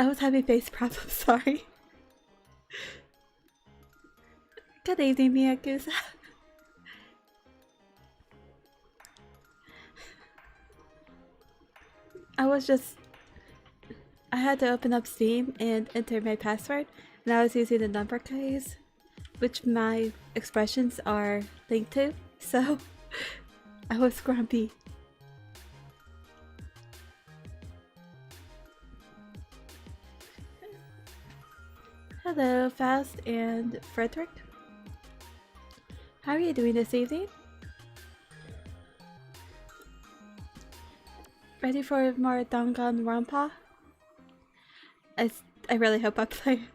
I was having face problems, sorry. Good evening, Miyakusa. I had to open up Steam and enter my password, and I was using the number keys, which my expressions are linked to, so I was grumpy. Hello, Faust and Frederick. How are you doing this evening? Ready for more Danganronpa? I really hope I'm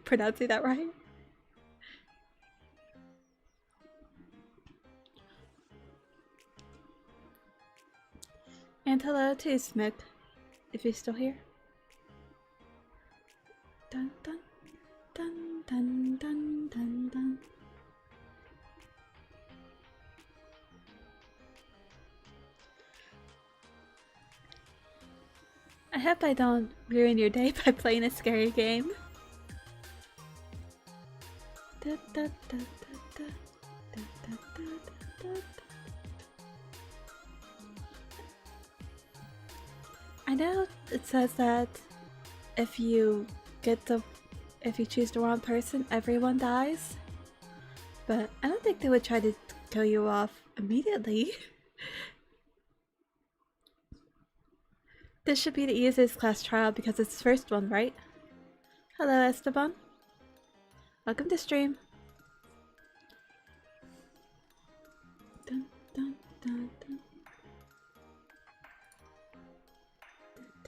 pronouncing that right. And hello to Smith, if you're still here. Dun dun dun dun dun dun dun. I hope I don't ruin your day by playing a scary game. Da, da, da, da, da, da, da, da, da. I know it says that if you choose the wrong person, everyone dies. But I don't think they would try to kill you off immediately. This should be the easiest class trial because it's the first one, right? Hello, Esteban. Welcome to stream. Dun, dun, dun, dun.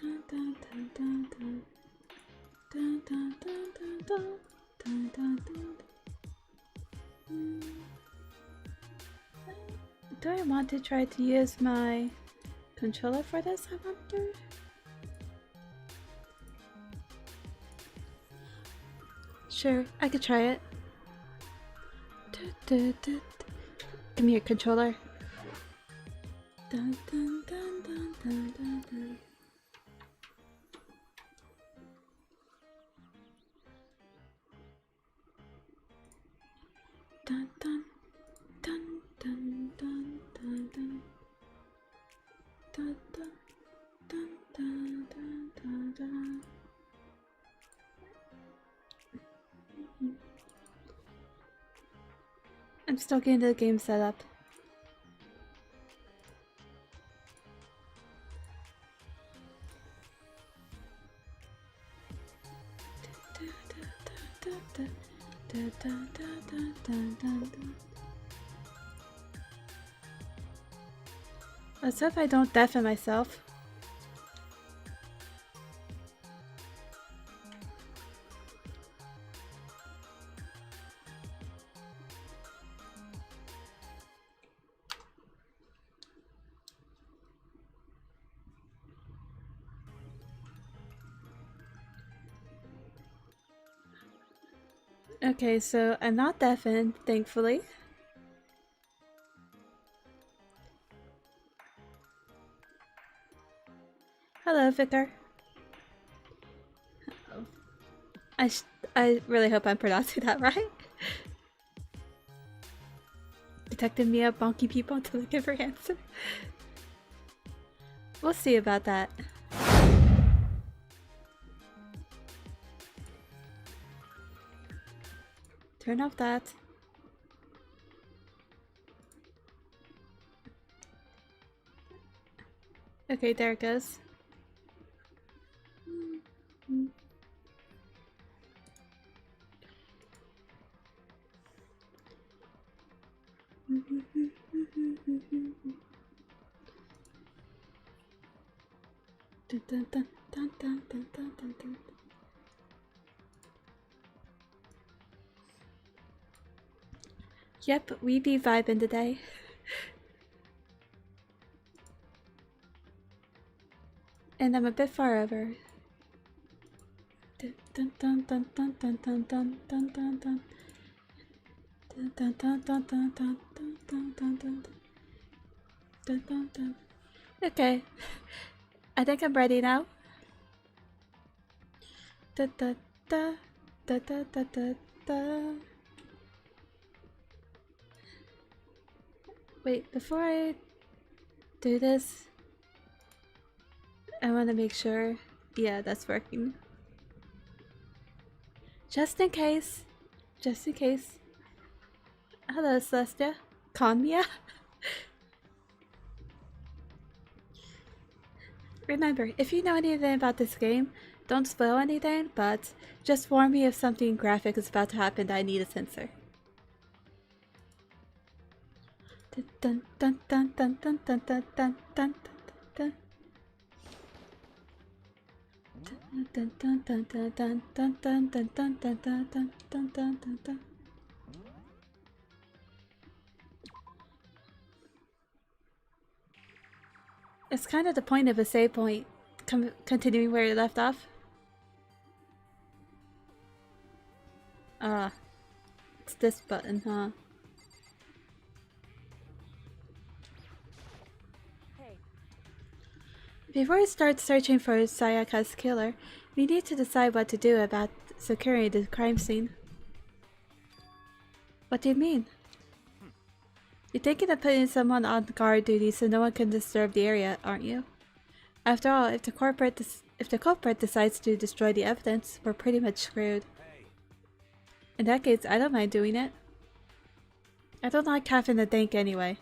Dun, dun, dun, dun, dun. Dun, dun, dun, dun, dun. Dun, dun, dun. Do I want to try to use my controller for this, I wonder? Sure, I could try it. Give me your controller. Dun, dun, dun, dun, dun, dun, dun. Dun, dun, dun, dun, dun, dun, dun. Dun, dun, dun, dun, dun, dun, dun. I'm still getting the game set up. What's if I don't deafen myself? Okay, so I'm not deafened, thankfully. Hello, Vicar. I really hope I'm pronouncing that right. Detective Mia bonky people until they give her answer. We'll see about that. Turn off that. Okay, there it goes. Dun, dun, dun, dun, dun, dun, dun, dun, dun. Yep, we be vibing today. And I'm a bit far over. Dun, dun, dun, dun, dun, dun, dun, dun, dun, dun, dun. Dun, dun, dun, dun, dun, dun, dun, dun, dun. Dun, dun, dun. Okay, I think I'm ready now. Da da da da da da da da. Wait, before I do this, I want to make sure. Yeah, that's working. Just in case. Just in case. Hello, Celestia. Conmia? Remember, if you know anything about this game, don't spoil anything, but just warn me if something graphic is about to happen that I need a censor. Dun dun dun dun dun dun dun dun dun dun. Dun dun dun dun dun dun dun dun dun dun dun dun dun dun dun. It's kind of the point of a save point, continuing where you left off. Ah, it's this button, huh? Hey. Before we start searching for Sayaka's killer, we need to decide what to do about securing the crime scene. What do you mean? You're thinking of putting someone on guard duty so no one can disturb the area, aren't you? After all, if the culprit decides to destroy the evidence, we're pretty much screwed. In that case, I don't mind doing it. I don't like having to think anyway.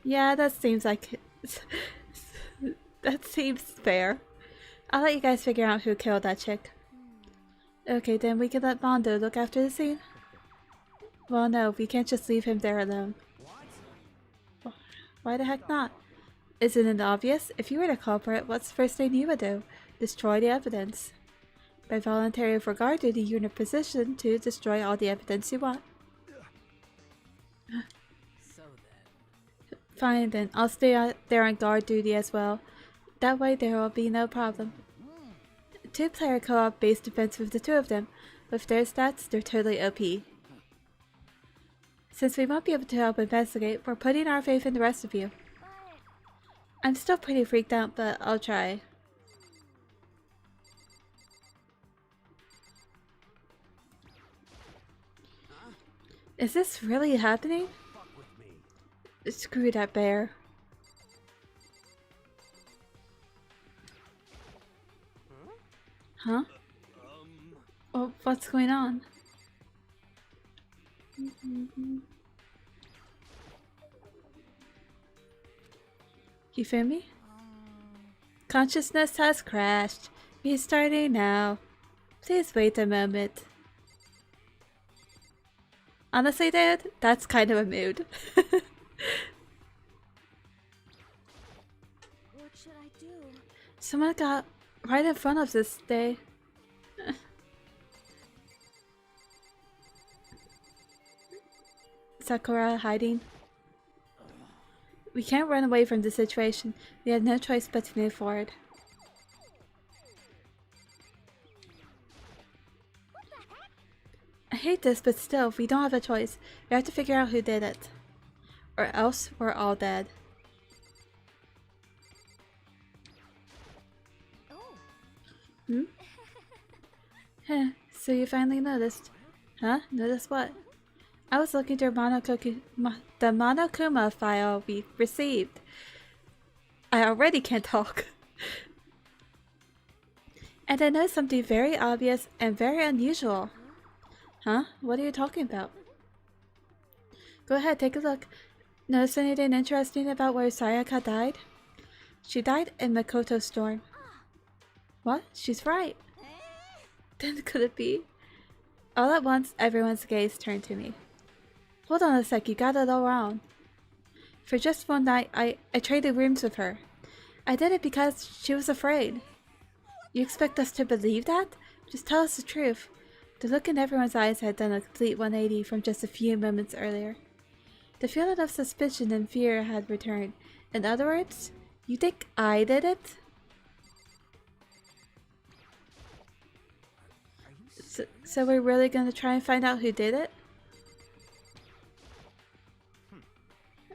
Yeah, that seems like that seems fair. I'll let you guys figure out who killed that chick. Okay, then we can let Mondo look after the scene. Well, no, we can't just leave him there alone. Why the heck not? Isn't it obvious? If you were the culprit, what's the first thing you would do? Destroy the evidence. By volunteering for guard duty, you're in a position to destroy all the evidence you want. So then. Fine then, I'll stay out there on guard duty as well. That way there will be no problem. Two-player co-op based defense with the two of them. With their stats, they're totally OP. Since we won't be able to help investigate, we're putting our faith in the rest of you. I'm still pretty freaked out, but I'll try. Is this really happening? Screw that bear. Huh? Oh, what's going on? You feel me? Consciousness has crashed. Restarting now. Please wait a moment. Honestly, dude, that's kind of a mood. What should I do? Someone got right in front of this day. Sakura hiding. We can't run away from the situation. We have no choice but to move forward. I hate this, but still, we don't have a choice. We have to figure out who did it. Or else, we're all dead. Oh. Hmm? Heh, so you finally noticed. Huh? Noticed what? I was looking through the Monokuma file we received. I already can't talk. And I noticed something very obvious and very unusual. Huh? What are you talking about? Go ahead, take a look. Notice anything interesting about where Sayaka died? She died in Makoto's storm. What? She's right. Then could it be? All at once, everyone's gaze turned to me. Hold on a sec, you got it all wrong. For just one night, I traded rooms with her. I did it because she was afraid. You expect us to believe that? Just tell us the truth. The look in everyone's eyes had done a complete 180 from just a few moments earlier. The feeling of suspicion and fear had returned. In other words, you think I did it? So we're really gonna try and find out who did it?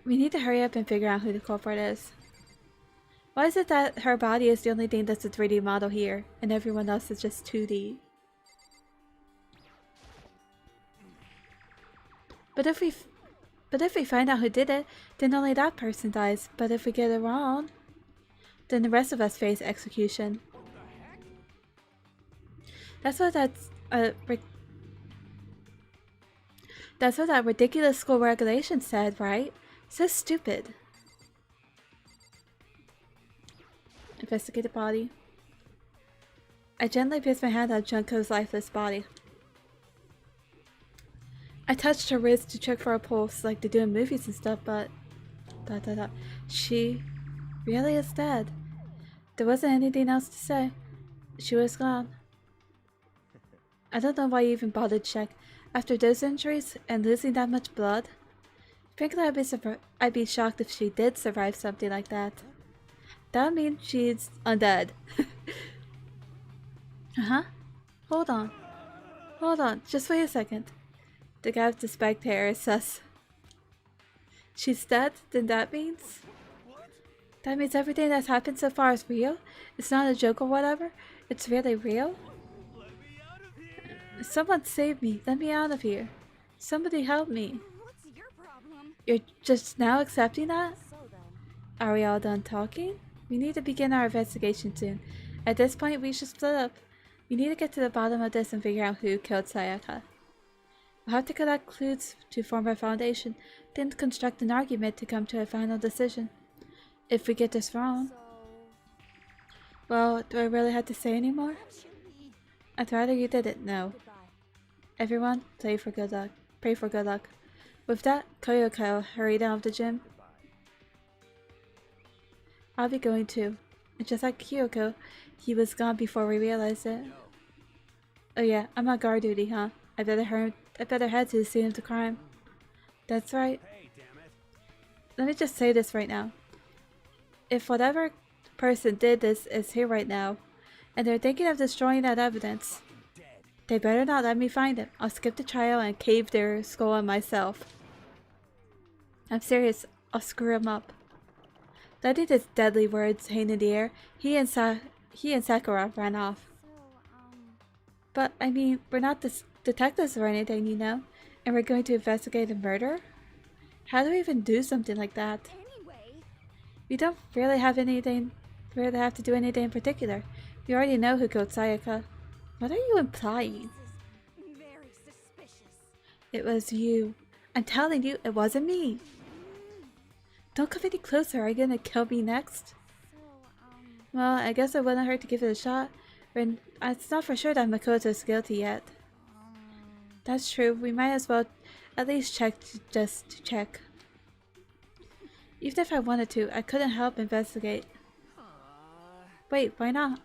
We need to hurry up and figure out who the culprit is. Why is it that her body is the only thing that's a 3D model here, and everyone else is just 2D? But if we find out who did it, then only that person dies. But if we get it wrong, then the rest of us face execution. That's what that's what that ridiculous school regulation said, right? So stupid. Investigate the body. I gently placed my hand on Junko's lifeless body. I touched her wrist to check for a pulse like they do in movies and stuff, but... She really is dead. There wasn't anything else to say. She was gone. I don't know why you even bothered to check. After those injuries and losing that much blood, frankly, I'd be shocked if she did survive something like that. That would mean she's undead. Uh-huh. Hold on. Hold on. Just wait a second. The guy with the spiked hair is sus. She's dead? Then that means? That means everything that's happened so far is real? It's not a joke or whatever? It's really real? Someone save me. Let me out of here. Somebody help me. What's your problem? You're just now accepting that? So then. Are we all done talking? We need to begin our investigation soon. At this point, we should split up. We need to get to the bottom of this and figure out who killed Sayaka. We'll have to collect clues to form a foundation, then construct an argument to come to a final decision. If we get this wrong... So, Well, do I really have to say anymore? actually, I'd rather you didn't know. Goodbye. Everyone, pray for good luck. Pray for good luck. With that, Koyoko hurried out of the gym. I'll be going too. And just like Kyoko, he was gone before we realized it. Oh yeah, I'm on guard duty, huh? I better head to the scene of the crime. That's right. Hey, damn it. Let me just say this right now. If whatever person did this is here right now, and they're thinking of destroying that evidence, they better not let me find it. I'll skip the trial and cave their skull on myself. I'm serious, I'll screw him up. Letting his deadly words hang in the air, he and Sakura ran off. But, I mean, we're not detectives or anything, you know? And we're going to investigate a murder? How do we even do something like that? anyway, We don't really have to do anything in particular. We already know who killed Sayaka. What are you implying? this is very suspicious. It was you. I'm telling you, it wasn't me. Don't come any closer. Are you gonna kill me next? So, Well, I guess it wouldn't hurt to give it a shot. And it's not for sure that Makoto's guilty yet. That's true. We might as well at least check just to check. Even if I wanted to, I couldn't help investigate. Wait, why not?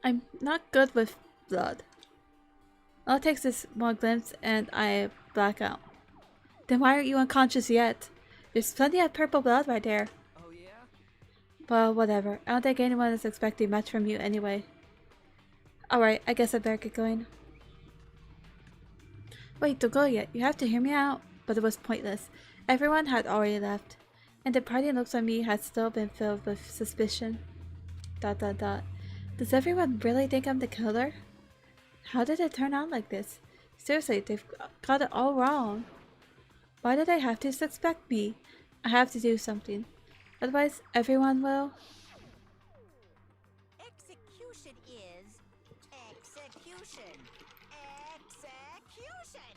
I'm not good with blood. All it takes is one glimpse and I black out. Then why aren't you unconscious yet? There's plenty of purple blood right there. Oh yeah? Well, whatever. I don't think anyone is expecting much from you anyway. Alright, I guess I better get going. Wait, don't go yet. You have to hear me out. But it was pointless. Everyone had already left. And the parting looks on me had still been filled with suspicion. ... Does everyone really think I'm the killer? How did it turn out like this? Seriously, they've got it all wrong. Why do they have to suspect me? I have to do something. Otherwise, everyone will. execution is execution. Execution.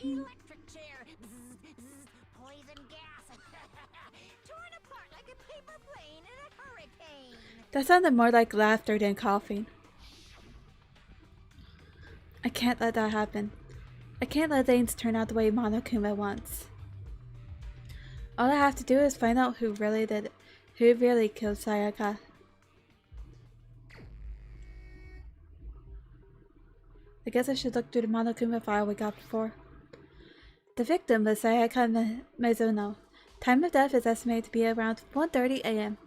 Electric chair. Zzz, zzz, poison gas. Torn apart like a paper plane in a hurricane. That sounded more like laughter than coughing. I can't let that happen. I can't let things turn out the way Monokuma wants. All I have to do is find out who really killed Sayaka. I guess I should look through the Monokuma file we got before. The victim was Sayaka Mizuno. Time of death is estimated to be around 1:30 a.m.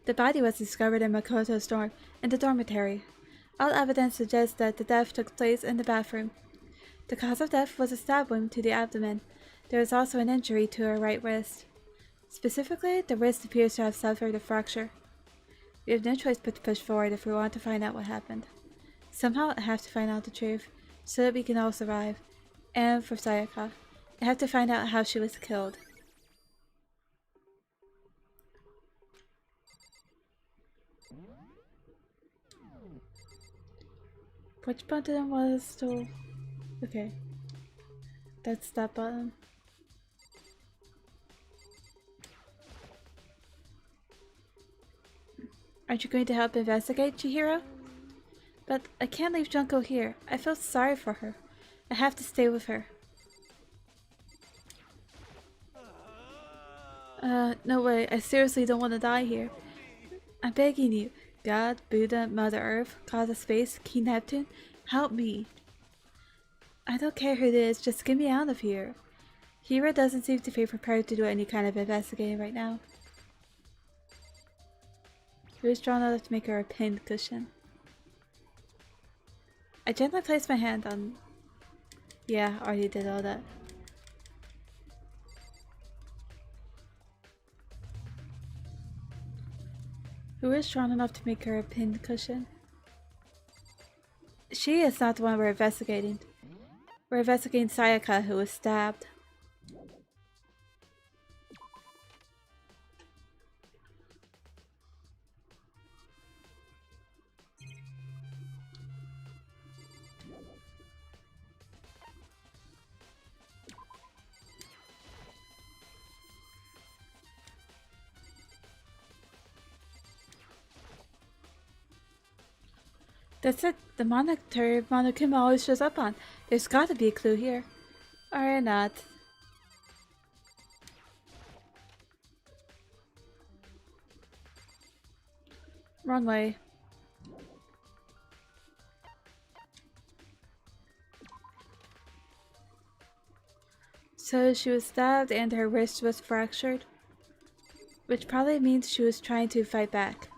The body was discovered in Makoto's dorm, in the dormitory. All evidence suggests that the death took place in the bathroom. The cause of death was a stab wound to the abdomen. There was also an injury to her right wrist. Specifically, the wrist appears to have suffered a fracture. We have no choice but to push forward if we want to find out what happened. Somehow I have to find out the truth, so that we can all survive. And for Sayaka, I have to find out how she was killed. Which button was the... Okay. That's that button. Aren't you going to help investigate, Chihiro? But I can't leave Junko here. I feel sorry for her. I have to stay with her. No way. I seriously don't want to die here. I'm begging you. God, Buddha, Mother Earth, God of Space, King Neptune, help me. I don't care who it is, just get me out of here. Hiro doesn't seem to be prepared to do any kind of investigating right now. He was drawn out to make her a pinned cushion. I gently placed my hand on... Yeah, I already did all that. Who is strong enough to make her a pinned cushion? She is not the one we're investigating. We're investigating Sayaka, who was stabbed. That's it. The monitor Monokuma always shows up on. There's gotta be a clue here. Or not. Wrong way. So she was stabbed and her wrist was fractured. Which probably means she was trying to fight back.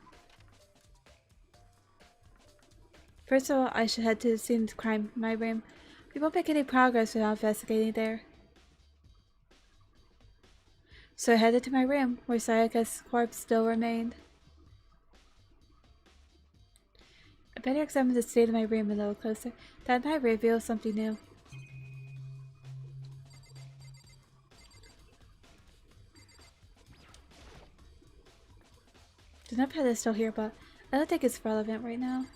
First of all, I should head to the scene of the crime in my room. We won't make any progress without investigating there. So I headed to my room, where Sayaka's corpse still remained. I better examine the state of my room a little closer. That might reveal something new. The notepad is still here, but I don't think it's relevant right now.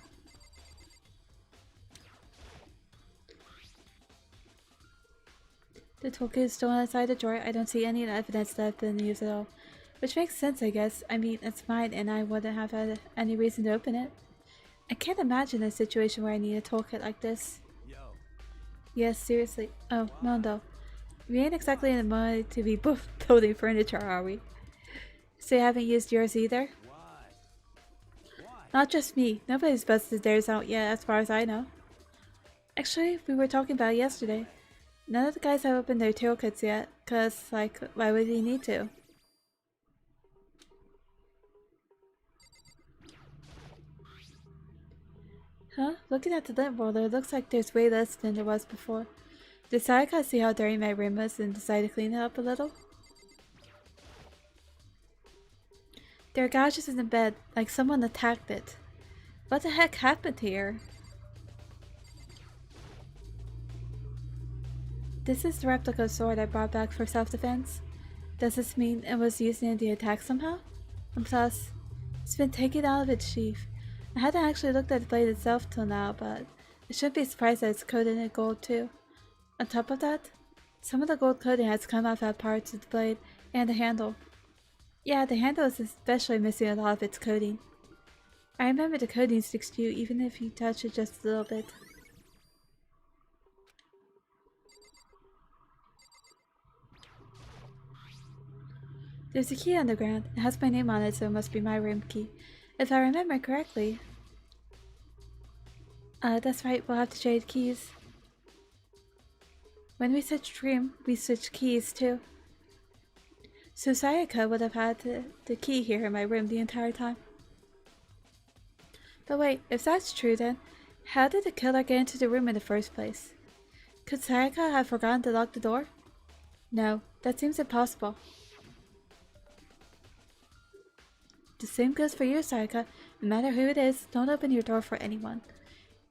The toolkit is still inside the drawer. I don't see any evidence that I've been used at all. Which makes sense, I guess. I mean, it's mine and I wouldn't have had any reason to open it. I can't imagine a situation where I need a toolkit like this. Yo. Yes, seriously. Oh, Mondo. We ain't exactly in the mood to be building furniture, are we? So you haven't used yours either? Why? Not just me. Nobody's busted theirs out yet, as far as I know. Actually, we were talking about it yesterday. None of the guys have opened their toolkits yet, cause, like, why would they need to? Huh? Looking at the lint roller, it looks like there's way less than there was before. Did Sayaka see how dirty my room was and decide to clean it up a little? There are gouges in the bed, like someone attacked it. What the heck happened here? This is the replica sword I brought back for self-defense. Does this mean it was used in the attack somehow? And plus, it's been taken out of its sheath. I hadn't actually looked at the blade itself till now, but I shouldn't be surprised that it's coated in gold too. On top of that, some of the gold coating has come off at parts of the blade and the handle. Yeah, the handle is especially missing a lot of its coating. I remember the coating sticks to you even if you touch it just a little bit. There's a key on the ground. It has my name on it, so it must be my room key. If I remember correctly. That's right, we'll have to trade keys. When we switched room, we switched keys too. So Sayaka would have had the key here in my room the entire time. But wait, if that's true then, how did the killer get into the room in the first place? Could Sayaka have forgotten to lock the door? No, that seems impossible. The same goes for you, Sayaka. No matter who it is, don't open your door for anyone.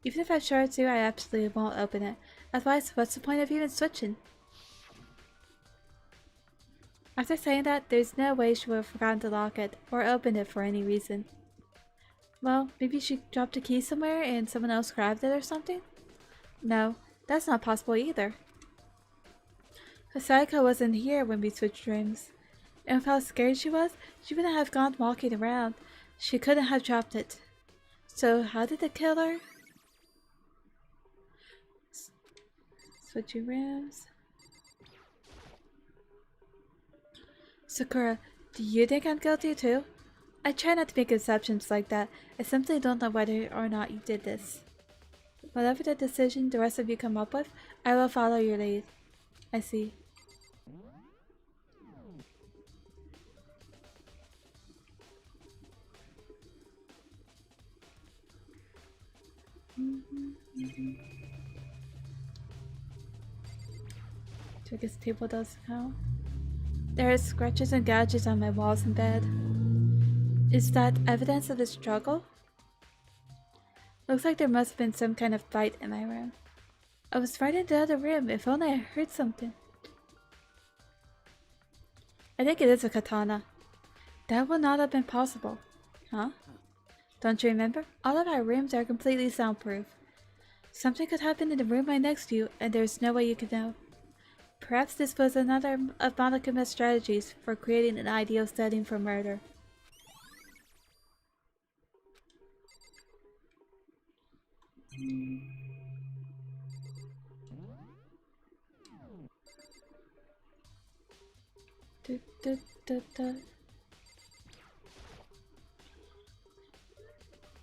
Even if I'm sure to, I absolutely won't open it. Otherwise, what's the point of even switching? After saying that, there's no way she would have forgotten to lock it, or opened it for any reason. Well, maybe she dropped a key somewhere and someone else grabbed it or something? No, that's not possible either. Hosaka wasn't here when we switched rooms. And with how scared she was, she wouldn't have gone walking around. She couldn't have dropped it. So how did it kill her? Switching rooms. Sakura, do you think I'm guilty too? I try not to make assumptions like that. I simply don't know whether or not you did this. Whatever the decision the rest of you come up with, I will follow your lead. I see. So I guess table does count. There are scratches and gouges on my walls and bed. Is that evidence of the struggle? Looks like there must have been some kind of fight in my room. I was right in the other room, if only I heard something. I think it is a katana. That would not have been possible. Huh? Don't you remember? All of our rooms are completely soundproof. Something could happen in the room right next to you, and there's no way you could know. Perhaps this was another of Monokama's strategies for creating an ideal setting for murder. This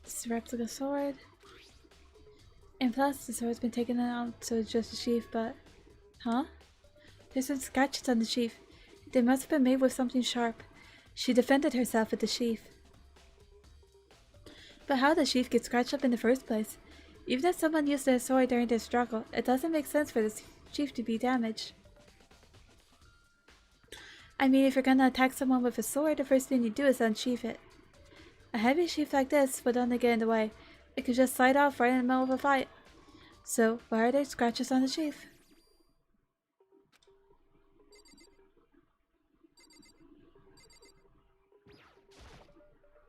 is a replica sword. And plus, the sword's been taken out, so it's just a sheath, but... Huh? There's some scratches on the sheath. They must have been made with something sharp. She defended herself with the sheath. But how did the sheath get scratched up in the first place? Even if someone used their sword during their struggle, it doesn't make sense for the sheath to be damaged. I mean, if you're gonna attack someone with a sword, the first thing you do is unsheath it. A heavy sheath like this would only get in the way. It could just slide off right in the middle of a fight. So, why are there scratches on the sheath?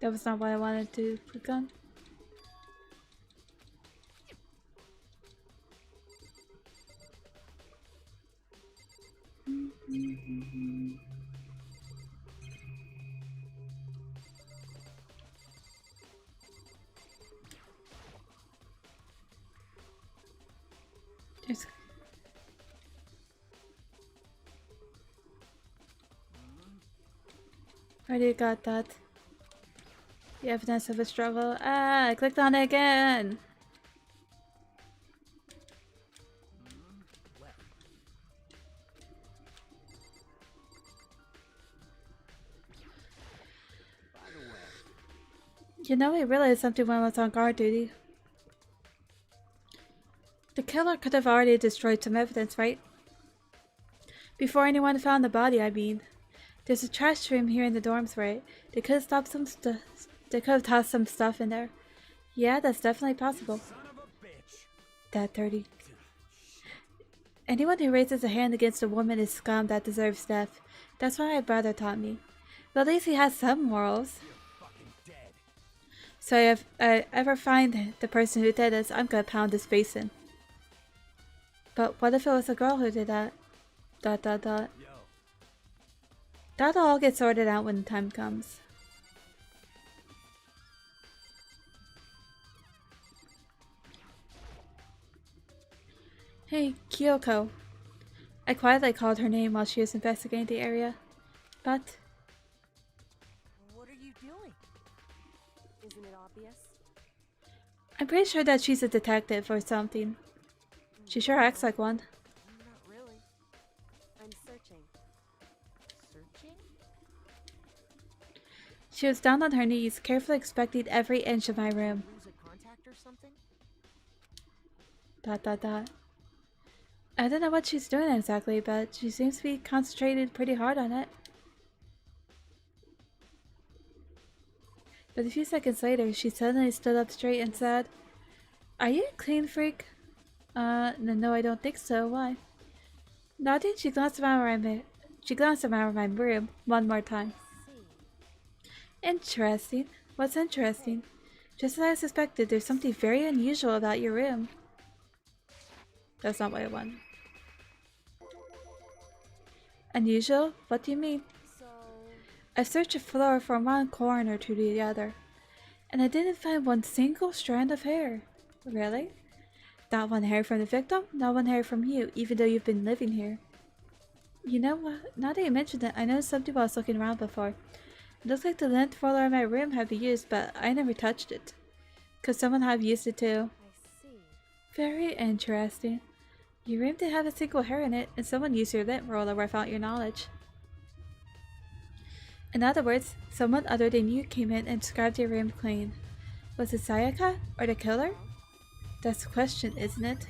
That was not what I wanted to click on. There's... Already got that. The evidence of a struggle. Ah, I clicked on it again! You know, I realized something when I was on guard duty. The killer could have already destroyed some evidence, right? Before anyone found the body, I mean. There's a trash room here in the dorms, right? They could have stopped some stuff. They could have tossed some stuff in there. Yeah, that's definitely possible. That 30. Anyone who raises a hand against a woman is scum that deserves death. That's what my brother taught me. But at least he has some morals. So if I ever find the person who did this, I'm gonna pound his face in. But what if it was a girl who did that? ... That'll all get sorted out when the time comes. Hey, Kyoko. I quietly called her name while she was investigating the area. But... What are you doing? Isn't it obvious? I'm pretty sure that she's a detective or something. She sure acts like one. Not really. I'm searching. Searching? She was down on her knees, carefully inspecting every inch of my room. Lose a contact or something? ... I don't know what she's doing exactly, but she seems to be concentrated pretty hard on it. But a few seconds later, she suddenly stood up straight and said, Are you a clean freak? No, I don't think so. Why? Nothing. She glanced around my room one more time. Interesting. What's interesting? Just as I suspected, there's something very unusual about your room. That's not what I want. Unusual? What do you mean? So, I searched the floor from one corner to the other, and I didn't find one single strand of hair. Really? Not one hair from the victim, not one hair from you, even though you've been living here. You know what? Now that you mention it, I noticed something while I was looking around before. It looks like the lint roller in my room had been used, but I never touched it. Could someone have used it too? I see. Very interesting. Your room didn't have a single hair in it, and someone used your lint roller without your knowledge. In other words, someone other than you came in and scrubbed your room clean. Was it Sayaka or the killer? That's the question, isn't it?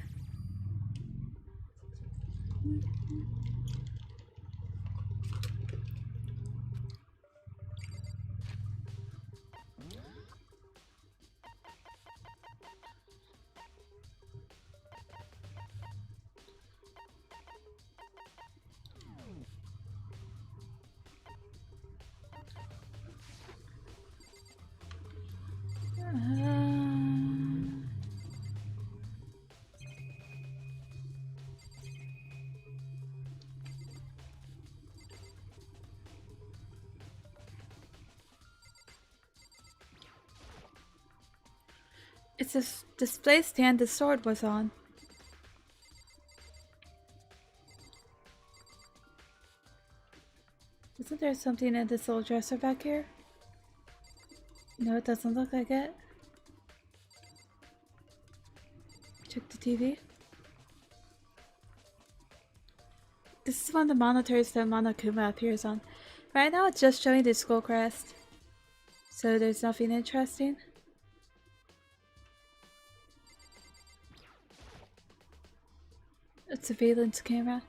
It's a display stand the sword was on. Isn't there something in this little dresser back here? No, it doesn't look like it. Check the TV. This is one of the monitors that Monokuma appears on. Right now it's just showing the skull crest. So there's nothing interesting. A surveillance camera.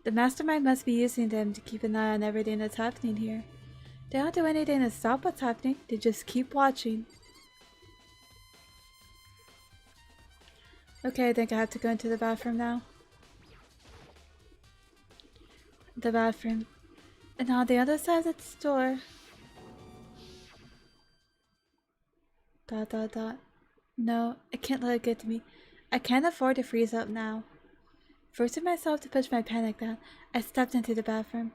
The mastermind must be using them to keep an eye on everything that's happening here. They don't do anything to stop what's happening, they just keep watching. Okay, I think I have to go into the bathroom now. The bathroom. And on the other side of the door. Dot dot dot. No, I can't let it get to me. I can't afford to freeze up now. Forcing myself to push my panic down, I stepped into the bathroom.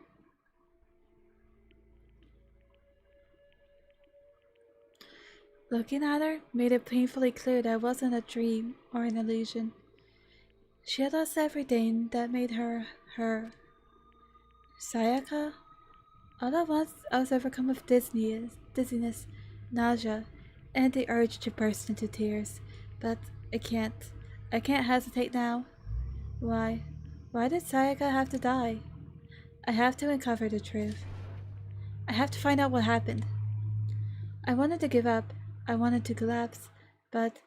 Looking at her made it painfully clear that it wasn't a dream or an illusion. She had lost everything that made her her. Sayaka? All at once, I was overcome with dizziness, nausea, and the urge to burst into tears. But I can't. I can't hesitate now. Why? Why did Sayaka have to die? I have to uncover the truth. I have to find out what happened. I wanted to give up. I wanted to collapse. But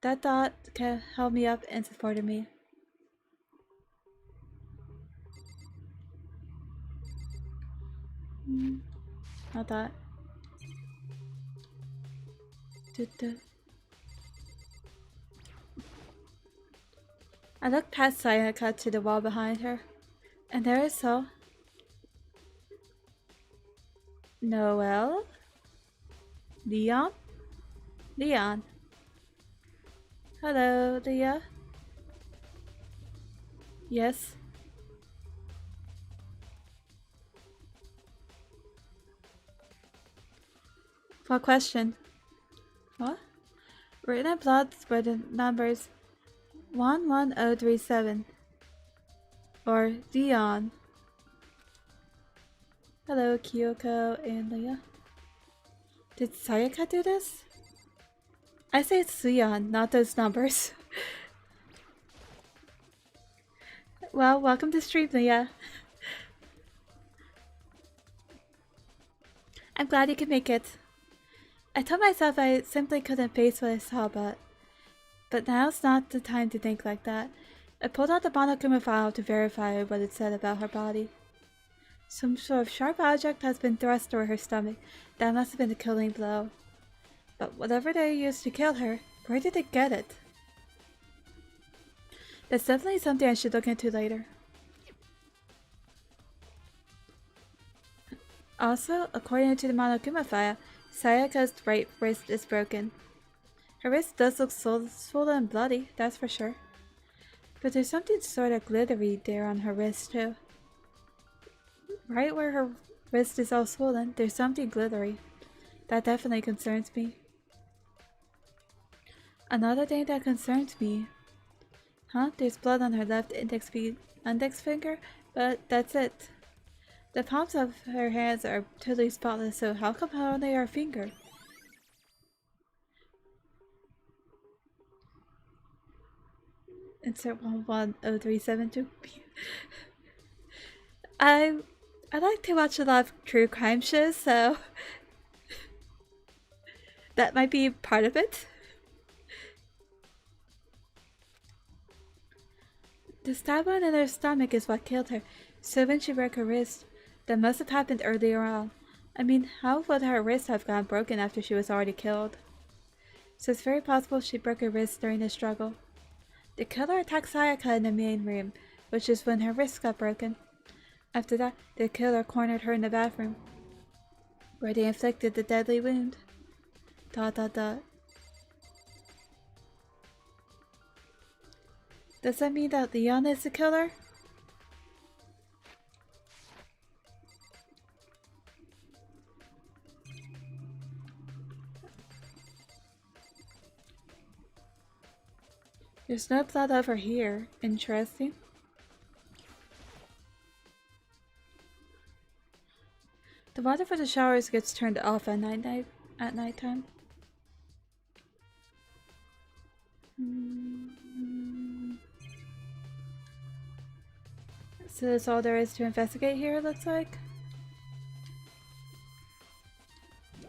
that thought held me up and supported me. Not that. I looked past Sayaka to the wall behind her, and there I saw Noel? Leon? Leon. Hello, Leah. Yes. What question? What? Written in blood were the numbers 11037. Or Leon. Hello, Kyoko and Leah. Did Sayaka do this? I say it's Leon, not those numbers. Well, welcome to stream, Leah. I'm glad you could make it. I told myself I simply couldn't face what I saw, but now's not the time to think like that. I pulled out the Monokuma file to verify what it said about her body. Some sort of sharp object has been thrust through her stomach. That must have been the killing blow. But whatever they used to kill her, where did they get it? That's definitely something I should look into later. Also, according to the Monokuma file, Sayaka's right wrist is broken. Her wrist does look swollen and bloody, that's for sure. But there's something sort of glittery there on her wrist too. Right where her wrist is all swollen, there's something glittery. That definitely concerns me. Another thing that concerns me... Huh? There's blood on her left index finger, but that's it. The palms of her hands are totally spotless, so how come only her finger? Insert 110372. I like to watch a lot of true crime shows, so that might be part of it. The stab wound in her stomach is what killed her, so when she broke her wrist, that must have happened earlier on. I mean, how would her wrist have gone broken after she was already killed? So it's very possible she broke her wrist during the struggle. The killer attacked Sayaka in the main room, which is when her wrist got broken. After that, the killer cornered her in the bathroom, where they inflicted the deadly wound. ... Does that mean that Leon is the killer? There's no blood over here. Interesting. The water for the showers gets turned off at nighttime. So that's all there is to investigate here, it looks like. It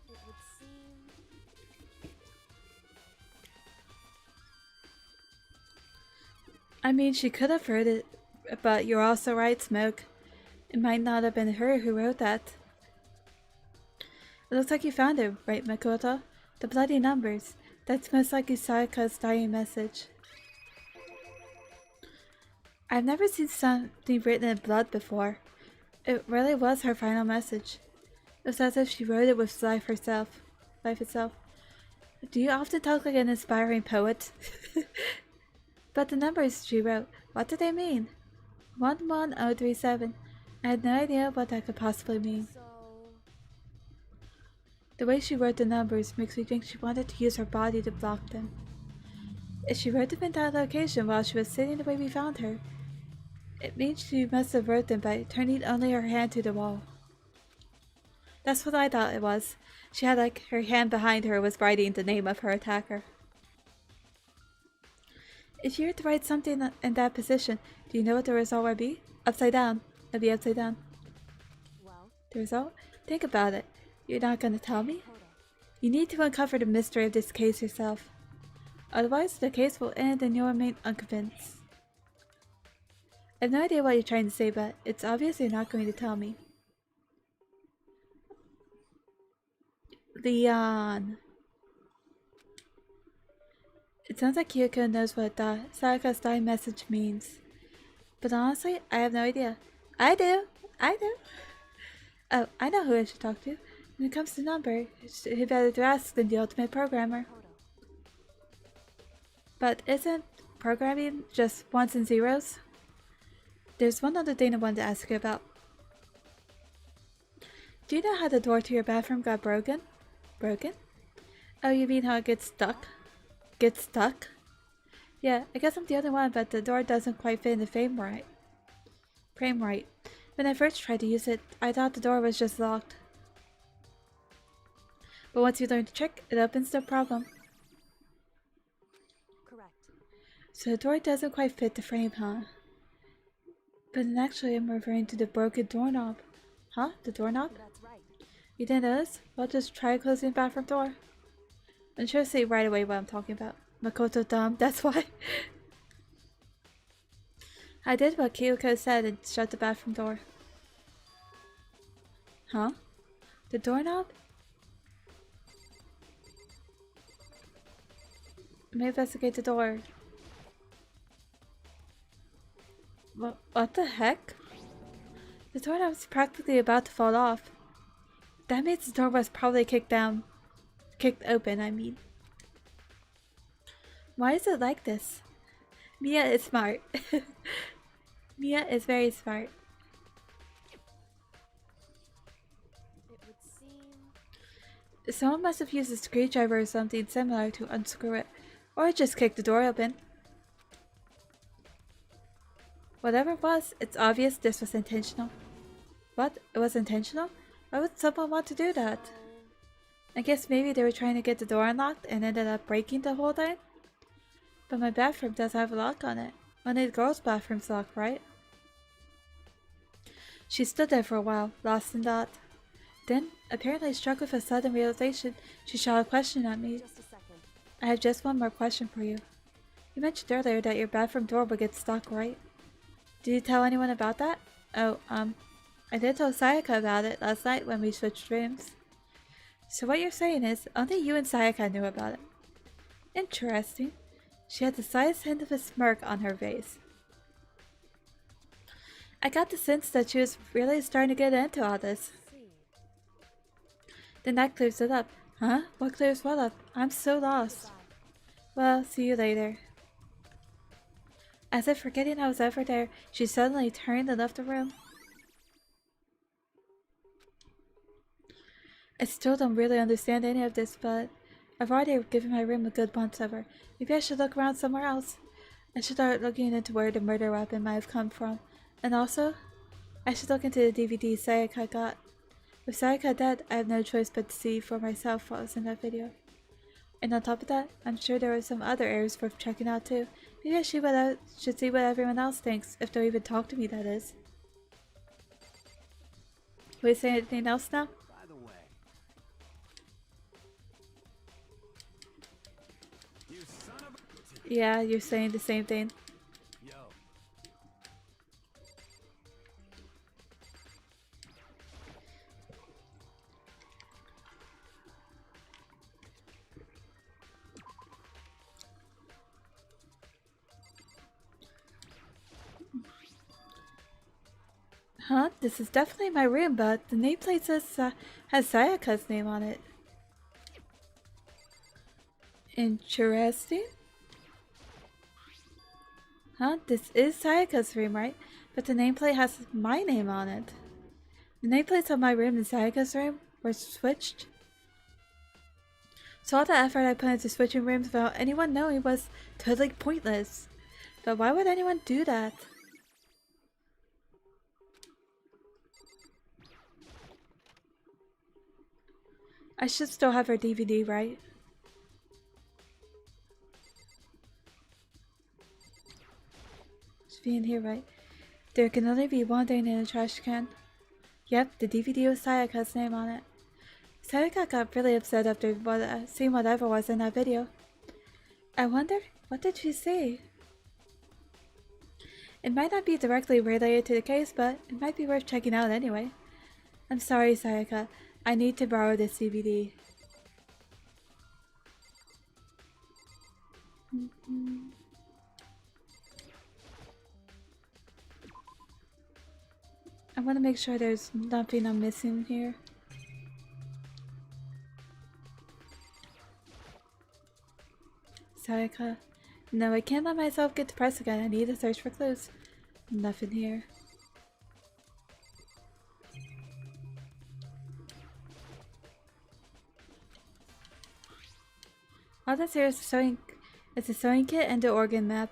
would seem... I mean, she could have heard it, but you're also right, Smoke. It might not have been her who wrote that. It looks like you found it, right, Makoto? The bloody numbers. That's most likely Sayaka's dying message. I've never seen something written in blood before. It really was her final message. It was as if she wrote it with life itself. Do you often talk like an inspiring poet? But the numbers she wrote, what do they mean? 11037. I had no idea what that could possibly mean. So... The way she wrote the numbers makes me think she wanted to use her body to block them. If she wrote them in that location while she was sitting the way we found her, it means she must have wrote them by turning only her hand to the wall. That's what I thought it was. She had like her hand behind her was writing the name of her attacker. If you were to write something in that position, do you know what the result would be? Upside down. It'd be upside down. Well, The result? Think about it. You're not gonna tell me? hold on. You need to uncover the mystery of this case yourself. Otherwise, the case will end and you'll remain unconvinced. I have no idea what you're trying to say, but it's obvious you're not going to tell me. Leon. It sounds like Kyoko knows what Sayaka's dying message means. But honestly, I have no idea. I do! Oh, I know who I should talk to. When it comes to number, who better to ask than the ultimate programmer? But isn't programming just ones and zeros? There's one other thing I wanted to ask you about. Do you know how the door to your bathroom got broken? Broken? Oh, you mean how it gets stuck? Gets stuck? Yeah, I guess I'm the other one, but the door doesn't quite fit in the frame right. When I first tried to use it, I thought the door was just locked. But once you learn the trick, it opens no problem. Correct. So the door doesn't quite fit the frame, huh? But then actually I'm referring to the broken doorknob. Huh? The doorknob? That's right. You didn't notice? Well, just try closing the bathroom door. I'm sure to see right away what I'm talking about. Makoto dumb, that's why. I did what Kyoko said and shut the bathroom door. Huh? The doorknob? Let me investigate the door. What the heck? The door was practically about to fall off. That means the door was probably kicked open, I mean. Why is it like this? Mia is smart. Mia is very smart. It would seem... Someone must have used a screwdriver or something similar to unscrew it, or just kick the door open. Whatever it was, it's obvious this was intentional. What? It was intentional? Why would someone want to do that? I guess maybe they were trying to get the door unlocked and ended up breaking the whole thing? But my bathroom does have a lock on it. Only the girls' bathroom's locked, right? She stood there for a while, lost in thought. Then, apparently struck with a sudden realization, she shot a question at me. Just a second. I have just one more question for you. You mentioned earlier that your bathroom door would get stuck, right? Did you tell anyone about that? Oh, I did tell Sayaka about it last night when we switched rooms. So what you're saying is, only you and Sayaka knew about it. Interesting. She had the slightest hint of a smirk on her face. I got the sense that she was really starting to get into all this. Then that clears it up. Huh? What clears what up? I'm so lost. Well, see you later. As if forgetting I was ever there, she suddenly turned and left the room. I still don't really understand any of this, but I've already given my room a good once over. Maybe I should look around somewhere else. I should start looking into where the murder weapon might have come from. And also, I should look into the DVD Sayaka got. With Sayaka dead, I have no choice but to see for myself what was in that video. And on top of that, I'm sure there are some other areas worth checking out too. Maybe I should see what everyone else thinks, if they'll even talk to me, that is. Will you say anything else now? By the way, you son of a... Yeah, you're saying the same thing. Yo. Huh? This is definitely my room, but the nameplate says, has Sayaka's name on it. Interesting. Huh? This is Sayaka's room, right? But the nameplate has my name on it. The nameplates of my room and Sayaka's room were switched. So all the effort I put into switching rooms without anyone knowing was totally pointless. But why would anyone do that? I should still have her DVD, right? Should be in here, right? There can only be one thing in a trash can. Yep, the DVD with Sayaka's name on it. Sayaka got really upset after seeing whatever was in that video. I wonder, what did she say? It might not be directly related to the case, but it might be worth checking out anyway. I'm sorry, Sayaka. I need to borrow this DVD. I want to make sure there's nothing I'm missing here. Sayaka. No, I can't let myself get depressed again. I need to search for clues. Nothing here. All that's here is a sewing kit and the organ map.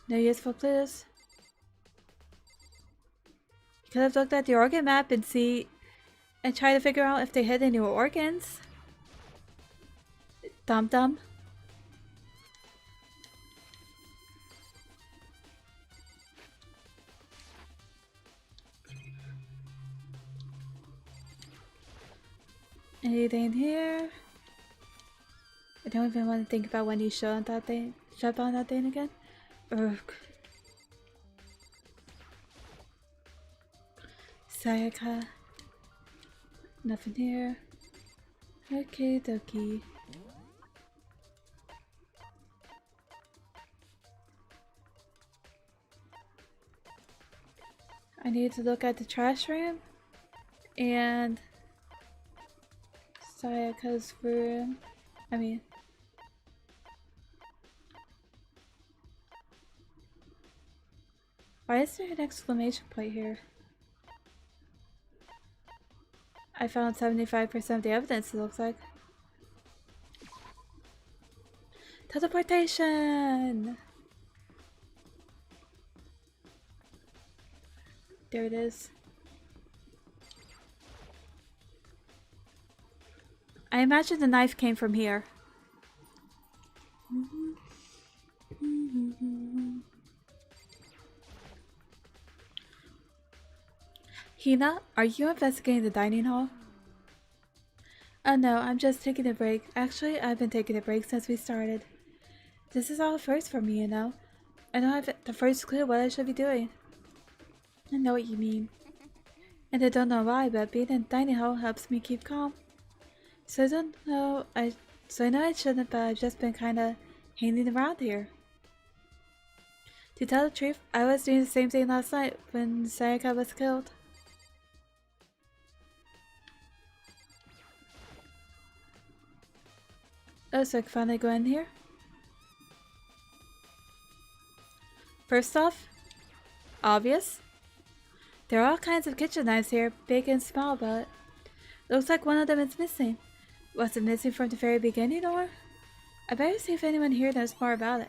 No useful clues. You could have looked at the organ map and try to figure out if they hid any organs. Dum-dum. Anything here? I don't even want to think about when you shut on that thing again. Ugh. Sayaka. Nothing here. Okay, dokie. I need to look at the trash room and Sayaka's room. Why is there an exclamation point here? I found 75% of the evidence, it looks like. Teleportation! There it is. I imagine the knife came from here. Hina, are you investigating the dining hall? Oh no, I'm just taking a break. Actually, I've been taking a break since we started. This is all a first for me, you know? I don't have the first clue what I should be doing. I know what you mean. And I don't know why, but being in dining hall helps me keep calm. So I know I shouldn't, but I've just been kinda hanging around here. To tell the truth, I was doing the same thing last night when Sayaka was killed. Oh, so I can finally go in here? First off, obvious. There are all kinds of kitchen knives here, big and small, but looks like one of them is missing. Was it missing from the very beginning, or? I better see if anyone here knows more about it.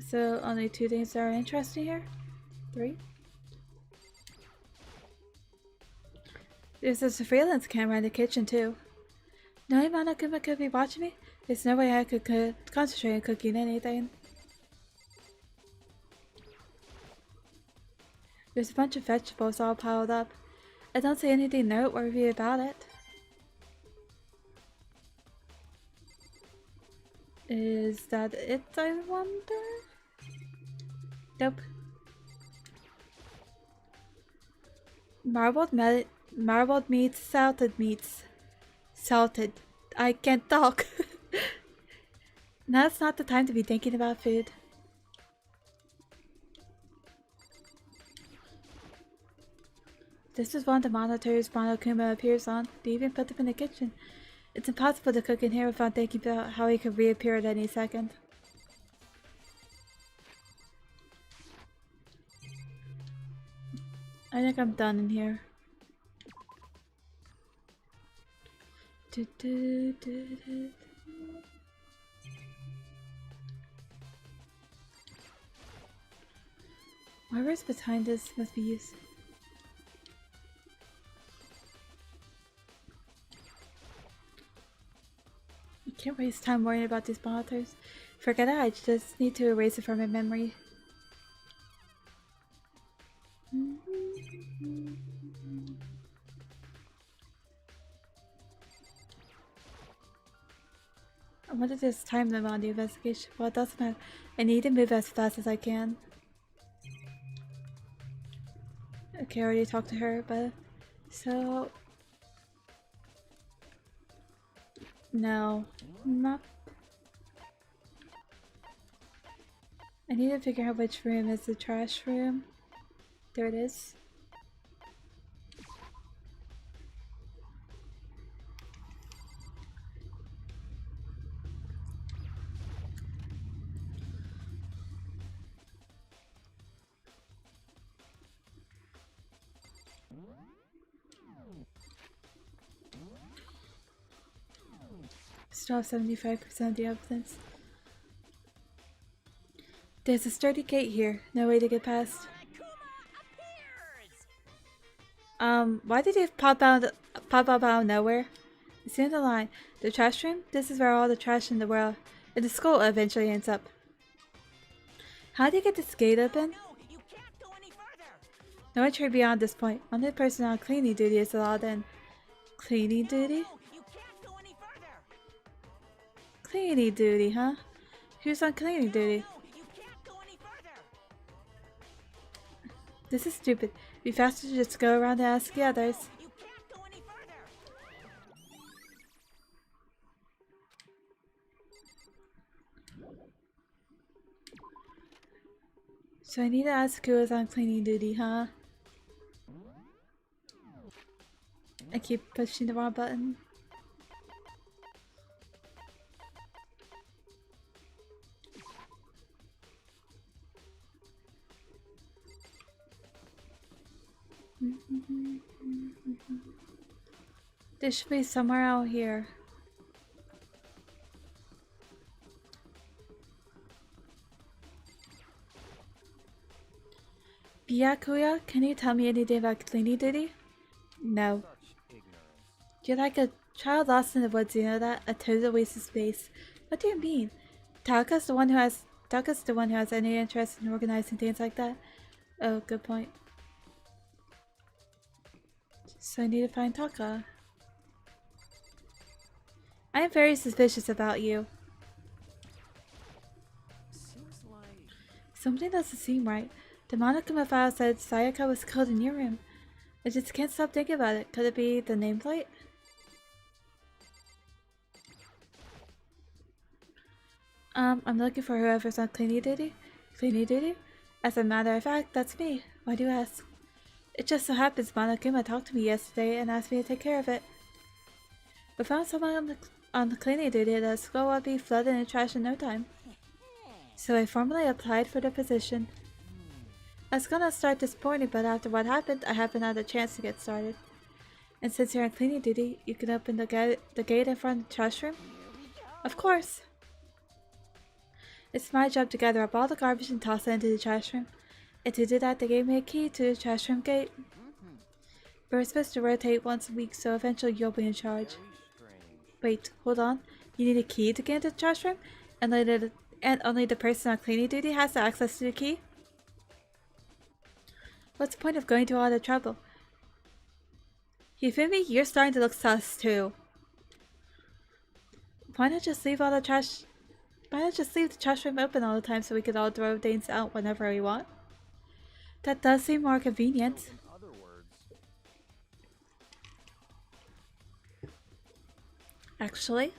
So, only 2 things that are interesting here? 3? There's a surveillance camera in the kitchen, too. Knowing Monokuma could be watching me, there's no way I could concentrate on cooking anything. There's a bunch of vegetables all piled up. I don't see anything noteworthy about it. Is that it, I wonder? Nope. Marbled meats, salted meats. Salted. I can't talk. Now's not the time to be thinking about food. This is one of the monitors Monokuma appears on. They even put them in the kitchen. It's impossible to cook in here without thinking about how he could reappear at any second. I think I'm done in here. Whoever's behind this must be used. I can't waste time worrying about these monitors. Forget it, I just need to erase it from my memory. I wanted to just time them on the investigation. Well, it doesn't matter. I need to move as fast as I can. Okay, I already talked to her, but... So... No. Not... I need to figure out which room is the trash room. There it is. Still have 75% of the evidence. There's a sturdy gate here. No way to get past. Why did you pop up out of nowhere? It's the end of the line. The trash room? This is where all the trash in the world in the school eventually ends up. How do you get this gate open? No entry beyond this point. Only the person on cleaning duty is allowed in. Cleaning duty? Cleaning duty, huh? Who's on cleaning duty? This is stupid. It'd be faster to just go around and ask the others. So I need to ask who is on cleaning duty, huh? I keep pushing the wrong button. There should be somewhere out here. Byakuya, can you tell me anything about cleaning duty? No. Such ignorance. You're like a child lost in the woods, you know that? A total waste of space. What do you mean? Taka's the one who has any interest in organizing things like that? Oh, good point. So I need to find Taka. I am very suspicious about you. Seems like Something doesn't seem right. The Monokuma file said Sayaka was killed in your room. I just can't stop thinking about it. Could it be the nameplate? I'm looking for whoever's on cleaning duty. Cleaning duty? As a matter of fact, that's me. Why do you ask? It just so happens Monokuma talked to me yesterday and asked me to take care of it. We found someone on the cleaning duty that school would be flooded in trash in no time. So I formally applied for the position. I was gonna start this morning, but after what happened, I haven't had a chance to get started. And since you're on cleaning duty, you can open the gate in front of the trash room? Of course! It's my job to gather up all the garbage and toss it into the trash room. And to do that, they gave me a key to the trash room gate. We're supposed to rotate once a week, so eventually you'll be in charge. very strange. Wait, hold on. You need a key to get into the trash room? And only the person on cleaning duty has access to the key? What's the point of going to all the trouble? You feel me? You're starting to look sus too. Why not just leave the trash room open all the time so we could all throw things out whenever we want? That does seem more convenient. In other words, Actually,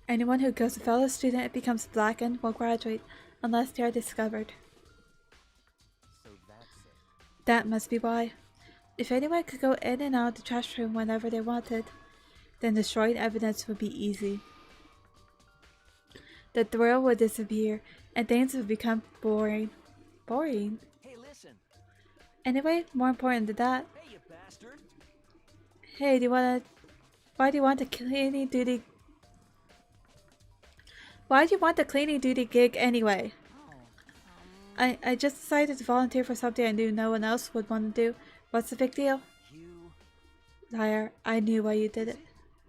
anyone who goes a fellow student and becomes blackened will graduate unless they are discovered. so that's it. That must be why. If anyone could go in and out of the trash room whenever they wanted, then destroying evidence would be easy. The thrill would disappear, and things would become boring. Boring? Hey, listen. Anyway, more important than that. Hey, you bastard. Hey, why do you want the cleaning duty? Why do you want the cleaning duty gig anyway? I just decided to volunteer for something I knew no one else would want to do. What's the big deal? You Liar, I knew why you did it.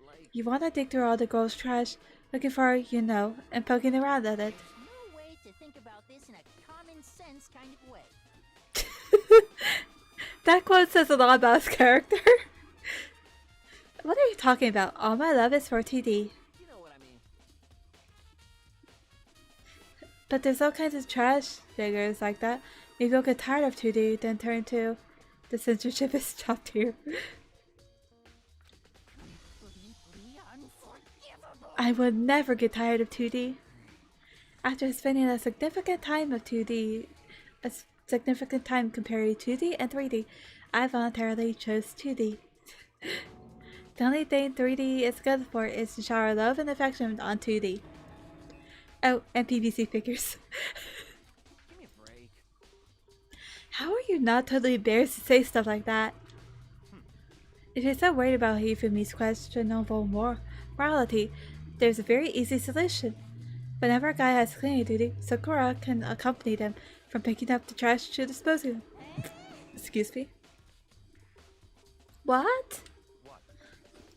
like You want to dig through all the girls' trash, looking for, and poking around at it. No way to think about this in a common sense kind of way. That quote says a lot about his character. What are you talking about? All my love is for TD. you know what I mean. But there's all kinds of trash figures like that. Maybe you'll get tired of 2D, then turn to the censorship is stopped here. I would never get tired of 2D. After spending a significant time comparing 2D and 3D, I voluntarily chose 2D. The only thing 3D is good for is to shower love and affection on 2D. Oh, and PVC figures. Give me a break. How are you not totally embarrassed to say stuff like that? If you're so worried about Hifumi's questionable morality, there's a very easy solution. Whenever a guy has cleaning duty, Sakura can accompany them from picking up the trash to disposing. Excuse me? What? What?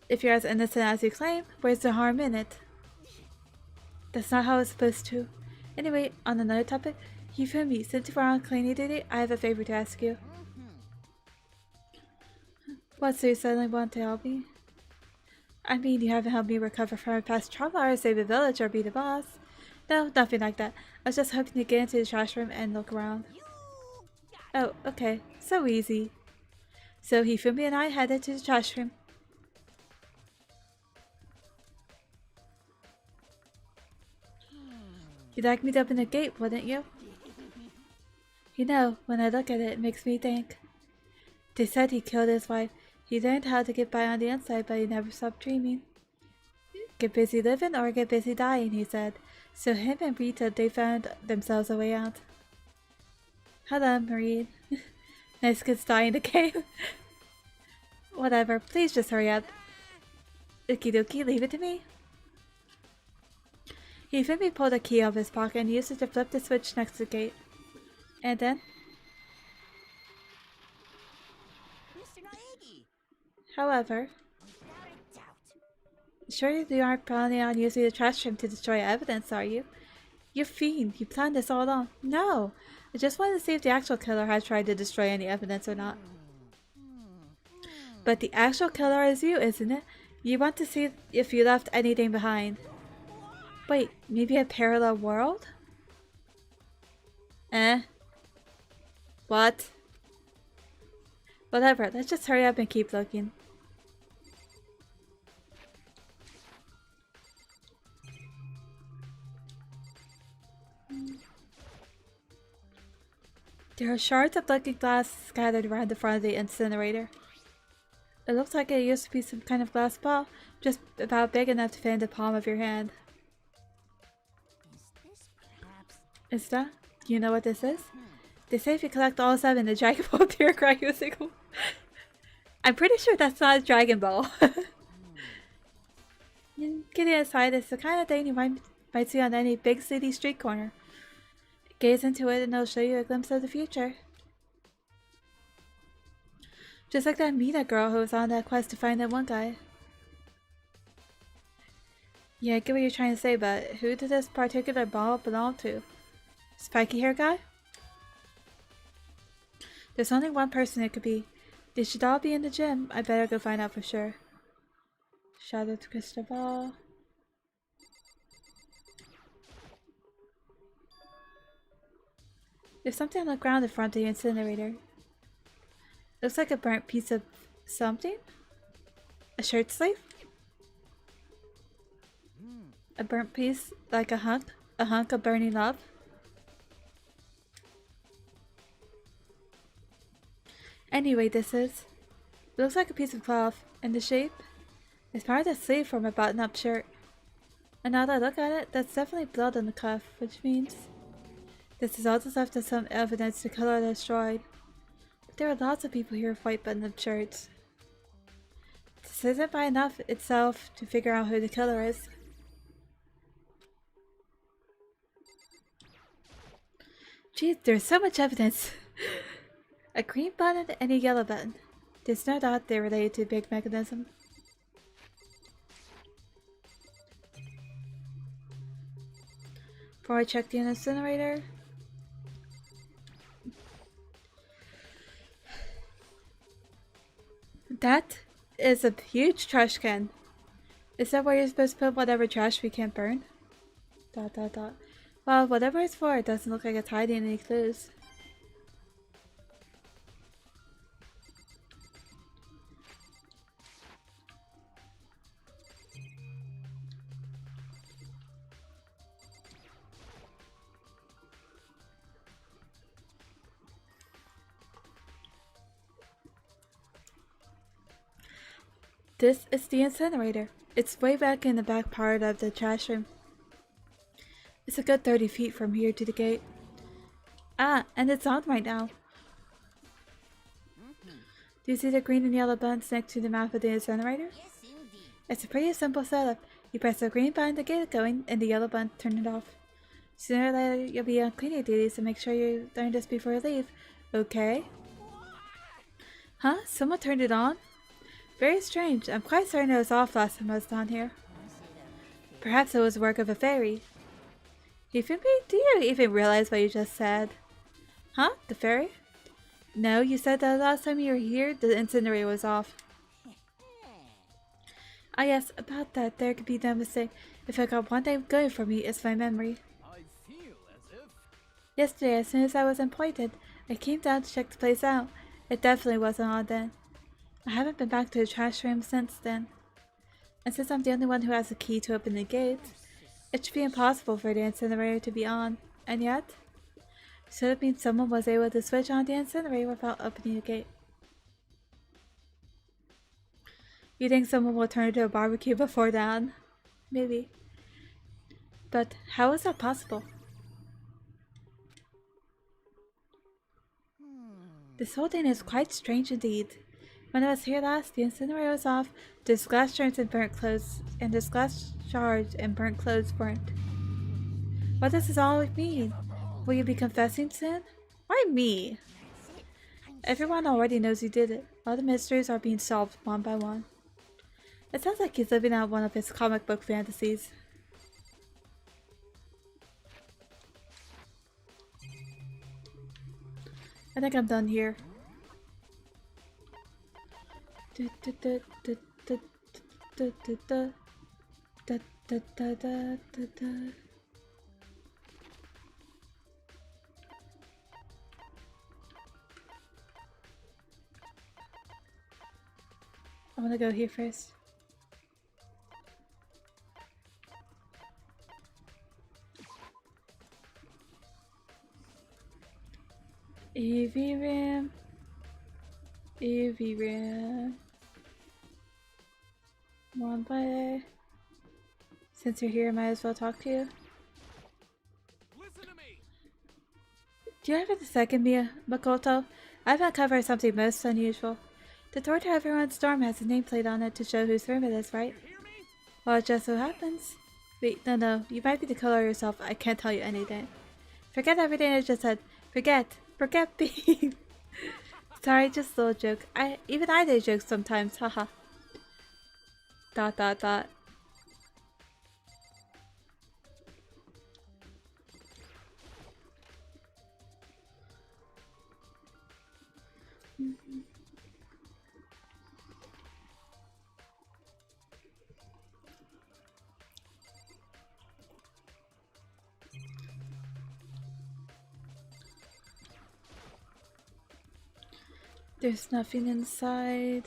If you're as innocent as you claim, where's the harm in it? That's not how it's supposed to. Anyway, on another topic, Hifumi, since you're on cleaning duty, I have a favor to ask you. What, so you suddenly want to help me? I mean, you haven't helped me recover from a past trauma or save a village or be the boss. No, nothing like that. I was just hoping to get into the trash room and look around. Oh, okay. So easy. So Hifumi and I headed to the trash room. You'd like me to open the gate, wouldn't you? You know, when I look at it, it makes me think. They said he killed his wife. He learned how to get by on the inside, but he never stopped dreaming. Get busy living or get busy dying, he said. So him and Rita, they found themselves a way out. Hello, Marine. Nice kids die in the game. Whatever, please just hurry up. Okie dokie, leave it to me. He finally pulled a key out of his pocket and used it to flip the switch next to the gate. And then? Mr. Naegi! However, Without a doubt. sure you aren't planning on using the trash room to destroy evidence, are you? You fiend, you planned this all along. No! I just wanted to see if the actual killer had tried to destroy any evidence or not. But the actual killer is you, isn't it? You want to see if you left anything behind. Wait, maybe a parallel world? What? Whatever, let's just hurry up and keep looking. There are shards of looking glass scattered around the front of the incinerator. It looks like it used to be some kind of glass ball, just about big enough to fit in the palm of your hand. Is this perhaps... Is that? Do you know what this is? They say if you collect all 7, the Dragon Ball appear cryosicle. I'm pretty sure that's not a Dragon Ball. Getting aside, it's the kind of thing you might see on any big city street corner. Gaze into it and it'll show you a glimpse of the future. Just like that Mina girl who was on that quest to find that one guy. Yeah, I get what you're trying to say, but who did this particular ball belong to? Spiky hair guy? There's only one person it could be. They should all be in the gym. I better go find out for sure. Shattered crystal ball. There's something on the ground in front of the incinerator. Looks like a burnt piece of something? A shirt sleeve? A burnt piece, like a hunk of burning love? Anyway, this is. It looks like a piece of cloth, and the shape is part of the sleeve from a button-up shirt. And now that I look at it, that's definitely blood on the cuff, which means this is all that's left of some evidence the killer destroyed. But there are lots of people here with white button-up shirts. This isn't by enough itself to figure out who the killer is. Geez, there's so much evidence. A green button and a yellow button. There's no doubt they're related to the big mechanism. Before I check the incinerator. That is a huge trash can. Is that where you're supposed to put whatever trash we can't burn? ... Well, whatever it's for, it doesn't look like it's hiding any clues. This is the incinerator. It's way back in the back part of the trash room. It's a good 30 feet from here to the gate. Ah, and it's on right now. Do you see the green and yellow buttons next to the map of the incinerator? Yes, indeed. It's a pretty simple setup. You press the green button to get it going, and the yellow button to turn it off. Sooner or later, you'll be on cleaning duty, so make sure you learn this before you leave. Okay? Huh? Someone turned it on? Very strange. I'm quite certain it was off last time I was down here. Perhaps it was work of a fairy. Do you even realize what you just said? Huh? The fairy? No, you said that last time you were here, the incinerator was off. Ah yes, about that, there could be no mistake. If I got one thing going for me, it's my memory. I feel as if... Yesterday, as soon as I was appointed, I came down to check the place out. It definitely wasn't on then. I haven't been back to the trash room since then. And since I'm the only one who has a key to open the gates, It should be impossible for the incinerator to be on, and yet, should it mean someone was able to switch on the incinerator without opening the gate? You think someone will turn it to a barbecue before dawn? Maybe. But how is that possible? This whole thing is quite strange indeed. When I was here last, the incinerator was off, there's glass shards and burnt clothes, and there's glass shards and burnt clothes burnt. What does this all mean? Will you be confessing soon? Why me? Everyone already knows you did it. All the mysteries are being solved one by one. It sounds like he's living out one of his comic book fantasies. I think I'm done here. I want to go here first. EV RAM. EV RAM. One by. Since you're here, I might as well talk to you. Listen to me. Do you have a second, Makoto? I've uncovered something most unusual. The door to everyone's dorm has a nameplate on it to show whose room it is, right? You hear me? Well, it just so happens. Wait, no. You might be the killer yourself. I can't tell you anything. Forget everything I just said. Forget me. Sorry, just a little joke. Even I do jokes sometimes, haha. ... There's nothing inside.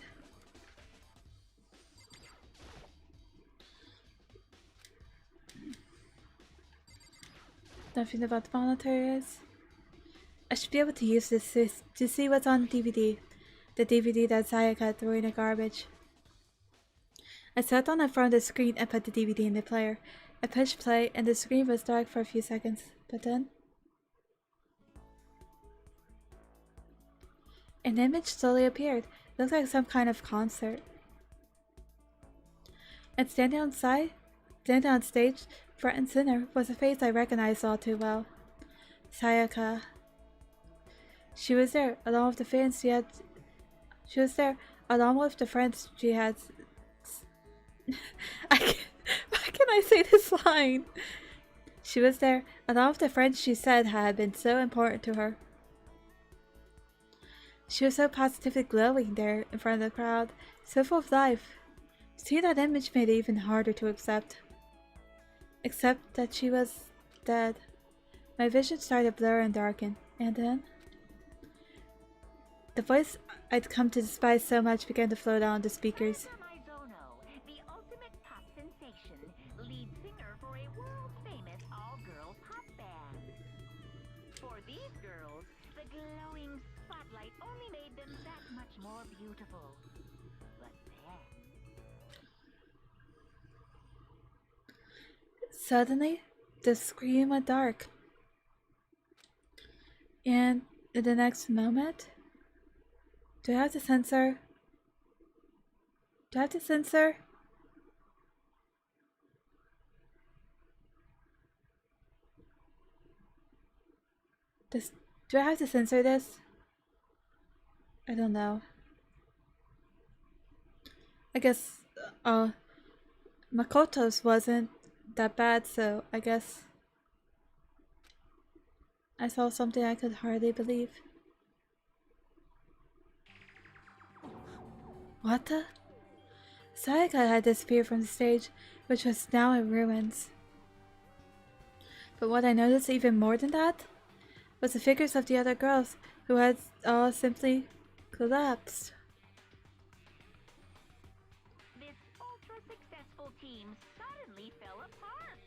Nothing about the monitors. I should be able to use this to see what's on the DVD. The DVD that Sayaka threw in the garbage. I sat down in front of the screen and put the DVD in the player. I pushed play and the screen was dark for a few seconds, but then an image slowly appeared. It looked like some kind of concert. And standing on stage, front and center, was a face I recognized all too well. Sayaka. She was there, along with the friends she had why can I say this line? She was there, along with the friends she said had been so important to her. She was so positively glowing there in front of the crowd, so full of life. Seeing that image made it even harder to accept. Except that she was dead. My vision started to blur and darken, and then the voice I'd come to despise so much began to flow down the speakers. The ultimate pop sensation, lead singer for a world-famous all-girl pop band. For these girls, the glowing spotlight only made them that much more beautiful. But then... Suddenly, the screen went dark. And in the next moment... Do I have to censor? Do I have to censor? Do I have to censor this? I don't know. I guess Makoto's wasn't that bad, so I guess I saw something I could hardly believe. What the? Sayaka had disappeared from the stage, which was now in ruins. But what I noticed even more than that was the figures of the other girls, who had all simply collapsed. This ultra-successful team suddenly fell apart.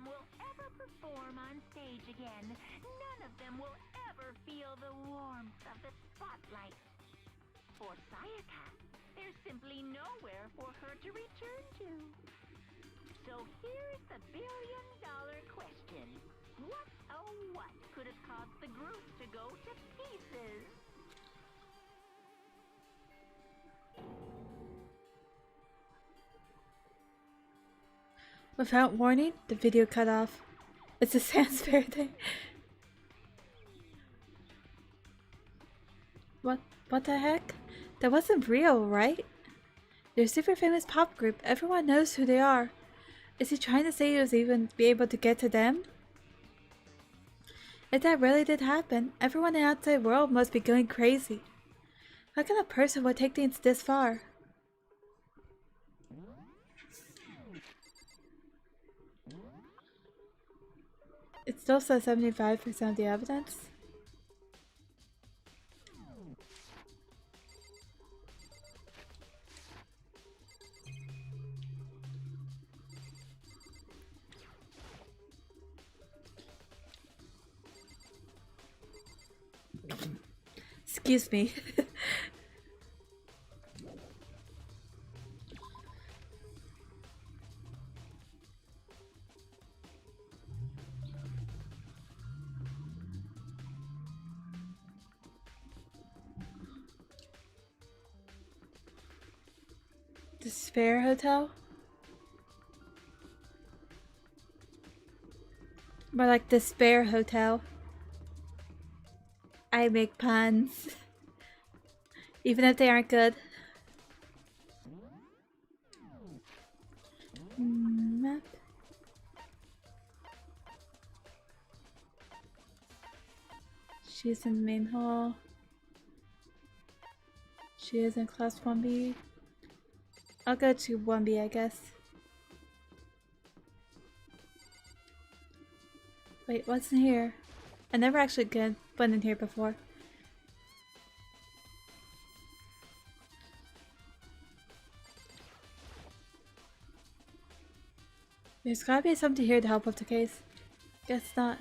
them will ever perform on stage again. None of them will ever feel the warmth of the spotlight. For Sayaka, there's simply nowhere for her to return to. So here's the billion-dollar question. What, oh what, could have caused the group to go to pieces? Without warning, the video cut off. It's a sans thing. What the heck? That wasn't real, right? They're a super famous pop group. Everyone knows who they are. Is he trying to say he was even be able to get to them? If that really did happen, everyone in the outside world must be going crazy. How can a person would take things this far? It still says 75% of the evidence. Excuse me. Despair Hotel? More like Despair Hotel. I make puns. Even if they aren't good. Map. She's in the main hall. She is in class 1B. I'll go to 1B, I guess. Wait, what's in here? I never actually went in here before. There's gotta be something here to help with the case. Guess not.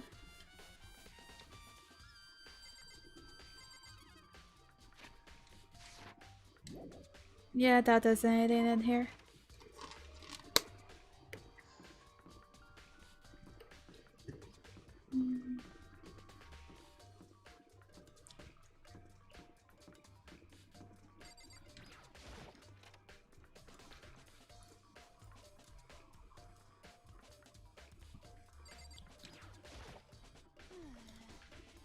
Yeah, that doesn't anything in here.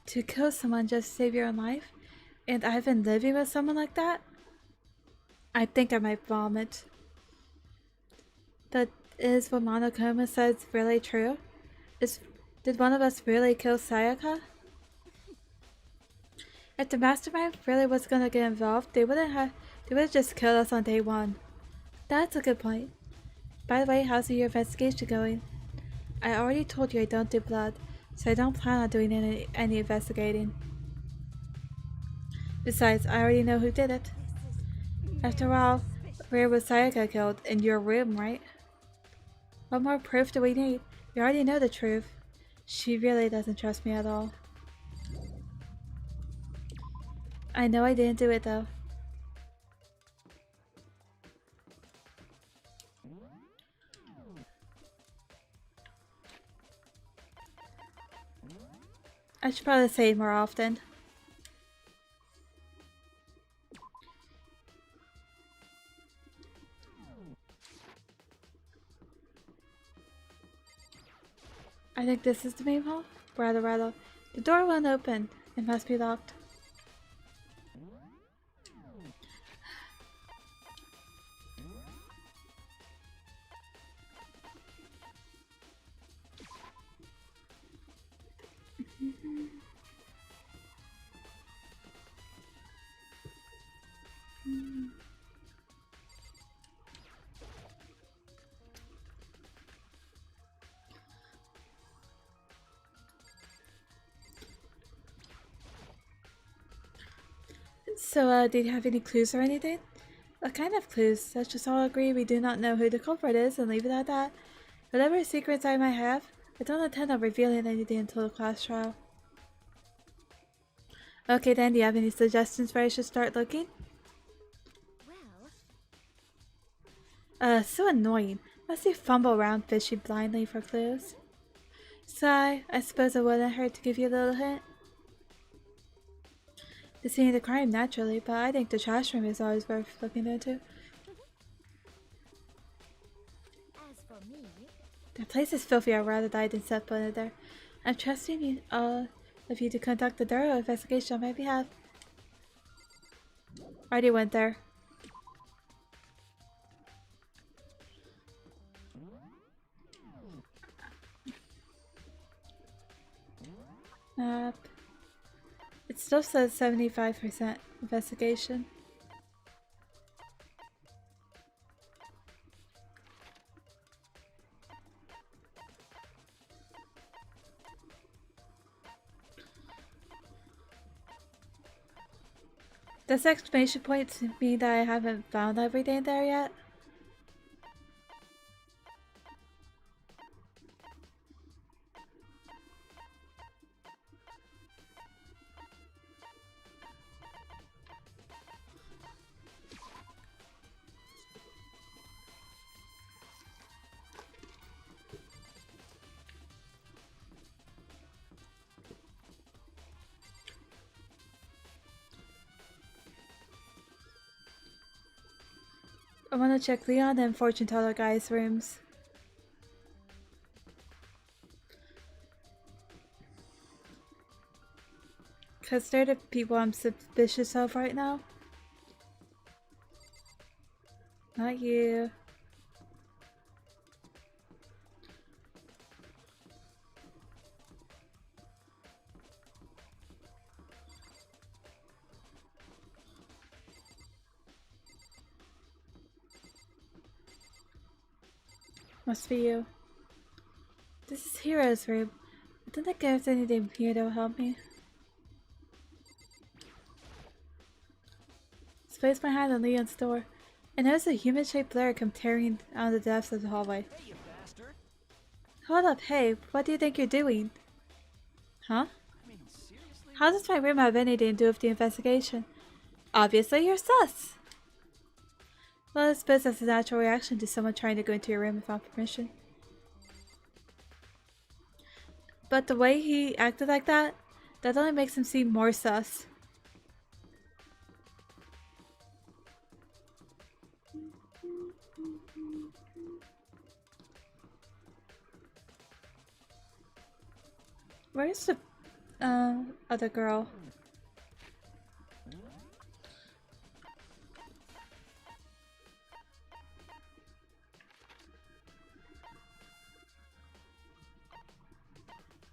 To kill someone just to save your own life? And I've been living with someone like that? I think I might vomit. But is what Monokuma says really true? Did one of us really kill Sayaka? If the mastermind really was gonna get involved, they would have just killed us on day one. That's a good point. By the way, how's your investigation going? I already told you I don't do blood, so I don't plan on doing any investigating. Besides, I already know who did it. After all, where was Sayaka killed? In your room, right? What more proof do we need? We already know the truth. She really doesn't trust me at all. I know I didn't do it though. I should probably say it more often. I think this is the main hall. Rather. The door won't open. It must be locked. So, did you have any clues or anything? What kind of clues? Let's just all agree we do not know who the culprit is and leave it at that. Whatever secrets I might have, I don't intend on revealing anything until the class trial. Okay then, do you have any suggestions where I should start looking? Well, So annoying. Must you fumble around fishing blindly for clues? Sigh, I suppose it wouldn't hurt to give you a little hint. The scene of the crime, naturally, but I think the trash room is always worth looking into. as for me, The place is filthy. I'd rather die than set foot in there. I'm trusting you, of you to conduct a thorough investigation on my behalf. Already went there. It still says 75% investigation. Does the exclamation point mean that I haven't found everything there yet? I want to check Leon and fortune teller guy's rooms. Cause they're the people I'm suspicious of right now. Not you. Must be you. This is Hero's room. I don't think there's anything here that will help me. Let's place my hand on Leon's door. I notice a human-shaped blur come tearing out of the depths of the hallway. Hey, you bastard! Hold up, hey, what do you think you're doing? Huh? I mean, seriously? How does my room have anything to do with the investigation? Obviously you're sus! Well, I suppose that's a natural reaction to someone trying to go into your room without permission. But the way he acted like that only makes him seem more sus. Where's the other girl?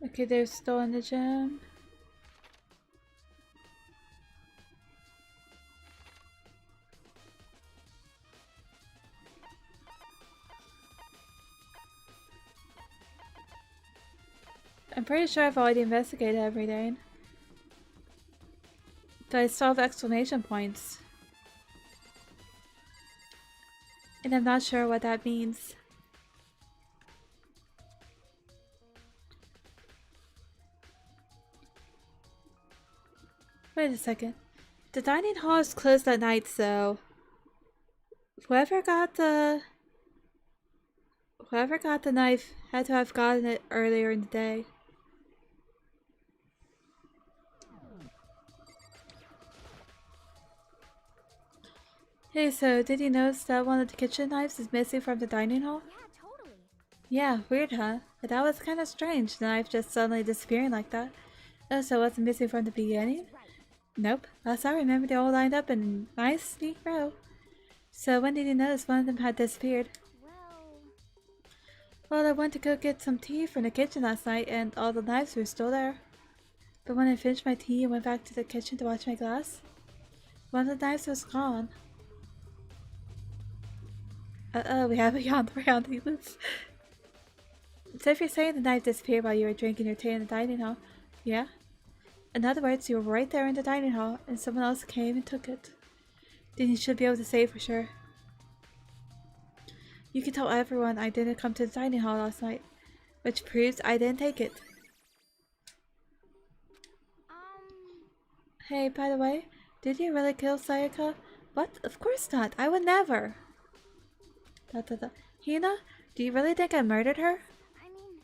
Okay, they're still in the gym. I'm pretty sure I've already investigated everything. But I still have exclamation points. And I'm not sure what that means. Wait a second. The dining hall is closed at night, so whoever got the knife had to have gotten it earlier in the day. Hey, so did you notice that one of the kitchen knives is missing from the dining hall? yeah, totally. Yeah, weird, huh? But that was kind of strange, the knife just suddenly disappearing like that. Oh, so it wasn't missing from the beginning? Right. Nope. Last I remember, they all lined up in a nice, neat row. So when did you notice one of them had disappeared? Well, I went to go get some tea from the kitchen last night, and all the knives were still there. But when I finished my tea and went back to the kitchen to wash my glass, one of the knives was gone. Uh-oh, we have a yawn around the loose. So if you're saying the knife disappeared while you were drinking your tea in the dining hall, yeah? In other words, you were right there in the dining hall, and someone else came and took it. Then you should be able to say for sure. You can tell everyone I didn't come to the dining hall last night. which proves I didn't take it. Hey, by the way, did you really kill Sayaka? What? Of course not. I would never. Hina, do you really think I murdered her? I mean...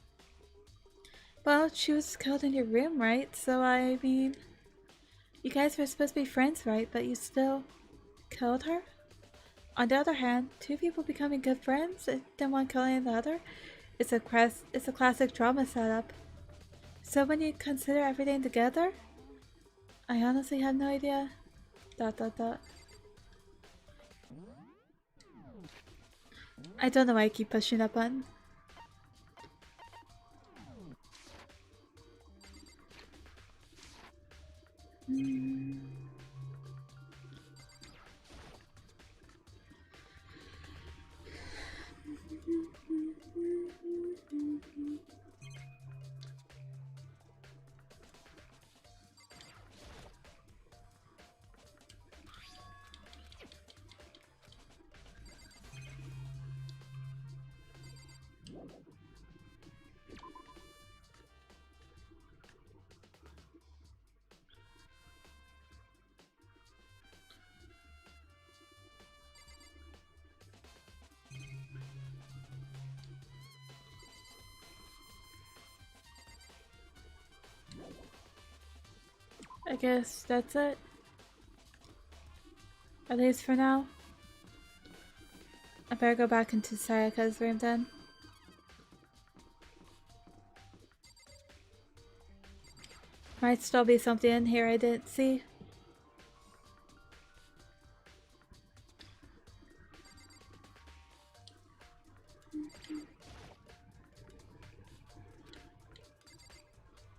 Well, she was killed in your room, right? So, I mean... You guys were supposed to be friends, right? But you still killed her? On the other hand, two people becoming good friends and then one killing the other, it's a classic drama setup. So when you consider everything together, I honestly have no idea. I don't know why I keep pushing that button. I guess that's it. At least for now. I better go back into Sayaka's room then. Might still be something in here I didn't see.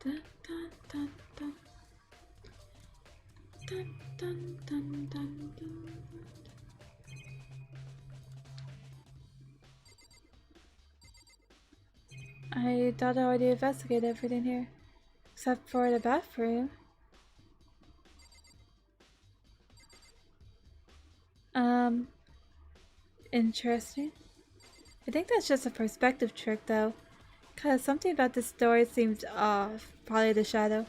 Dun, dun, dun, dun. Dun, dun, dun, dun, dun. I thought I already investigated everything here. Except for the bathroom. Interesting. I think that's just a perspective trick though. Cause something about this door seems off. Probably the shadow.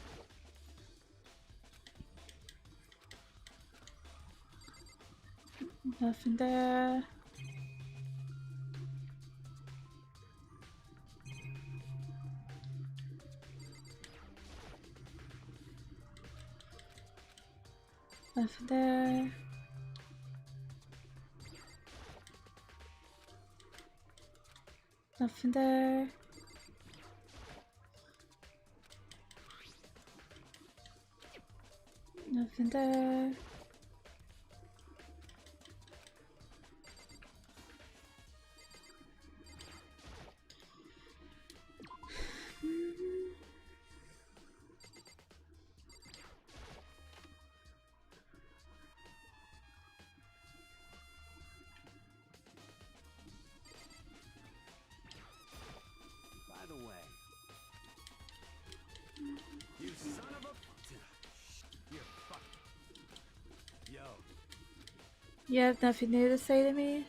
Nothing there. Nothing there. Nothing there. Nothing there. By the way, you son of a... You're fucked. Yo. You have nothing new to say to me?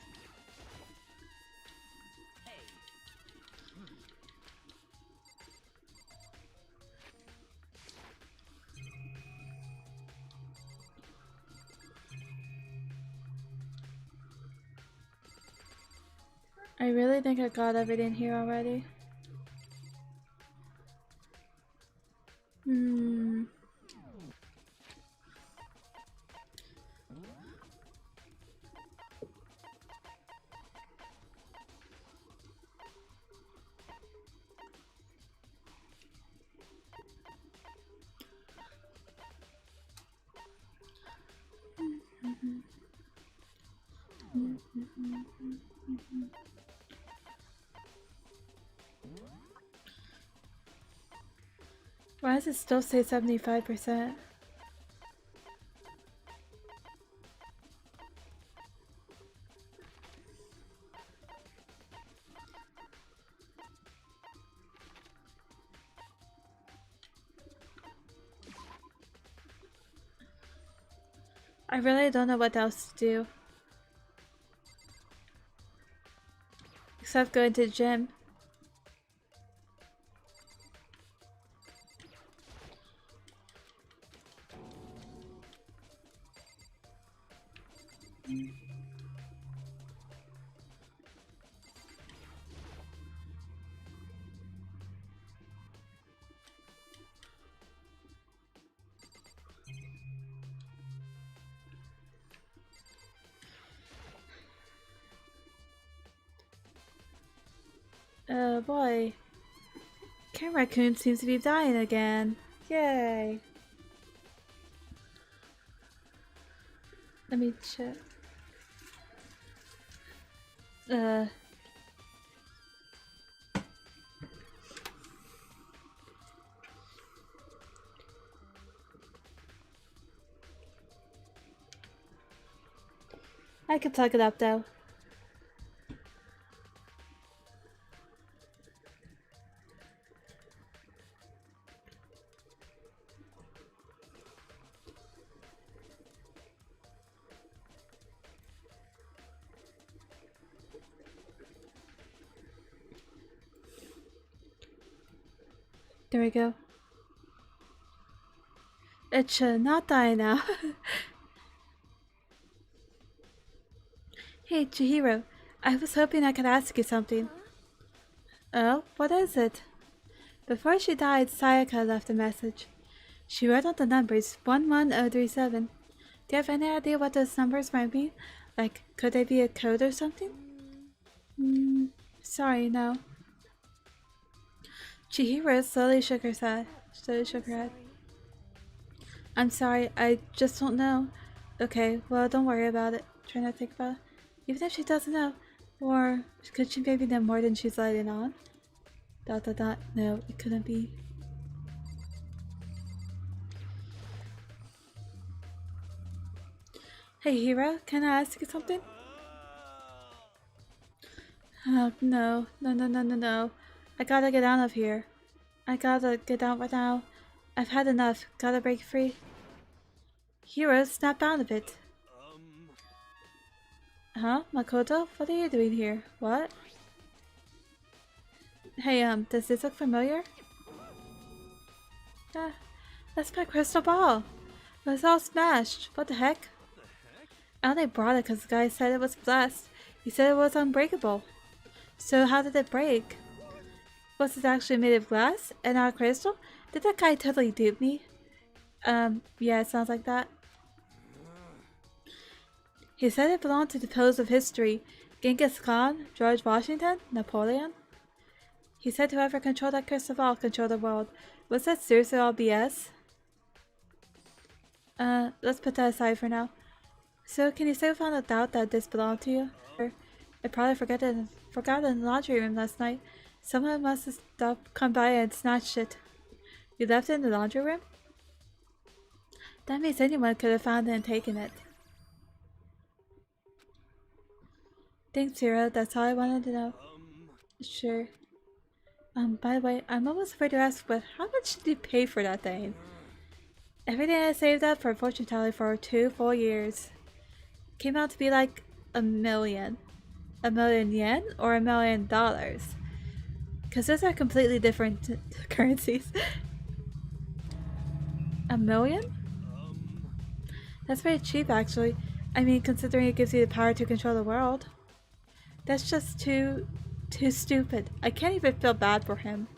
I really think I got everything here already. Why does it still say 75%? I really don't know what else to do. Except going to the gym. Oh boy. Ken Raccoon seems to be dying again. Yay. Let me check. I can plug it up though. There we go. It should not die now. Hey, Chihiro. I was hoping I could ask you something. Oh, what is it? Before she died, Sayaka left a message. She wrote on the numbers 11037. Do you have any idea what those numbers might be? Like, could they be a code or something? Sorry, no. Chihiro slowly shook her head. I'm sorry, I just don't know. Okay, well, don't worry about it. Try not to think about it. Even if she doesn't know. Or could she maybe know more than she's letting on? ... No, it couldn't be. Hey, Hiro, can I ask you something? Oh, no. No. I gotta get out of here. I gotta get out right now. I've had enough. Gotta break free. Hiro, snap out of it. Huh? Makoto? What are you doing here? What? Hey, does this look familiar? Ah, that's my crystal ball. It was all smashed. What the heck? I only brought it because the guy said it was blessed. He said it was unbreakable. So how did it break? Was it actually made of glass and not crystal? Did that guy totally dupe me? Yeah, it sounds like that. He said it belonged to the pillars of history. Genghis Khan, George Washington, Napoleon. He said whoever controlled that crystal ball controlled the world. Was that seriously all BS? Let's put that aside for now. So, can you say without a doubt that this belonged to you? I probably forgot it in the laundry room last night. Someone must have come by and snatched it. You left it in the laundry room? That means anyone could have found it and taken it. Thanks, Hiro. That's all I wanted to know. Sure. By the way, I'm almost afraid to ask, but how much did you pay for that thing? Everything I saved up for a fortune teller for 2 full years. Came out to be like $1 million. $1 million yen or $1 million? Because those are completely different currencies. $1 million? That's very cheap, actually. I mean, considering it gives you the power to control the world. That's just too stupid. I can't even feel bad for him.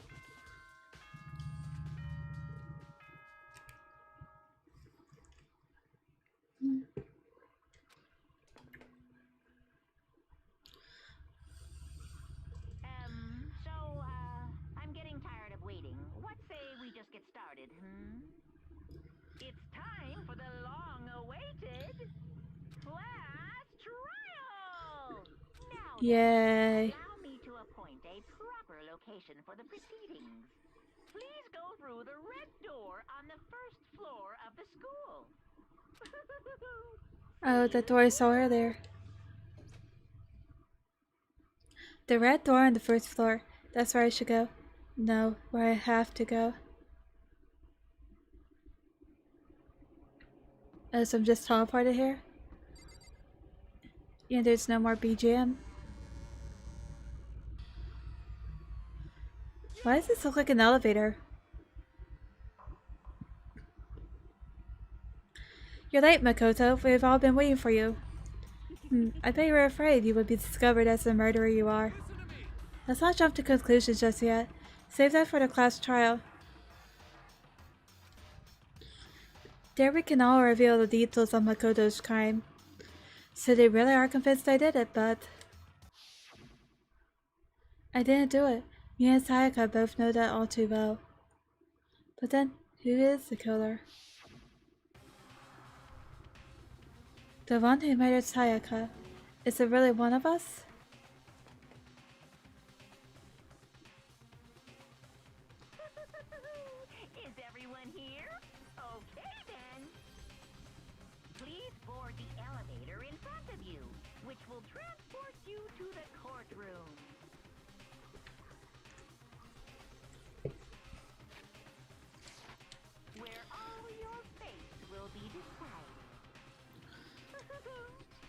I'm getting tired of waiting. What say we just get started, It's time for the long-awaited class trial! Now Yay. allow me to appoint a proper location for the proceedings. Please go through the red door on the first floor of the school. Oh, the door I saw earlier. The red door on the first floor. That's where I should go. No, where I have to go. Oh, so I'm just teleported here? Yeah, there's no more BGM. Why does this look like an elevator? You're late, Makoto. We've all been waiting for you. I bet you were afraid you would be discovered as the murderer you are. Let's not jump to conclusions just yet. Save that for the class trial. There we can all reveal the details of Makoto's crime. So they really are convinced I did it, but... I didn't do it. Me and Sayaka both know that all too well. But then, who is the killer? The one who murdered Sayaka. Is it really one of us? Is everyone here? Okay then. Please board the elevator in front of you, which will transport you to the courtroom. Where all your fates will be decided.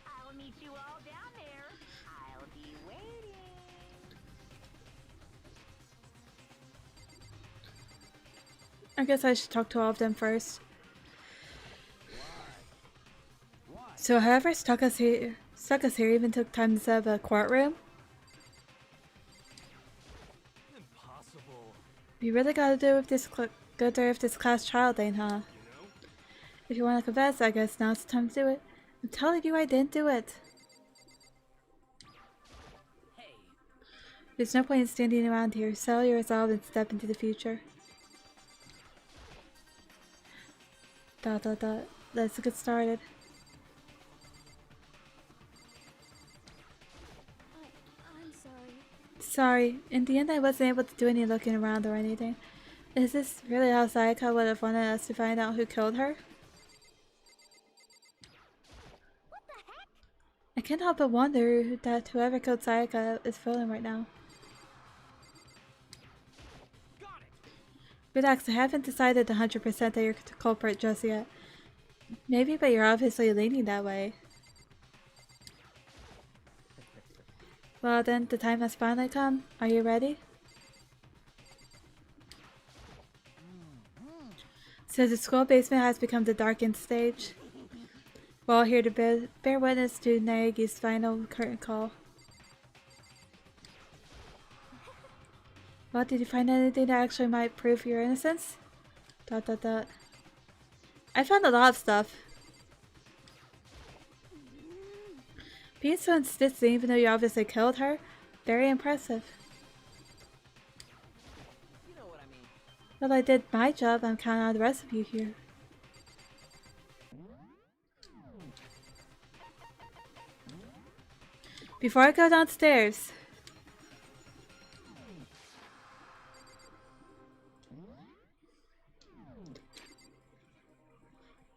I'll meet you all down there. I'll be waiting. I guess I should talk to all of them first. So whoever stuck us here even took time to set up a courtroom? Impossible. We really gotta go through with this class trial thing, huh? If you wanna confess, I guess now's the time to do it. I'm telling you I didn't do it. There's no point in standing around here. Settle your resolve and step into the future. ... Let's get started. I'm sorry. Sorry, in the end I wasn't able to do any looking around or anything. Is this really how Sayaka would have wanted us to find out who killed her? What the heck? I can't help but wonder that whoever killed Sayaka is feeling right now. Relax, I haven't decided 100% that you're the culprit just yet. Maybe, but you're obviously leaning that way. Well then, the time has finally come. Are you ready? So the school basement has become the darkened stage. We're all here to bear witness to Naegi's final curtain call. Well, did you find anything that actually might prove your innocence? ... I found a lot of stuff. Being so insistent even though you obviously killed her, very impressive. You know what I mean. Well, I did my job, I'm counting on the rest of you here. Before I go downstairs,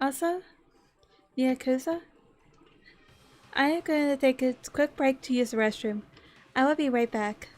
also, Yakuza, I am going to take a quick break to use the restroom. I will be right back.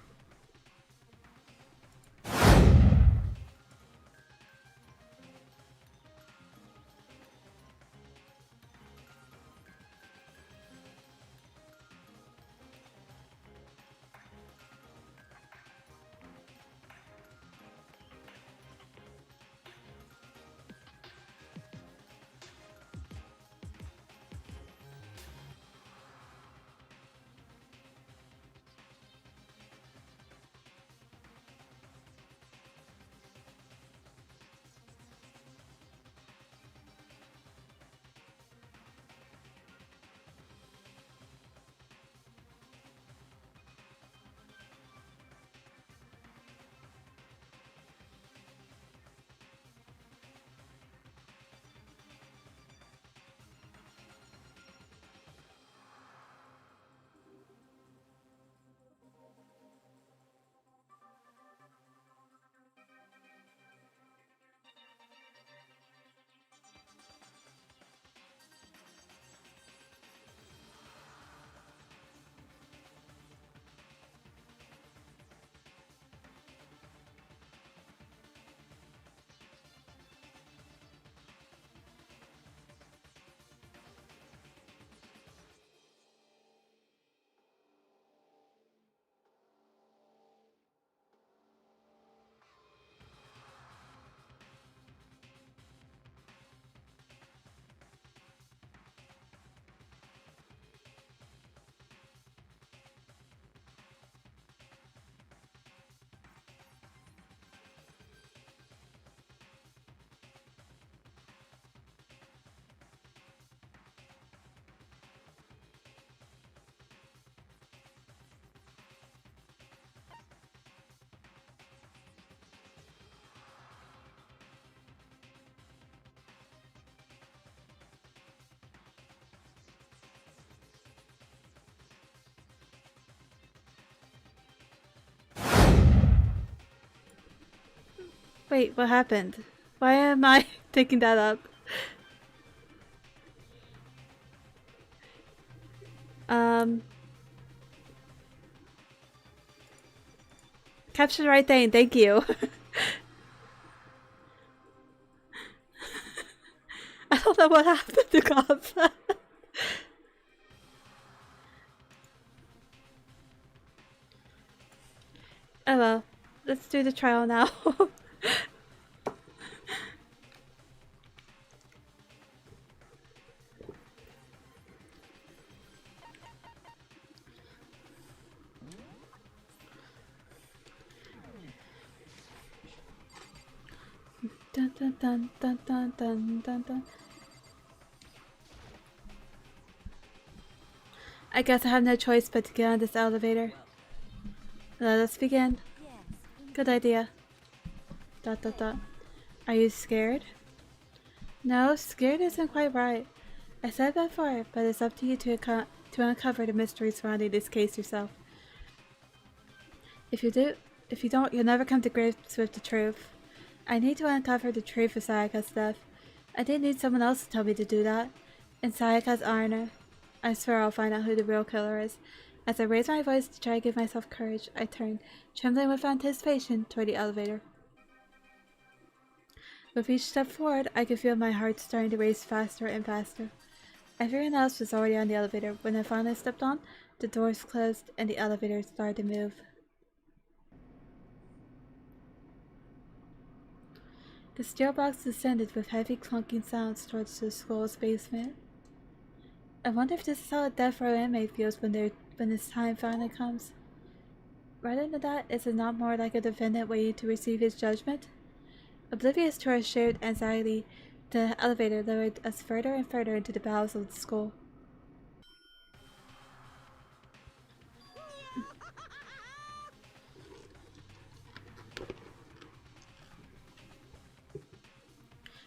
Wait, what happened? Why am I taking that up? Capture the right thing, thank you. I don't know what happened to Goth. Oh well, let's do the trial now. Dun dun dun dun dun dun dun dun. I guess I have no choice but to get on this elevator. Let us begin. Good idea. Dot dot dot. Are you scared? No, scared isn't quite right. I said before, but it's up to you to uncover the mystery surrounding this case yourself. If you don't, you'll never come to grips with the truth. I need to uncover the truth of Sayaka's death. I didn't need someone else to tell me to do that. In Sayaka's honor, I swear I'll find out who the real killer is. As I raise my voice to try to give myself courage, I turn, trembling with anticipation, toward the elevator. With each step forward, I could feel my heart starting to race faster and faster. Everyone else was already on the elevator. When I finally stepped on, the doors closed and the elevator started to move. The steel box descended with heavy clunking sounds towards the school's basement. I wonder if this is how a death row inmate feels when this time finally comes. Rather than that, is it not more like a defendant waiting to receive his judgment? Oblivious to our shared anxiety, the elevator lowered us further and further into the bowels of the school.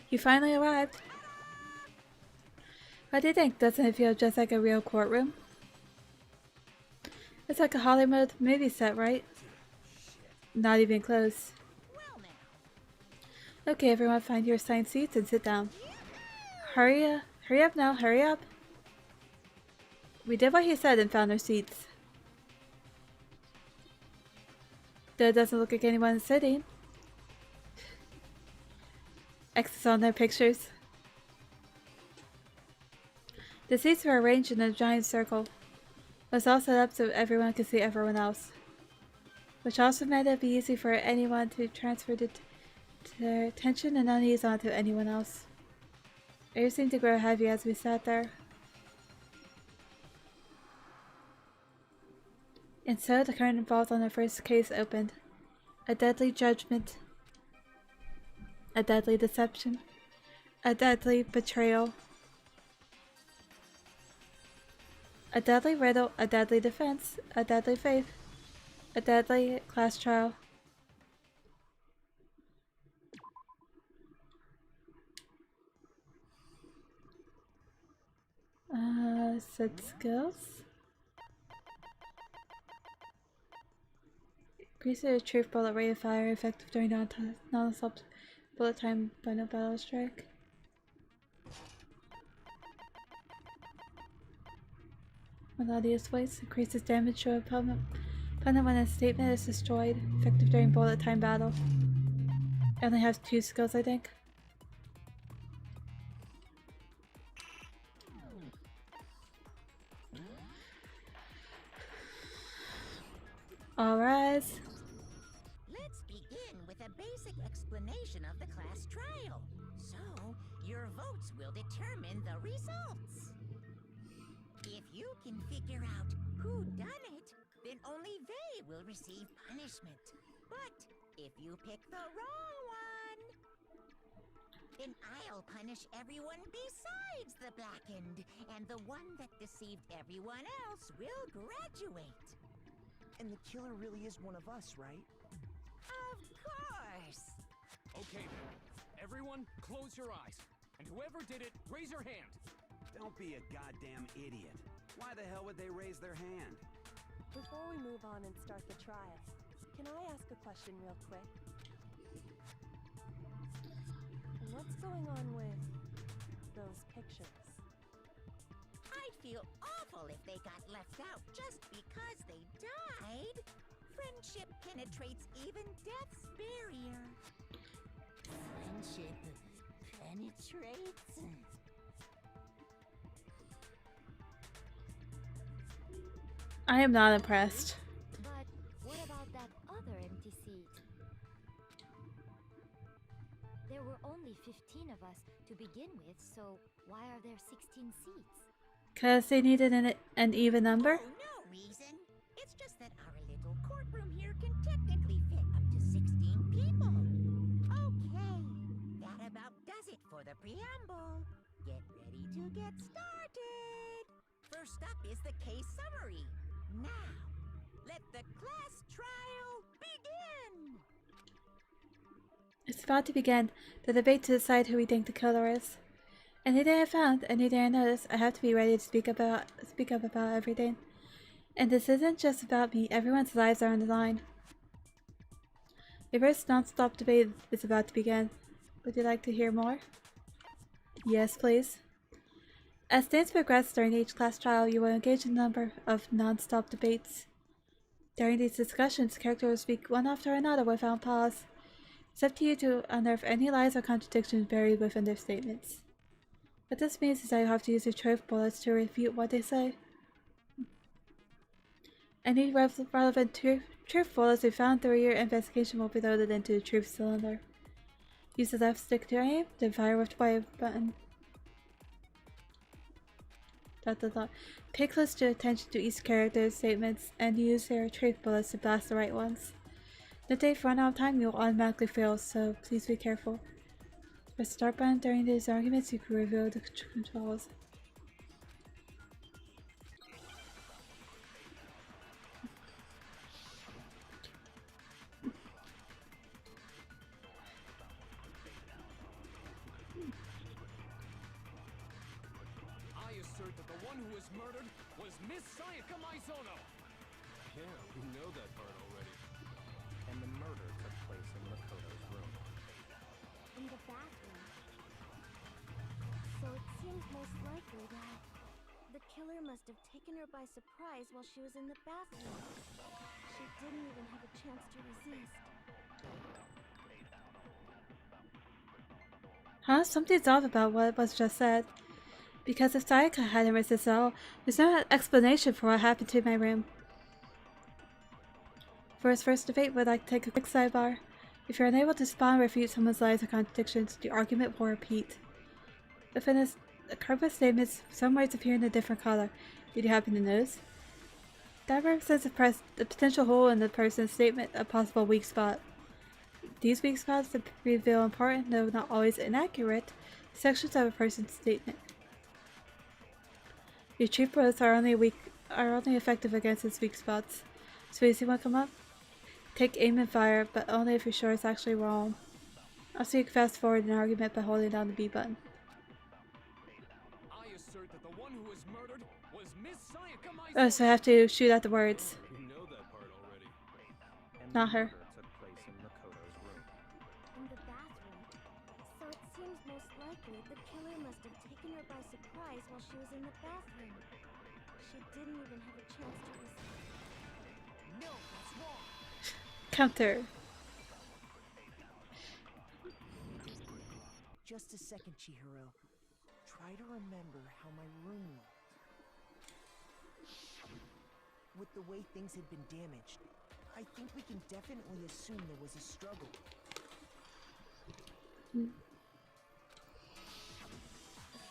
You finally arrived. What do you think? Doesn't it feel just like a real courtroom? It's like a Hollywood movie set, right? Not even close. Okay, everyone, find your assigned seats and sit down. Hurry up now, hurry up. We did what he said and found our seats. Though it doesn't look like anyone's sitting. X's on their pictures. The seats were arranged in a giant circle. It was all set up so everyone could see everyone else. Which also meant it'd be easy for anyone to transfer their attention and unease onto anyone else. Air seemed to grow heavy as we sat there. And so the curtain involved on the first case opened. A deadly judgment. A deadly deception. A deadly betrayal. A deadly riddle, a deadly defense, a deadly faith, a deadly class trial. Set skills. Increases the truth bullet rate of fire effective during non-stop bullet time by no battle strike. Melodious voice increases damage to opponent when a statement is destroyed, effective during bullet time battle. I only have 2 skills, I think. All rise. Let's begin with a basic explanation of the class trial. So, your votes will determine the results. If you can figure out who done it, then only they will receive punishment. But if you pick the wrong one, then I'll punish everyone besides the blackened, and the one that deceived everyone else will graduate. And the killer really is one of us, right? Of course! Okay then. Everyone, close your eyes. And whoever did it, raise your hand. Don't be a goddamn idiot. Why the hell would they raise their hand? Before we move on and start the trial, can I ask a question real quick? What's going on with those pictures? I'd feel awful if they got left out just because they died. Friendship penetrates even death's barrier. Friendship penetrates? I am not impressed. But what about that other empty seat? There were only 15 of us to begin with, so why are there 16 seats? Because they needed an even number? Oh, no reason. It's just that our little courtroom here can technically fit up to 16 people. Okay, that about does it for the preamble. Get ready to get started. First up is the case summary. Now, let the class trial begin. It's about to begin. The debate to decide who we think the killer is. Anything I found, anything I noticed, I have to be ready to speak up about everything. And this isn't just about me. Everyone's lives are on the line. The first non-stop debate is about to begin. Would you like to hear more? Yes, please. As things progress during each class trial, you will engage in a number of non-stop debates. During these discussions, characters will speak one after another without pause. It's up to you to unearth any lies or contradictions buried within their statements. What this means is that you have to use your truth bullets to refute what they say. Any relevant truth bullets you found through your investigation will be loaded into the truth cylinder. Use the left stick to aim, then fire with the Y button. Pay close attention to each character's statements and use their truth bullets to blast the right ones. If they run out of time, you will automatically fail, so please be careful. Press start button during these arguments, you can reveal the controls. I assert that the one who was murdered was Miss Sayaka Maizono. Yeah, we know that part already. And the murder took place in Makoto's room. In the bathroom. So it seems most likely that the killer must have taken her by surprise while she was in the bathroom. She didn't even have a chance to resist. Huh? Something's off about what was just said. Because if Sayaka hadn't resisted at all, there's no explanation for what happened to my room. For his first debate, we'd like to take a quick sidebar. If you're unable to spot and refute someone's lies or contradictions, the argument will repeat. Within his corporate statements, some words appear in a different color. Did you happen to notice? That represents the potential hole in the person's statement, a possible weak spot. These weak spots reveal important, though not always inaccurate, sections of a person's statement. Your truth bullets are only effective against its weak spots. So you see one come up? Take aim and fire, but only if you're sure it's actually wrong. Also, you can fast forward an argument by holding down the B button. I assert that the one who was murdered was Miss Sayaka Maizono. Oh, so I have to shoot at the words. We know that part already. And Not the her. murder took place in Makoto's room. In the bathroom. So it seems most likely the killer must have taken her by surprise while she was in the bathroom. She didn't even have a chance to resist. No, that's wrong. Counter. Just a second, Chihiro. Try to remember how my room looked. With the way things had been damaged, I think we can definitely assume there was a struggle. A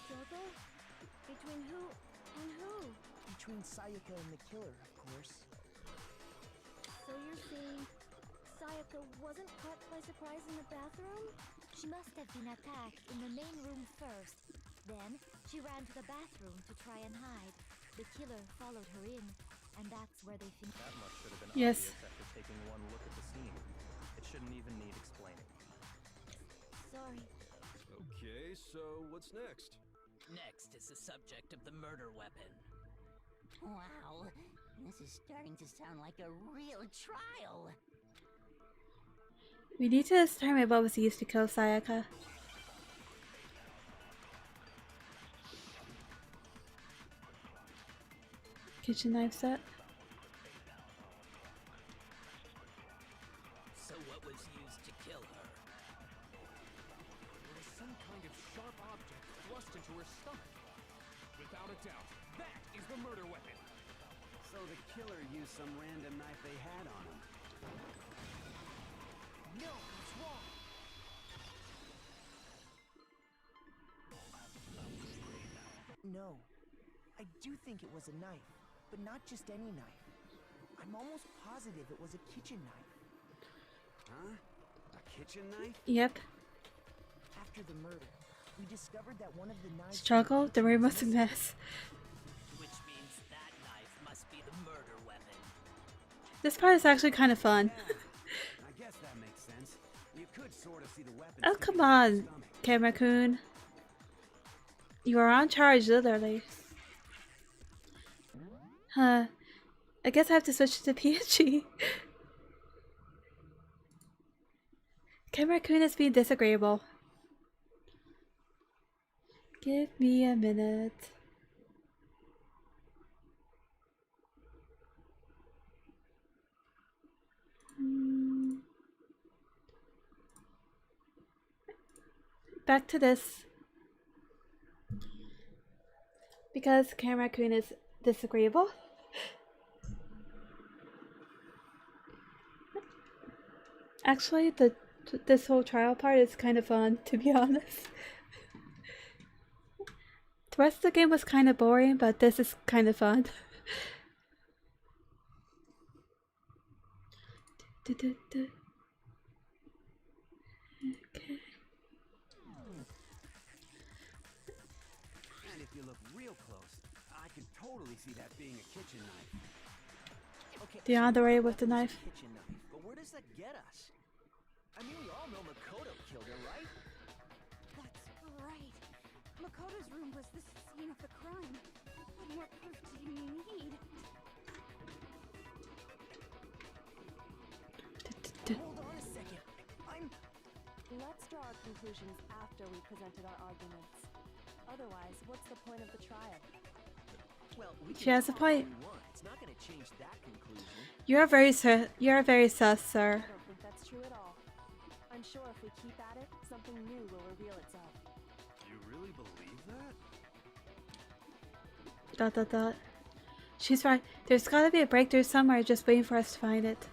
struggle? Between who and who? Between Sayaka and the killer, of course. So you're saying Sayaka wasn't caught by surprise in the bathroom? She must have been attacked in the main room first. Then she ran to the bathroom to try and hide. The killer followed her in, and that's where they finished. That much should have been Yes. obvious after taking one look at the scene. It shouldn't even need explaining. Sorry. Okay, so what's next? Next is the subject of the murder weapon. Wow, this is starting to sound like a real trial. We need to determine what was used to kill Sayaka. kitchen knife set. So what was used to kill her? There was some kind of sharp object thrust into her stomach. Without a doubt, that is the murder weapon. So the killer used some random knife they had on him. No, it's wrong. No, I do think it was a knife, but not just any knife. I'm almost positive it was a kitchen knife. Huh? A kitchen knife? Yep. After the murder, we discovered that one of the knives... Struggle? The room was a mess. Which means that knife must be the murder weapon. This part is actually kind of fun. I guess that makes sense. You could sort of see the weapon. Oh, come on, Camera-kun. You are on charge, literally. Huh. I guess I have to switch to PNG. Camera-kun is being disagreeable. Give me a minute. Back to this. Because Camera-kun is disagreeable. Actually, this whole trial part is kind of fun, to be honest. The rest of the game was kind of boring, but this is kind of fun. Okay. And if you look real close, I could totally see that being a kitchen knife. Okay, The on the way with the knife. kitchen knife, but where does that get us? I mean, we all know Makoto killed her, right? That's right. Makoto's room was the scene of the crime. What more proof do you need? Hold on a second. Let's draw our conclusions after we presented our arguments. Otherwise, what's the point of the trial? Well, we She can has a talk all point. we want. It's not going to change that conclusion. You are very sus, sir. I don't think that's true at all. I'm sure if we keep at it, something new will reveal itself. You really believe that? Dot dot dot. She's right. There's gotta be a breakthrough somewhere just waiting for us to find it.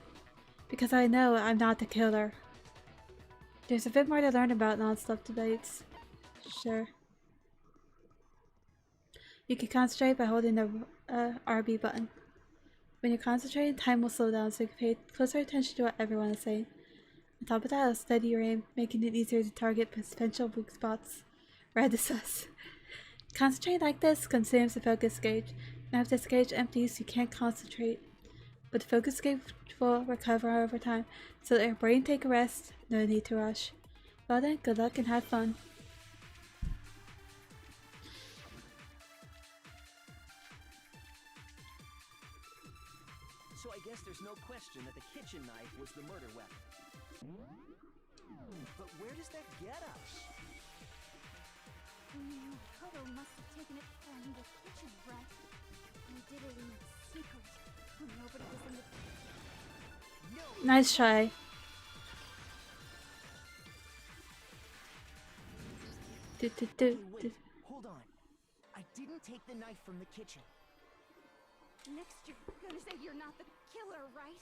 Because I know I'm not the killer. There's a bit more to learn about non-stop debates. Sure. You can concentrate by holding the RB button. When you're concentrating, time will slow down so you can pay closer attention to what everyone is saying. On top of that, it'll steady your aim, making it easier to target potential weak spots. Red is sus. Concentrating like this consumes the focus gauge, and if this gauge empties, you can't concentrate. But the focus gauge will recover over time, so let your brain take a rest, no need to rush. Well then, good luck and have fun. So I guess there's no question that the kitchen knife was the murder weapon. But where does that get us? Makoto must have taken it from the kitchen, right? We did it in secret, when nobody was in the... Nice try. Okay, wait, hold on. I didn't take the knife from the kitchen. Next you're gonna say you're not the killer, right?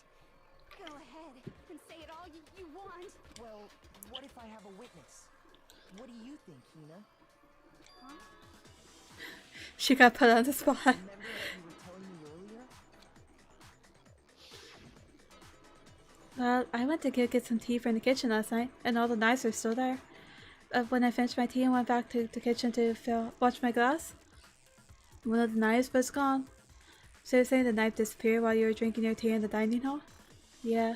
Go ahead and say it all you want. Well, what if I have a witness? What do you think, Hina? Huh? She got put on the spot. Remember what you were telling me earlier? Well, I went to get some tea from the kitchen last night, and all the knives are still there. When I finished my tea and went back to the kitchen to wash my glass, one of the knives was gone. So you're saying the knife disappeared while you were drinking your tea in the dining hall? Yeah.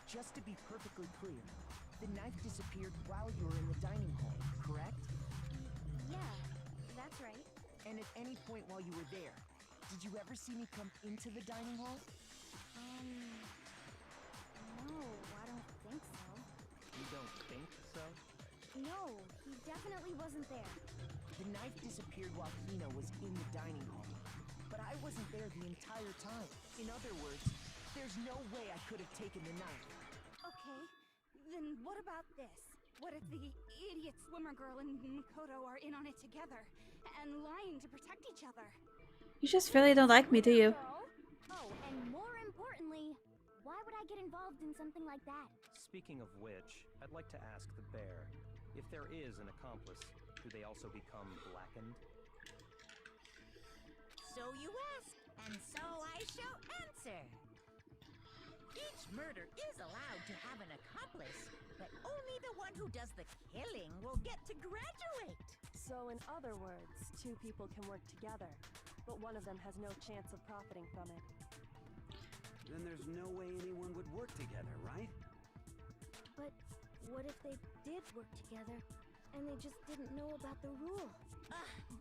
Just to be perfectly clear, the knife disappeared while you were in the dining hall, correct? Yeah, that's right. And at any point while you were there, did you ever see me come into the dining hall? No, I don't think so. You don't think so? No, he definitely wasn't there. The knife disappeared while Hina was in the dining hall. But wasn't there the entire time. In other words, there's no way I could have taken the knife. Okay, then what about this? What if the idiot swimmer girl and Makoto are in on it together and lying to protect each other? You just really don't like me, do you? Girl? Oh, and more importantly, why would I get involved in something like that? Speaking of which, I'd like to ask the bear, if there is an accomplice, do they also become blackened? So you ask, and so I shall answer. Each murder is allowed to have an accomplice, but only the one who does the killing will get to graduate. So in other words, two people can work together, but one of them has no chance of profiting from it. Then there's no way anyone would work together, right? But what if they did work together and they just didn't know about the rule?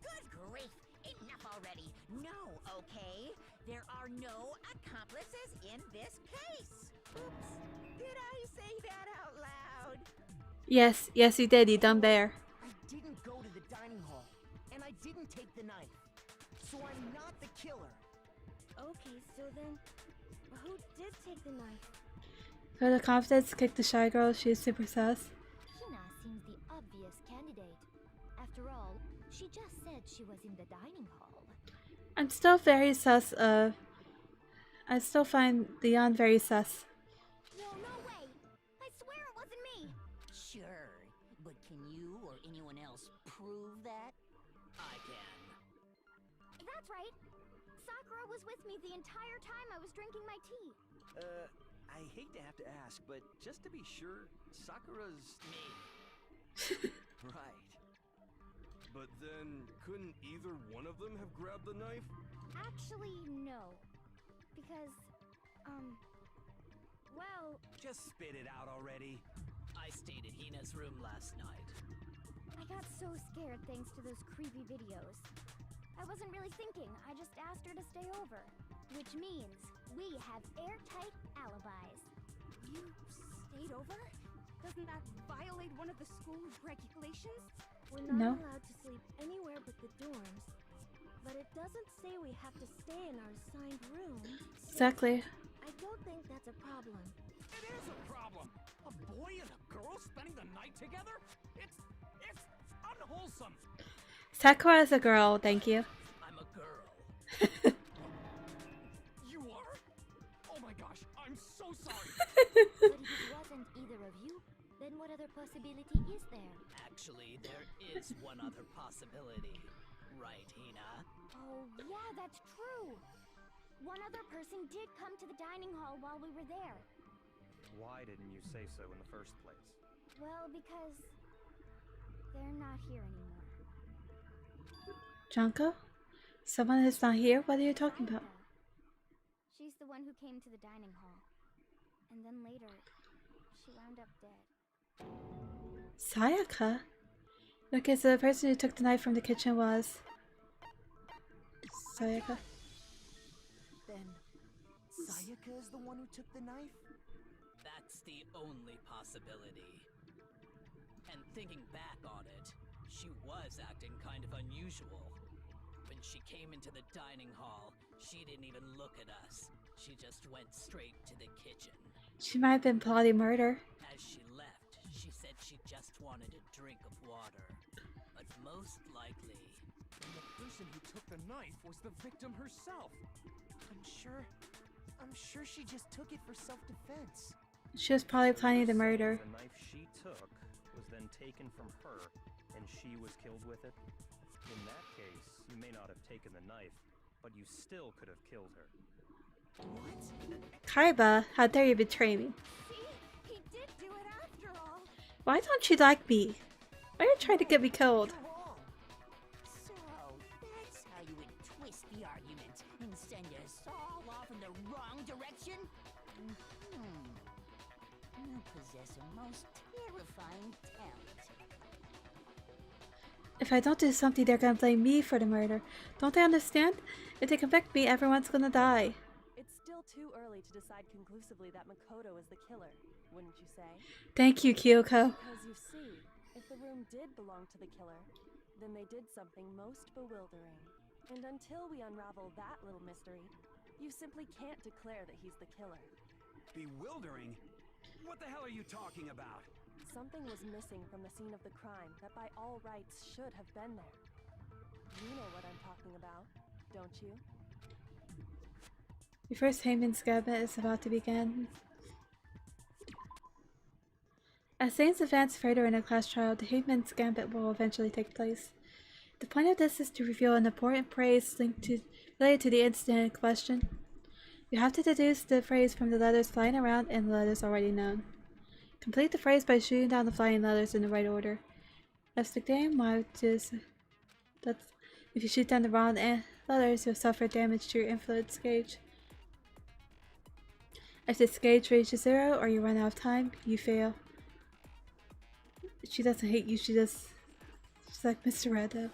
Good grief! Enough already! No, okay? There are no accomplices in this case! Oops! Did I say that out loud? Yes, yes you did, you dumb bear. I didn't go to the dining hall, and I didn't take the knife. So I'm not the killer. Okay, so then, who did take the knife? For the confidence, kick the shy girl, she is super sus. Hina seems the obvious candidate. After all, she just said she was in the dining hall. I'm still very sus of... I still find Leon very sus. No way! I swear it wasn't me! Sure, but can you or anyone else prove that? I can. That's right! Sakura was with me the entire time I was drinking my tea. I hate to have to ask, but just to be sure, Sakura's... Me. Right. But then, couldn't either one of them have grabbed the knife? Actually, no. Because, well... Just spit it out already. I stayed in Hina's room last night. I got so scared thanks to those creepy videos. I wasn't really thinking, I just asked her to stay over. Which means we have airtight alibis. You stayed over? Doesn't that violate one of the school regulations? We're No. not allowed to sleep anywhere but the dorms. But it doesn't say we have to stay in our assigned room. Exactly. I don't think that's a problem. It is a problem! A boy and a girl spending the night together? It's unwholesome! Sakura is a girl, thank you. I'm a girl. You are? Oh my gosh, I'm so sorry! But if it wasn't either of you, then what other possibility is there? Actually, there is one other possibility. Right, Hina? Oh, yeah, that's true. One other person did come to the dining hall while we were there. Why didn't you say so in the first place? Well, because they're not here anymore. Junko? Someone is not here? What are you talking about? Sayaka. She's the one who came to the dining hall. And then later, she wound up dead. Sayaka? Okay, so the person who took the knife from the kitchen was... Sayaka? Then, Sayaka is the one who took the knife? That's the only possibility. And thinking back on it, she was acting kind of unusual. When she came into the dining hall, she didn't even look at us. She just went straight to the kitchen. She might have been plotting murder. As she left, she said she just wanted a drink of water. But most likely... And the person who took the knife was the victim herself! I'm sure she just took it for self-defense. She was probably planning the murder. The knife she took was then taken from her, and she was killed with it? In that case, you may not have taken the knife, but you still could have killed her. What? Kaiba, how dare you betray me? See? He did do it after all. Why don't you like me? Why are you trying to get me killed? You're wrong. So, that's how you would twist the argument and send us all off in the wrong direction? You possess a most terrifying talent. If I don't do something, they're gonna blame me for the murder. Don't they understand? If they convict me, everyone's gonna die. It's still too early to decide conclusively that Makoto is the killer, wouldn't you say? Thank you, Kyoko. Because you see, if the room did belong to the killer, then they did something most bewildering. And until we unravel that little mystery, you simply can't declare that he's the killer. Bewildering? What the hell are you talking about? Something was missing from the scene of the crime that by all rights should have been there. You know what I'm talking about, don't you? Your first Haman's Gambit is about to begin. As things advance further in a class trial, the Haman's Gambit will eventually take place. The point of this is to reveal an important phrase related to the incident in question. You have to deduce the phrase from the letters flying around and the letters already known. Complete the phrase by shooting down the flying letters in the right order. As the game watches, if you shoot down the wrong letters, you'll suffer damage to your influence gauge. If this gauge reaches 0 or you run out of time, you fail. She doesn't hate you, she's like Mr. Red though.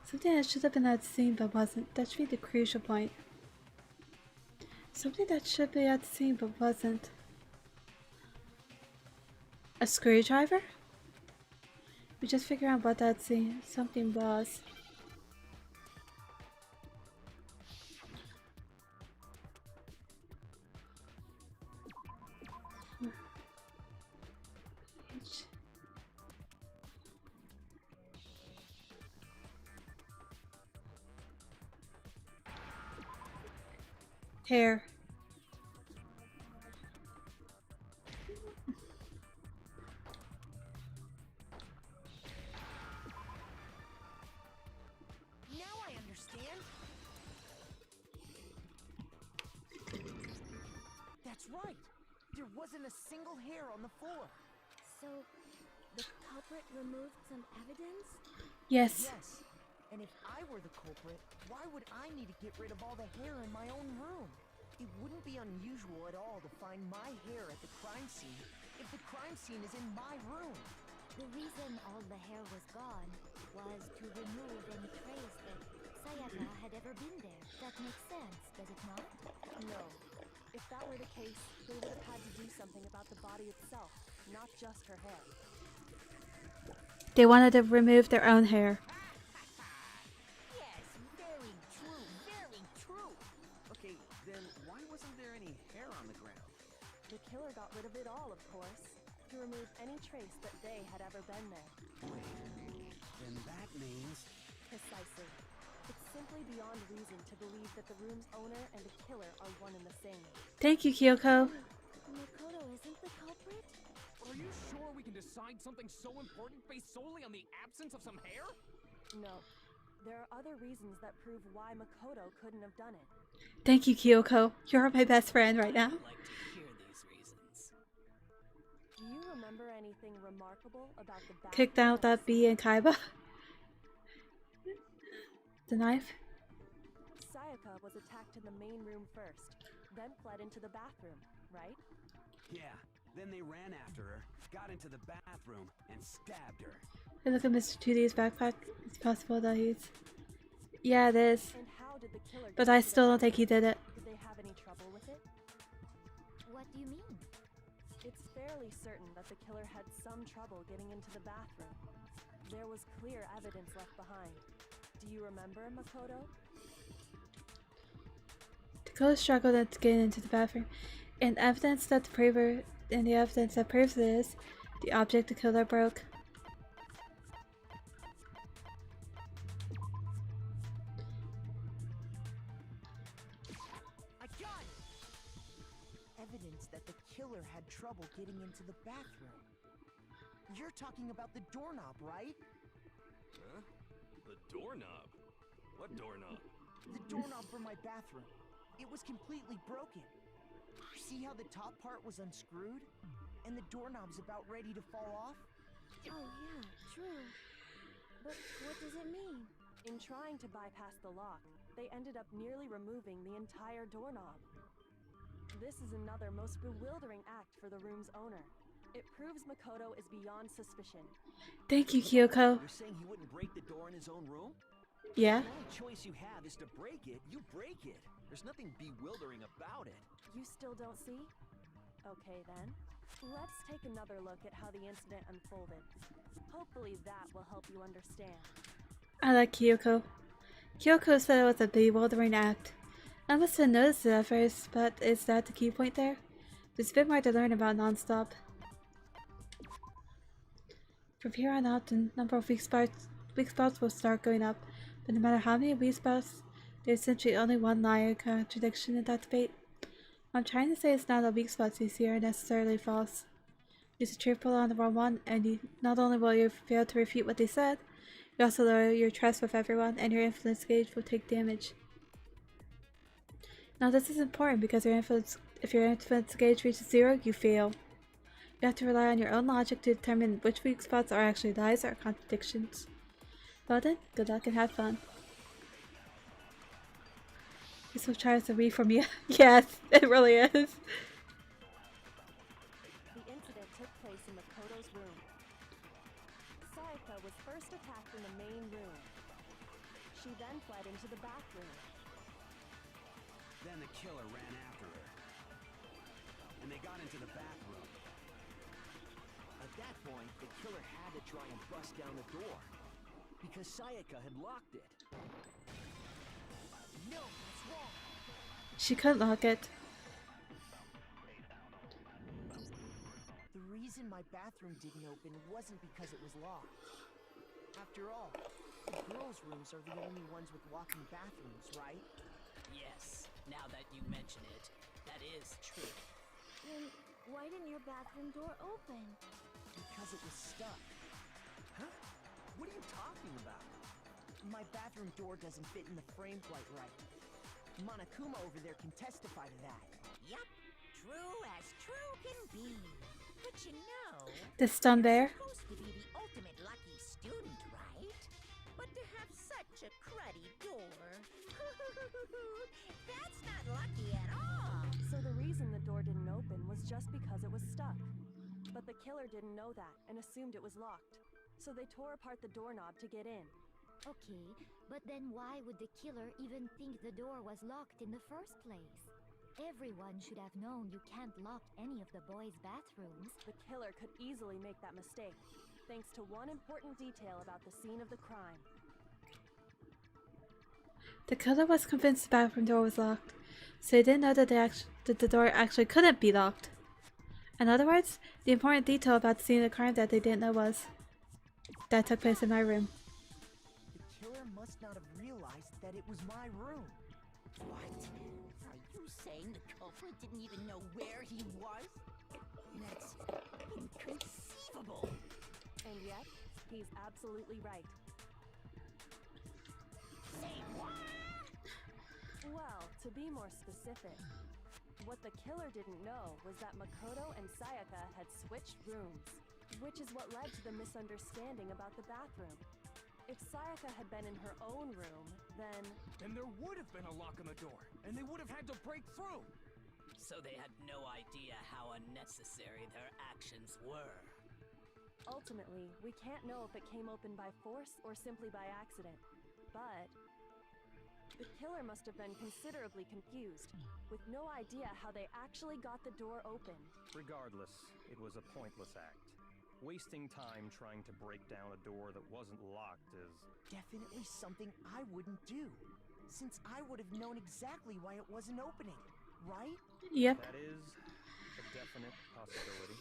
Something that should have been at the scene but wasn't. That should be the crucial point. Something that should be at the scene but wasn't. A screwdriver? We just figured out what that something was. Hair. Now I understand. That's right. There wasn't a single hair on the floor. So, the culprit removed some evidence? Yes. Yes. And if I were the culprit, why would I need to get rid of all the hair in my own room? It wouldn't be unusual at all to find my hair at the crime scene if the crime scene is in my room. The reason all the hair was gone was to remove any trace that Sayaka had ever been there. That makes sense, does it not? No. If that were the case, they would have had to do something about the body itself, not just her hair. They wanted to remove their own hair. Yes, very true, very true. Okay, then why wasn't there any hair on the ground? The killer got rid of it all, of course, to remove any trace that they had ever been there. Wait, then that means... Precisely. It's simply beyond reason to believe that the room's owner and the killer are one and the same. Thank you, Kyoko. Makoto isn't the culprit? Are you sure we can decide something so important based solely on the absence of some hair? No. There are other reasons that prove why Makoto couldn't have done it. Thank you, Kyoko. You're my best friend right now. I'd like to hear these reasons. Do you remember anything remarkable about the back? Kicked out that bee in Kaiba. The knife. Sayaka was attacked in the main room first, then fled into the bathroom, right? Yeah, then they ran after her, got into the bathroom, and stabbed her. Hey, look at Mr. 2D's backpack. It's possible that he's... Yeah, it is. And how did the killer But get I into still the don't think he did it. Did they have any trouble with it? What do you mean? It's fairly certain that the killer had some trouble getting into the bathroom. There was clear evidence left behind. Do you remember, Makoto? The killer struggled to get into the bathroom. And the evidence that proves this, the object the killer broke. I got it! Evidence that the killer had trouble getting into the bathroom. You're talking about the doorknob, right? Huh? The doorknob? What doorknob? The doorknob for my bathroom. It was completely broken. See how the top part was unscrewed? And the doorknob's about ready to fall off? Oh yeah, true. But what does it mean? In trying to bypass the lock, they ended up nearly removing the entire doorknob. This is another most bewildering act for the room's owner. It proves Makoto is beyond suspicion. Thank you, Kyoko. You're saying he wouldn't break the door in his own room? Yeah. The only choice you have is to break it. You break it. There's nothing bewildering about it. You still don't see? Okay then. Let's take another look at how the incident unfolded. Hopefully that will help you understand. I like Kyoko. Kyoko said it was a bewildering act. I must have noticed it at first, but is that the key point there? There's a bit more to learn about non-stop. From here on out, the number of weak spots will start going up, but no matter how many weak spots, there's essentially only one lie or contradiction in that debate. What I'm trying to say is not all weak spots you see are necessarily false. Use a truthful on the wrong one, and you not only will you fail to refute what they said, you also lower your trust with everyone, and your influence gauge will take damage. Now this is important because if your influence gauge reaches 0, you fail. You have to rely on your own logic to determine which weak spots are actually lies or contradictions. Well then, good luck and have fun. This will try to read from you. Yes, it really is. The incident took place in Makoto's room. Sayaka was first attacked in the main room. She then fled into the bathroom. Then the killer ran after her. And they got into the bathroom. At that point, the killer had to try and bust down the door. Because Sayaka had locked it. No, that's wrong. She couldn't lock it. The reason my bathroom didn't open wasn't because it was locked. After all, the girls' rooms are the only ones with walking bathrooms, right? Yes, now that you mention it, that is true. Then why didn't your bathroom door open? Because it was stuck. Huh? What are you talking about? My bathroom door doesn't fit in the frame quite right. Monokuma over there can testify to that. Yup, true as true can be. But you know, The stun bear. you're supposed to be the ultimate lucky student, right? But to have such a cruddy door, that's not lucky at all. So the reason the door didn't open was just because it was stuck. But the killer didn't know that and assumed it was locked. So they tore apart the doorknob to get in. Okay, but then why would the killer even think the door was locked in the first place? Everyone should have known you can't lock any of the boys' bathrooms. The killer could easily make that mistake, thanks to one important detail about the scene of the crime. The killer was convinced the bathroom door was locked, so he didn't know that the door actually couldn't be locked. In other words, the important detail about the scene of the crime that they didn't know was that took place in my room. The killer must not have realized that it was my room. What? Are you saying the culprit didn't even know where he was? That's inconceivable. And yet, he's absolutely right. Say what? Well, to be more specific, what the killer didn't know was that Makoto and Sayaka had switched rooms, which is what led to the misunderstanding about the bathroom. If Sayaka had been in her own room, then there would have been a lock on the door, and they would have had to break through. So they had no idea how unnecessary their actions were. ultimately, we can't know if it came open by force or simply by accident. But the killer must have been considerably confused, with no idea how they actually got the door open. Regardless, it was a pointless act. Wasting time trying to break down a door that wasn't locked is... definitely something I wouldn't do, since I would have known exactly why it wasn't opening, right? Yep. That is a definite possibility.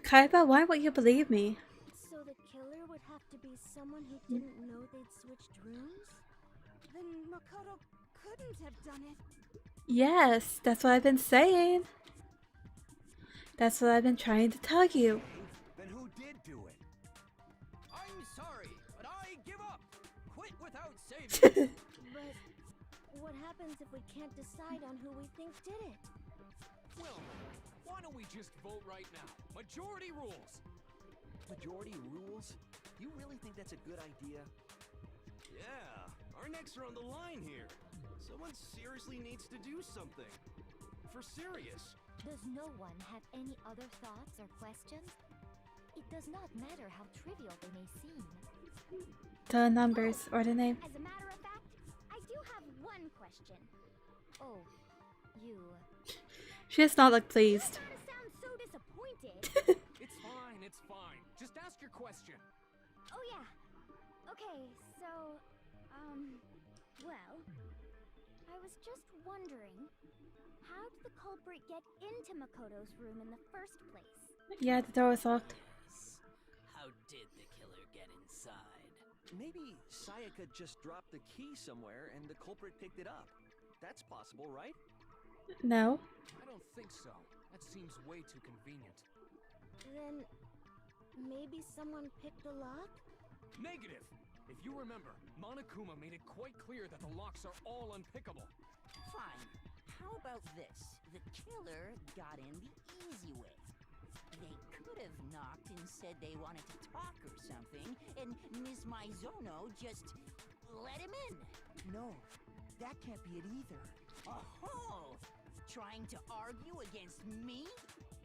Kaiba, why won't you believe me? So the killer would have to be someone who didn't know they'd switched rooms? Then Makoto couldn't have done it. Yes, that's what I've been saying. That's what I've been trying to tell you. Then who did do it? I'm sorry, but I give up. Quit without saving. But what happens if we can't decide on who we think did it? Well, why don't we just vote right now? Majority rules. Majority rules? You really think that's a good idea? Yeah, our necks are on the line here. Someone seriously needs to do something. For serious. Does no one have any other thoughts or questions? It does not matter how trivial they may seem. The numbers or the name. As a matter of fact, I do have one question. Oh, you... She does not look pleased. You sound so disappointed. It's fine, it's fine. Just ask your question. Oh yeah. Okay, so was just wondering, how did the culprit get into Makoto's room in the first place? Yeah, the door was locked. Yes. How did the killer get inside? Maybe Sayaka just dropped the key somewhere and the culprit picked it up. That's possible, right? No. I don't think so. That seems way too convenient. Then maybe someone picked the lock? Negative! If you remember, Monokuma made it quite clear that the locks are all unpickable. Fine. How about this? The killer got in the easy way. They could have knocked and said they wanted to talk or something, and Miss Maizono just let him in. No, that can't be it either. Oh, trying to argue against me?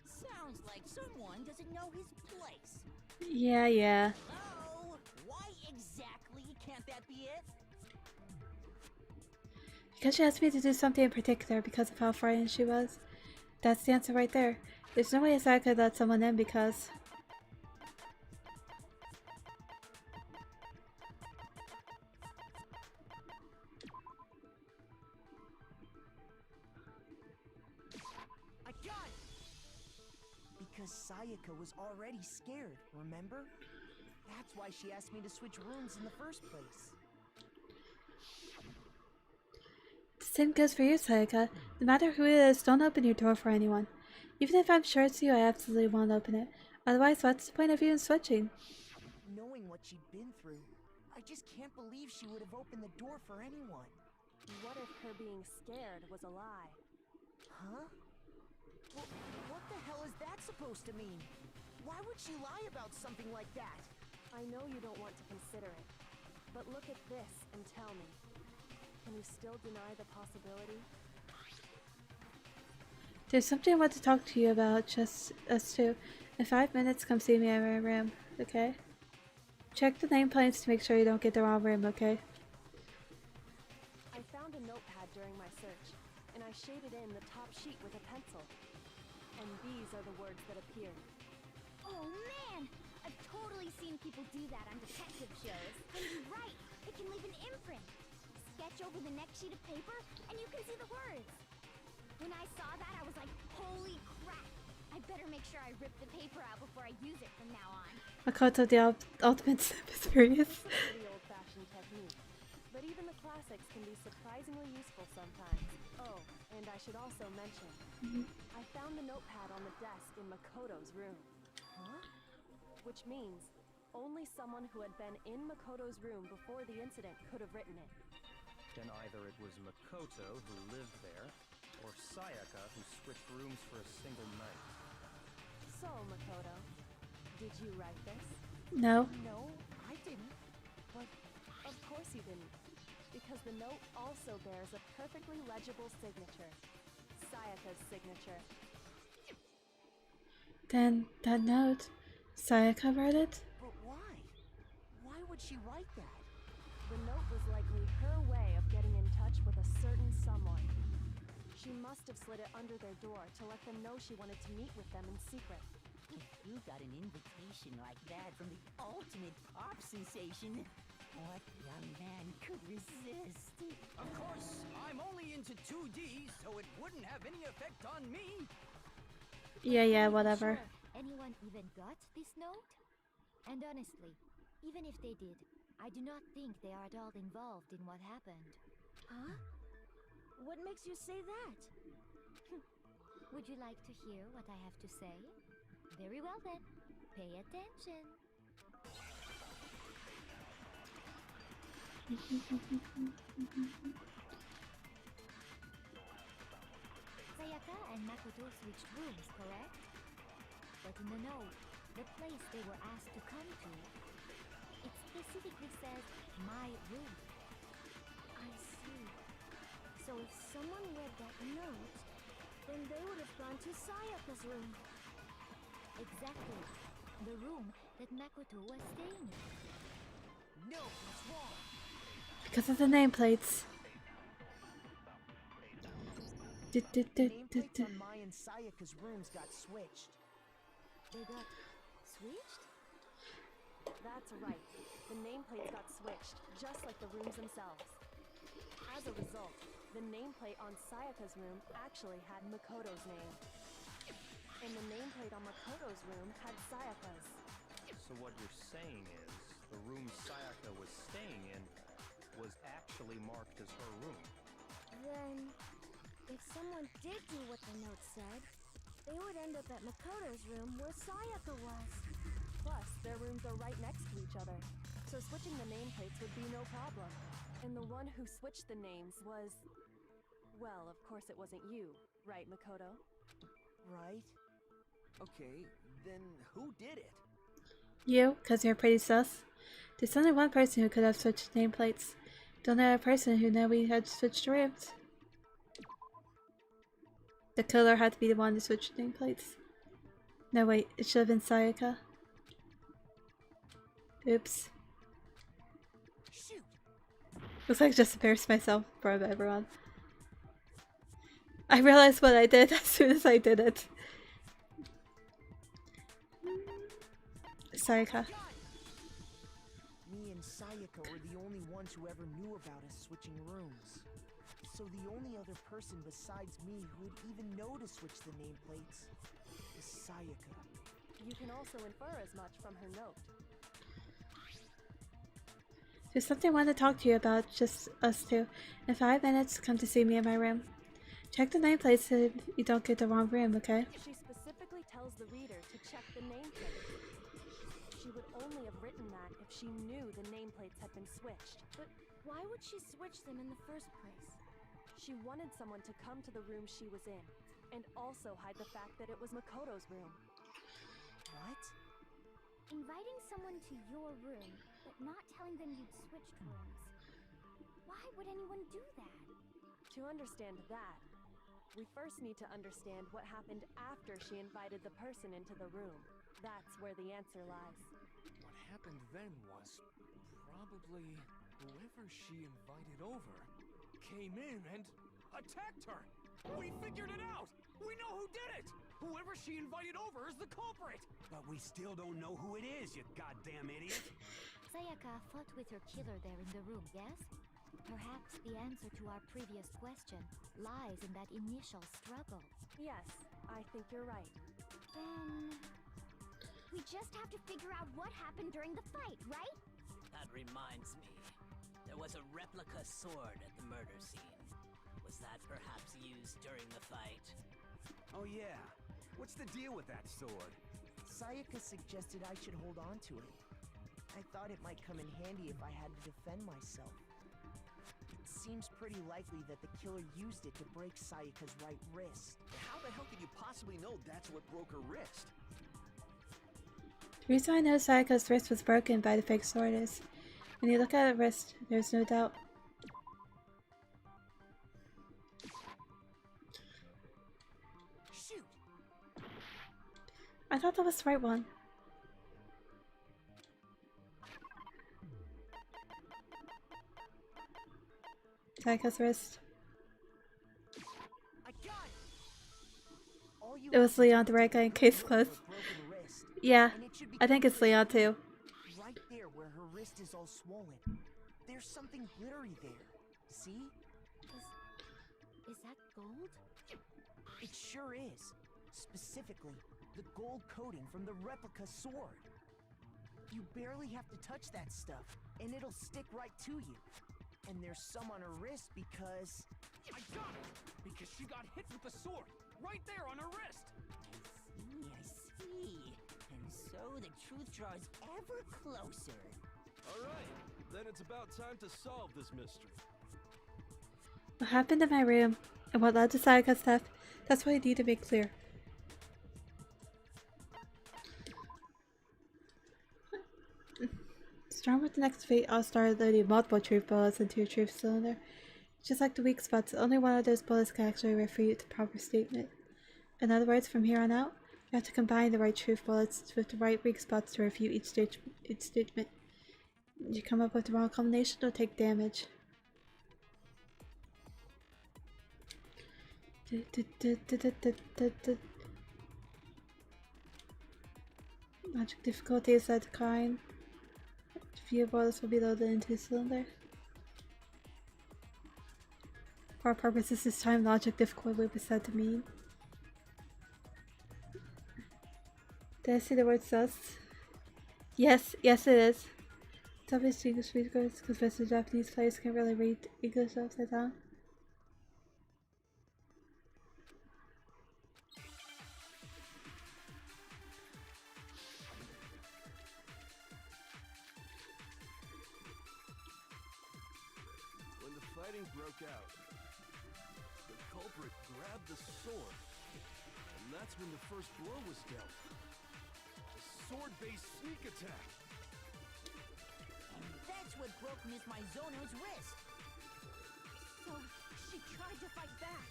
Sounds like someone doesn't know his place. Yeah. Hello? Why exactly can't that be it? Because she asked me to do something in particular because of how frightened she was. That's the answer right there. There's no way I could let someone in because... I got it! Because Sayaka was already scared, remember? That's why she asked me to switch rooms in the first place. The same goes for you, Sayaka. No matter who it is, don't open your door for anyone. Even if I'm sure it's you, I absolutely won't open it. Otherwise, what's the point of even switching? Knowing what she'd been through, I just can't believe she would have opened the door for anyone. What if her being scared was a lie? Huh? Well, what the hell is that supposed to mean? Why would she lie about something like that? I know you don't want to consider it, but look at this and tell me. Can you still deny the possibility? There's something I want to talk to you about, just us two. In 5 minutes, come see me in my room, okay? Check the nameplates to make sure you don't get the wrong room, okay? I found a notepad during my search, and I shaded in the top sheet with a pencil. And these are the words that appeared. Oh man! I've totally seen people do that on detective shows. And you're right, it can leave an imprint. Sketch over the next sheet of paper, and you can see the words. When I saw that, I was like, holy crap! I better make sure I rip the paper out before I use it from now on. Makoto, the ultimate serious. The old-fashioned technique. But even the classics can be surprisingly useful sometimes. Oh, and I should also mention, I found the notepad on the desk in Makoto's room. Huh? Which means only someone who had been in Makoto's room before the incident could have written it. Then either it was Makoto who lived there, or Sayaka who switched rooms for a single night. So, Makoto, did you write this? No. No, I didn't. But Of course you didn't, because the note also bears a perfectly legible signature. Sayaka's signature. Then, that note, Sayaka wrote it? But why? Why would she write that? The note was likely her way of getting in touch with a certain someone. She must have slid it under their door to let them know she wanted to meet with them in secret. If you got an invitation like that from the ultimate pop sensation, what young man could resist? Of course, I'm only into 2D, so it wouldn't have any effect on me. Yeah, whatever. Sure, anyone even got this note? And honestly, even if they did, I do not think they are at all involved in what happened. Huh? What makes you say that? Would you like to hear what I have to say? Very well then, pay attention. Sayaka and Makoto switched rooms, correct? But in the note, the place they were asked to come to, it specifically says, my room. I see. So if someone read that note, then they would have gone to Sayaka's room. Exactly. The room that Makoto was staying in. No, it's wrong. Because of the nameplates. The nameplates on Mai and Sayaka's rooms got switched. They got switched? That's right. The nameplates got switched, just like the rooms themselves. I As a result, the nameplate on Sayaka's room actually had Makoto's name. And the nameplate on Makoto's room had Sayaka's. So what you're saying is, the room Sayaka was staying in was actually marked as her room. Then, if someone did do what the note said, they would end up at Makoto's room where Sayaka was. Plus, their rooms are right next to each other, so switching the nameplates would be no problem. And the one who switched the names was... Well, of course it wasn't you, right, Makoto? Right? Okay, then who did it? You, because you're pretty sus. There's only one person who could have switched nameplates. The only other person who knew we had switched rooms. The killer had to be the one to switch nameplates. No wait, it should have been Sayaka. Oops. Shoot! Looks like I just embarrassed myself in front of everyone. I realized what I did as soon as I did it. Sayaka. Me and Sayaka were the only ones who ever knew about us switching rooms. So the only other person besides me who would even know to switch the nameplates is Sayaka. You can also infer as much from her note. There's something I want to talk to you about, just us two. In 5 minutes, come to see me in my room. Check the nameplate so you don't get the wrong room, okay? She specifically tells the reader to check the nameplate. She would only have written that if she knew the nameplates had been switched. But why would she switch them in the first place? She wanted someone to come to the room she was in, and also hide the fact that it was Makoto's room. What? Inviting someone to your room, but not telling them you'd switched rooms. Why would anyone do that? To understand that, we first need to understand what happened after she invited the person into the room. That's where the answer lies. What happened then was probably whoever she invited over came in and attacked her. We figured it out! We know who did it! Whoever she invited over is the culprit! But we still don't know who it is, you goddamn idiot! Sayaka fought with her killer there in the room, yes? Perhaps the answer to our previous question lies in that initial struggle. Yes, I think you're right. Then... we just have to figure out what happened during the fight, right? That reminds me. There was a replica sword at the murder scene. Was that perhaps used during the fight? Oh yeah. What's the deal with that sword? Sayaka suggested I should hold on to it. I thought it might come in handy if I had to defend myself. It seems pretty likely that the killer used it to break Sayaka's right wrist. How the hell could you possibly know that's what broke her wrist? The reason I know Sayaka's wrist was broken by the fake sword is, when you look at her wrist, there's no doubt. Shoot! I thought that was the right one. Sayaka's wrist. I got it! All you It was Leon, the right guy in case closed. Yeah, I think it's Leon too. Right there where her wrist is all swollen. There's something glittery there. See? Is that gold? It sure is. Specifically, the gold coating from the replica sword. You barely have to touch that stuff, and it'll stick right to you. And there's some on her wrist because... I got it! Because she got hit with the sword! Right there on her wrist! I see. And so the truth draws ever closer. Alright, then it's about time to solve this mystery. What happened in my room, and what led to Sayaka's death, that's what I need to make clear. Strong with the next fate, I'll start loading multiple truth bullets into your truth cylinder. Just like the weak spots, only one of those bullets can actually refute the proper statement. In other words, from here on out, you have to combine the right truth bullets with the right weak spots to refute each statement. You come up with the wrong combination, it'll take damage. Magic difficulty is at decline. Few bullets will be loaded into the cylinder. For our purposes, this time logic difficult would be said to mean. Did I see the word sus? Yes, yes it is. It's obviously English speakers because most of the Japanese players can't really read English upside down. When the fighting broke out, the culprit grabbed the sword, and that's when the first blow was dealt. A sword-based sneak attack. And that's what broke Miss Mizono's wrist. So she tried to fight back.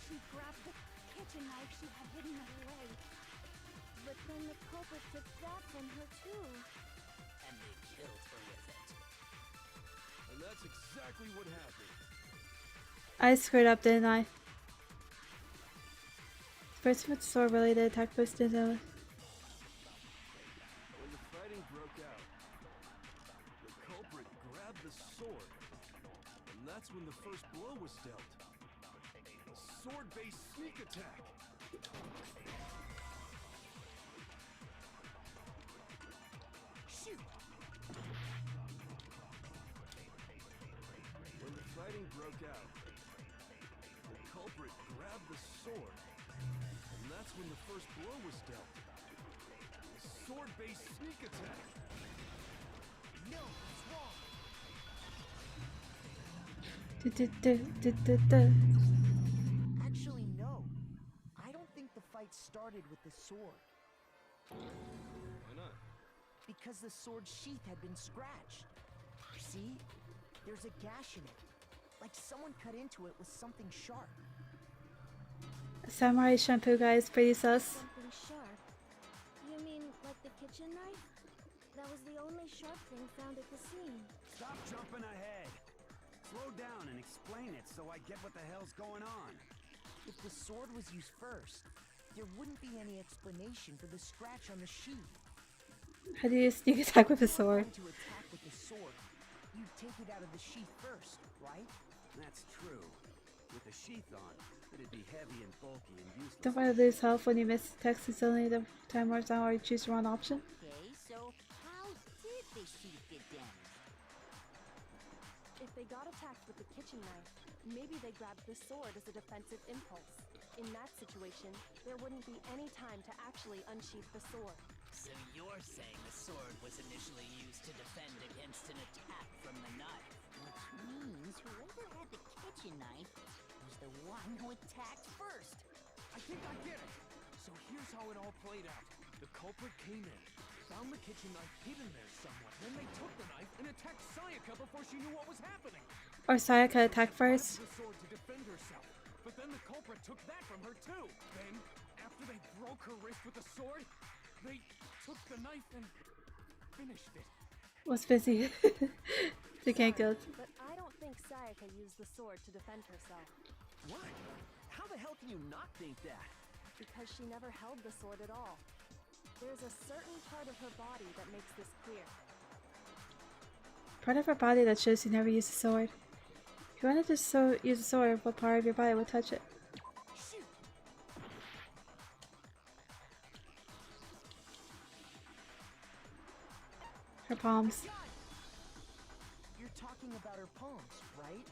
She grabbed the kitchen knife she had hidden away. But then the culprit took that from her too. And they killed her with it. And that's exactly what happened. I screwed up, didn't I? The person with the sword related attack posted When the fighting broke out, the culprit grabbed the sword, and that's when the first blow was dealt. A sword-based sneak attack. Shoot! When the fighting broke out, the culprit grabbed the sword, and that's when the first blow was dealt. A sword-based sneak attack. No, it's wrong. Actually, no. I don't think the fight started with the sword. Why not? Because the sword's sheath had been scratched. See? There's a gash in it. Like someone cut into it with something sharp. Samurai shampoo guys, pretty sus. Something sharp. You mean like the kitchen knife? That was the only sharp thing found at the scene. Stop jumping ahead. Slow down and explain it so I get what the hell's going on. If the sword was used first, there wouldn't be any explanation for the scratch on the sheath. How do you sneak attack with a sword? To attack with the sword, you'd take it out of the sheath first, right? That's true. With the sheath on, it'd be heavy and bulky and useless. Don't want to lose health when you miss the text and suddenly the time runs out or you choose the wrong option. Okay, so how did the sheath get damaged? If they got attacked with the kitchen knife, maybe they grabbed the sword as a defensive impulse. In that situation, there wouldn't be any time to actually unsheath the sword. So you're saying the sword was initially used to defend against an attack from the knife? Which means whoever had the kitchen knife was the one who attacked first. I think I get it. So here's how it all played out. The culprit came in, found the kitchen knife hidden there somewhere. Then they took the knife and attacked Sayaka before she knew what was happening. Or Sayaka attack first. The sword to defend herself. But then the culprit took that from her too. Then, after they broke her wrist with the sword, they took the knife and finished it. Was busy. They can't go. But I don't think Sayaka used the sword to defend herself. What? How the hell can you not think that? Because she never held the sword at all. There's a certain part of her body that makes this clear. Part of her body that shows you never used a sword. If you wanted to use a sword, what part of your body would touch it? Shoot! Her palms. You're talking about her palms, right?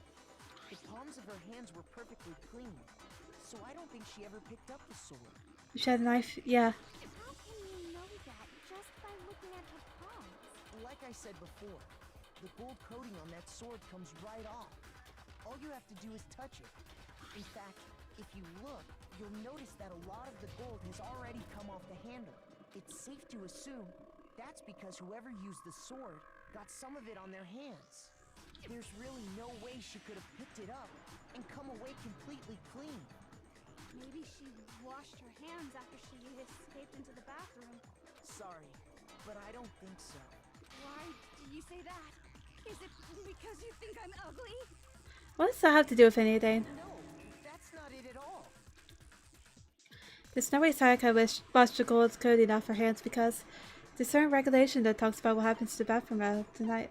The palms of her hands were perfectly clean, so I don't think she ever picked up the sword. She had a knife? Yeah. How can you know that just by looking at her palms? Like I said before, the gold coating on that sword comes right off. All you have to do is touch it. In fact, if you look, you'll notice that a lot of the gold has already come off the handle. It's safe to assume that's because whoever used the sword got some of it on their hands. There's really no way she could have picked it up and come away completely clean. Maybe she washed her hands after she escaped into the bathroom. Sorry, but I don't think so. Why do you say that? Is it because you think I'm ugly? What does that have to do with anything? No, that's not it at all. There's no way Sayaka washed the gold coating off her hands because there's a certain regulation that talks about what happens to the bathroom at the night.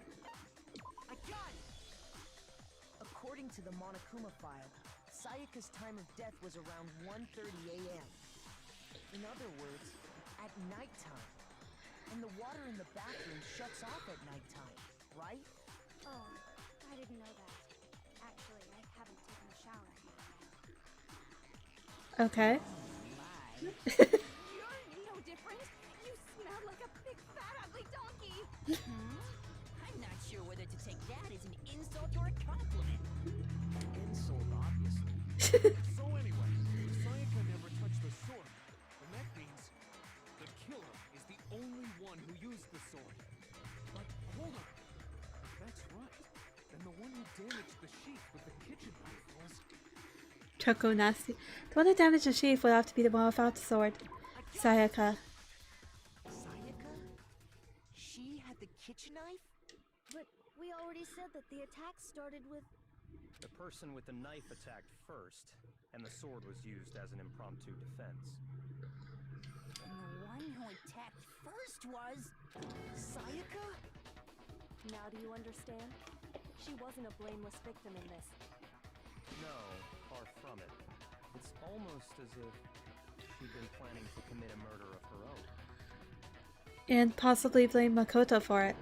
I got it! According to the Monokuma file, Sayaka's time of death was around 1:30 a.m. In other words, at nighttime. And the water in the bathroom shuts off at nighttime, right? Oh, I didn't know that. Actually, I haven't taken a shower yet. Okay. You're no different. You smell like a big fat ugly donkey. I'm not sure whether to take that as an insult or a compliment. Insult, obviously. So anyway, Sayaka never touched the sword, and that means the killer is the only one who used the sword. But hold on, if that's right, then the one who damaged the sheath with the kitchen knife was... Choco nasty. The one that damaged the sheath would have to be the one without the sword. Sayaka. Sayaka? She had the kitchen knife? But we already said that the attack started with... The person with the knife attacked first, and the sword was used as an impromptu defense. And the one who attacked first was... Sayaka? Now do you understand? She wasn't a blameless victim in this. No, far from it. It's almost as if she'd been planning to commit a murder of her own. And possibly blame Makoto for it.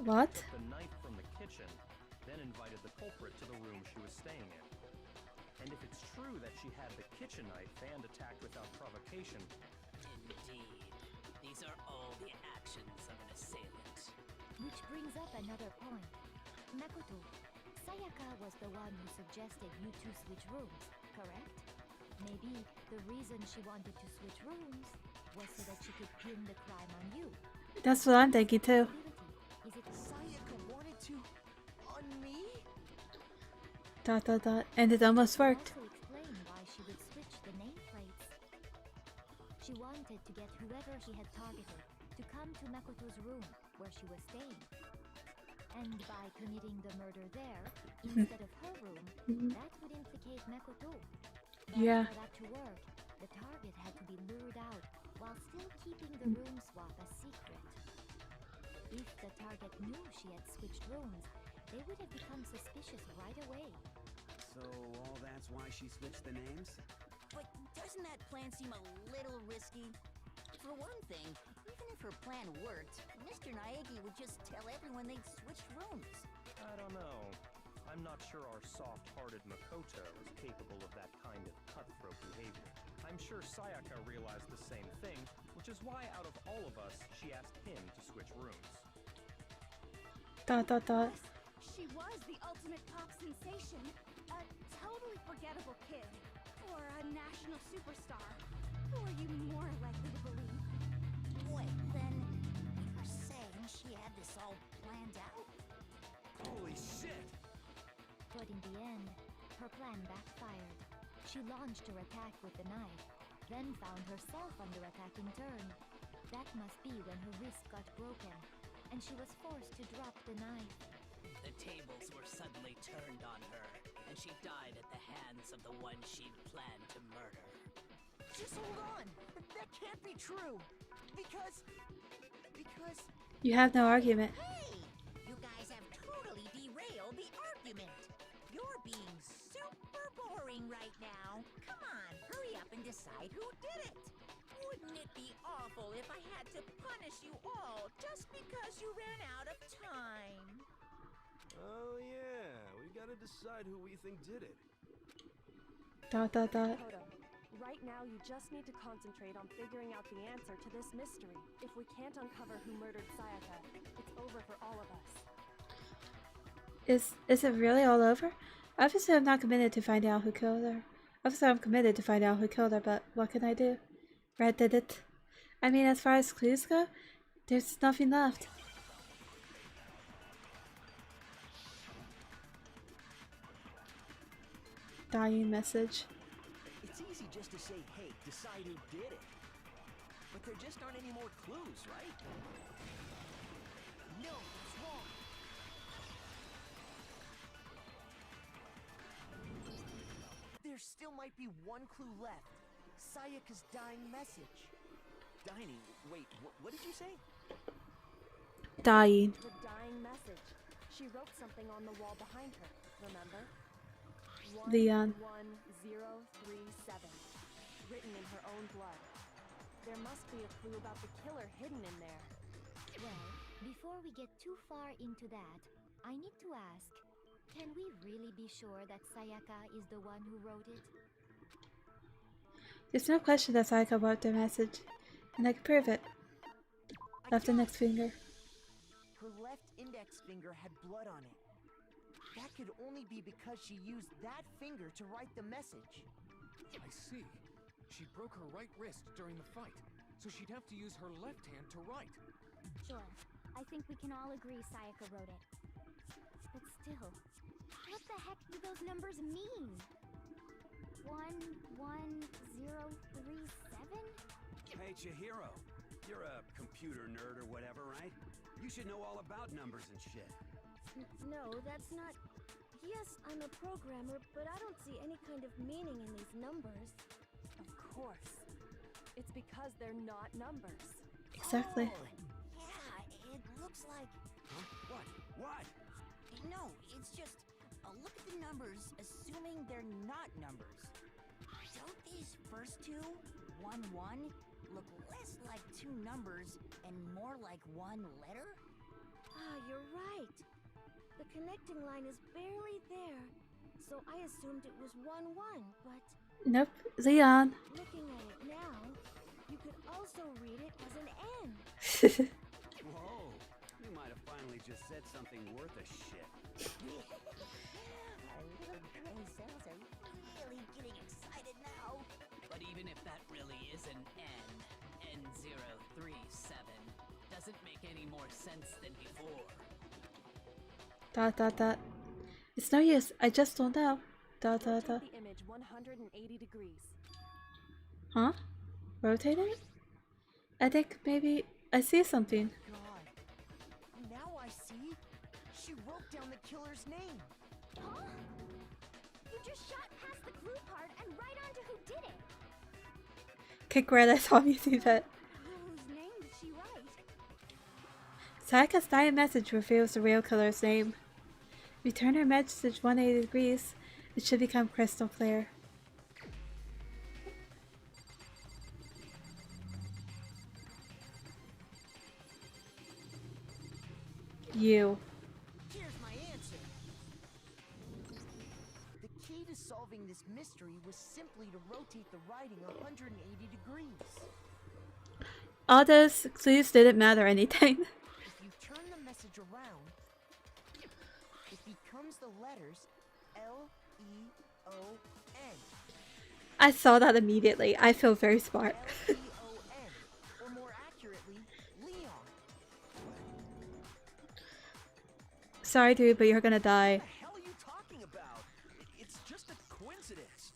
What? The knife from the kitchen then invited the culprit to the room she was staying in. And if it's true that she had the kitchen knife and attacked without provocation... Indeed. These are all the actions of an assailant. Which brings up another point. Makoto, Sayaka was the one who suggested you two switch rooms, correct? Maybe the reason she wanted to switch rooms was so that she could pin the crime on you. That's what I'm thinking too. Is it Sayaka wanted to... on me? Dot dot dot. And it almost worked. also explain why she would switch the nameplates. She wanted to get whoever she had targeted to come to Makoto's room where she was staying. And by committing the murder there, instead of her room, that would implicate Makoto. But Yeah. for that to work, the target had to be lured out while still keeping the room swap a secret. If the target knew she had switched rooms, they would have become suspicious right away. So all that's why she switched the names? But doesn't that plan seem a little risky? For one thing, even if her plan worked, Mr. Naegi would just tell everyone they'd switched rooms. I don't know. I'm not sure our soft-hearted Makoto is capable of that kind of cutthroat behavior. I'm sure Sayaka realized the same thing, which is why out of all of us, she asked him to switch rooms. Dot dot dot. She was the ultimate pop sensation. A totally forgettable kid. Or a national superstar. Who are you more likely to believe? Wait, then you're saying she had this all planned out? Holy shit! But in the end, her plan backfired. She launched her attack with the knife, then found herself under attack in turn. That must be when her wrist got broken, and she was forced to drop the knife. The tables were suddenly turned on her, and she died at the hands of the one she'd planned to murder. Just hold on! That can't be true! Because... You have no argument. Hey! You guys have totally derailed the argument. You're being super boring right now. Come on, hurry up and decide who did it. Wouldn't it be awful if I had to punish you all just because you ran out of time? Oh yeah, we gotta decide who we think did it. Dot dot dot. Makoto, right now you just need to concentrate on figuring out the answer to this mystery. If we can't uncover who murdered Sayaka, it's over for all of us. Is it really all over? Obviously I'm not committed to find out who killed her. Obviously I'm committed to find out who killed her, but what can I do? Red did it. I mean, as far as clues go, there's nothing left. Dying message. It's easy just to say, hey, decide who did it. But there just aren't any more clues, right? No, it's wrong. There still might be one clue left. Sayaka's dying message. Dying? Wait, what did you say? Dying. The dying message. She wrote something on the wall behind her, remember? Leon. 11037, written in her own blood. There must be a clue about the killer hidden in there. Well, before we get too far into that, I need to ask, can we really be sure that Sayaka is the one who wrote it? There's no question that Sayaka wrote the message, and I can prove it. Left index finger. Her left index finger had blood on it. That could only be because she used that finger to write the message. I see. She broke her right wrist during the fight, so she'd have to use her left hand to write. Sure. I think we can all agree Sayaka wrote it. But still, what the heck do those numbers mean? 11037? Hey, Chihiro. You're a computer nerd or whatever, right? You should know all about numbers and shit. No, that's not... Yes, I'm a programmer, but I don't see any kind of meaning in these numbers. Of course. It's because they're not numbers. Exactly. Oh, yeah, it looks like... Huh? What? What? No, it's just... look at the numbers, assuming they're not numbers. Don't these first two, 1-1, look less like two numbers and more like one letter? Ah, you're right. The connecting line is barely there, so I assumed it was 1-1, but... Nope. Leon. Looking at it now, you could also read it as an N. Whoa. You might have finally just said something worth a shit. Our little gray cells are really getting excited now. But even if that really is an N037, doesn't make any more sense than before. ... It's no use. I just don't know. Rotate the image 180 degrees. Huh? Rotating? I think maybe I see something. God. Now I see. She wrote down the killer's name. Huh? You just shot past the clue part and right onto who did it. Kick red, I saw me see that. Whose name did she write? Sayaka's dying message reveals the real killer's name. If you turn her message 180 degrees, it should become crystal clear. You. Here's my answer. The key to solving this mystery was simply to rotate the writing 180 degrees. All those clues didn't matter anything. If you turn the message around, it becomes the letters L-E-O-N. I saw that immediately. I feel very smart. L-E-O-N, or more accurately, Leon. Sorry, dude, but you're gonna die. What the hell are you talking about? It's just a coincidence.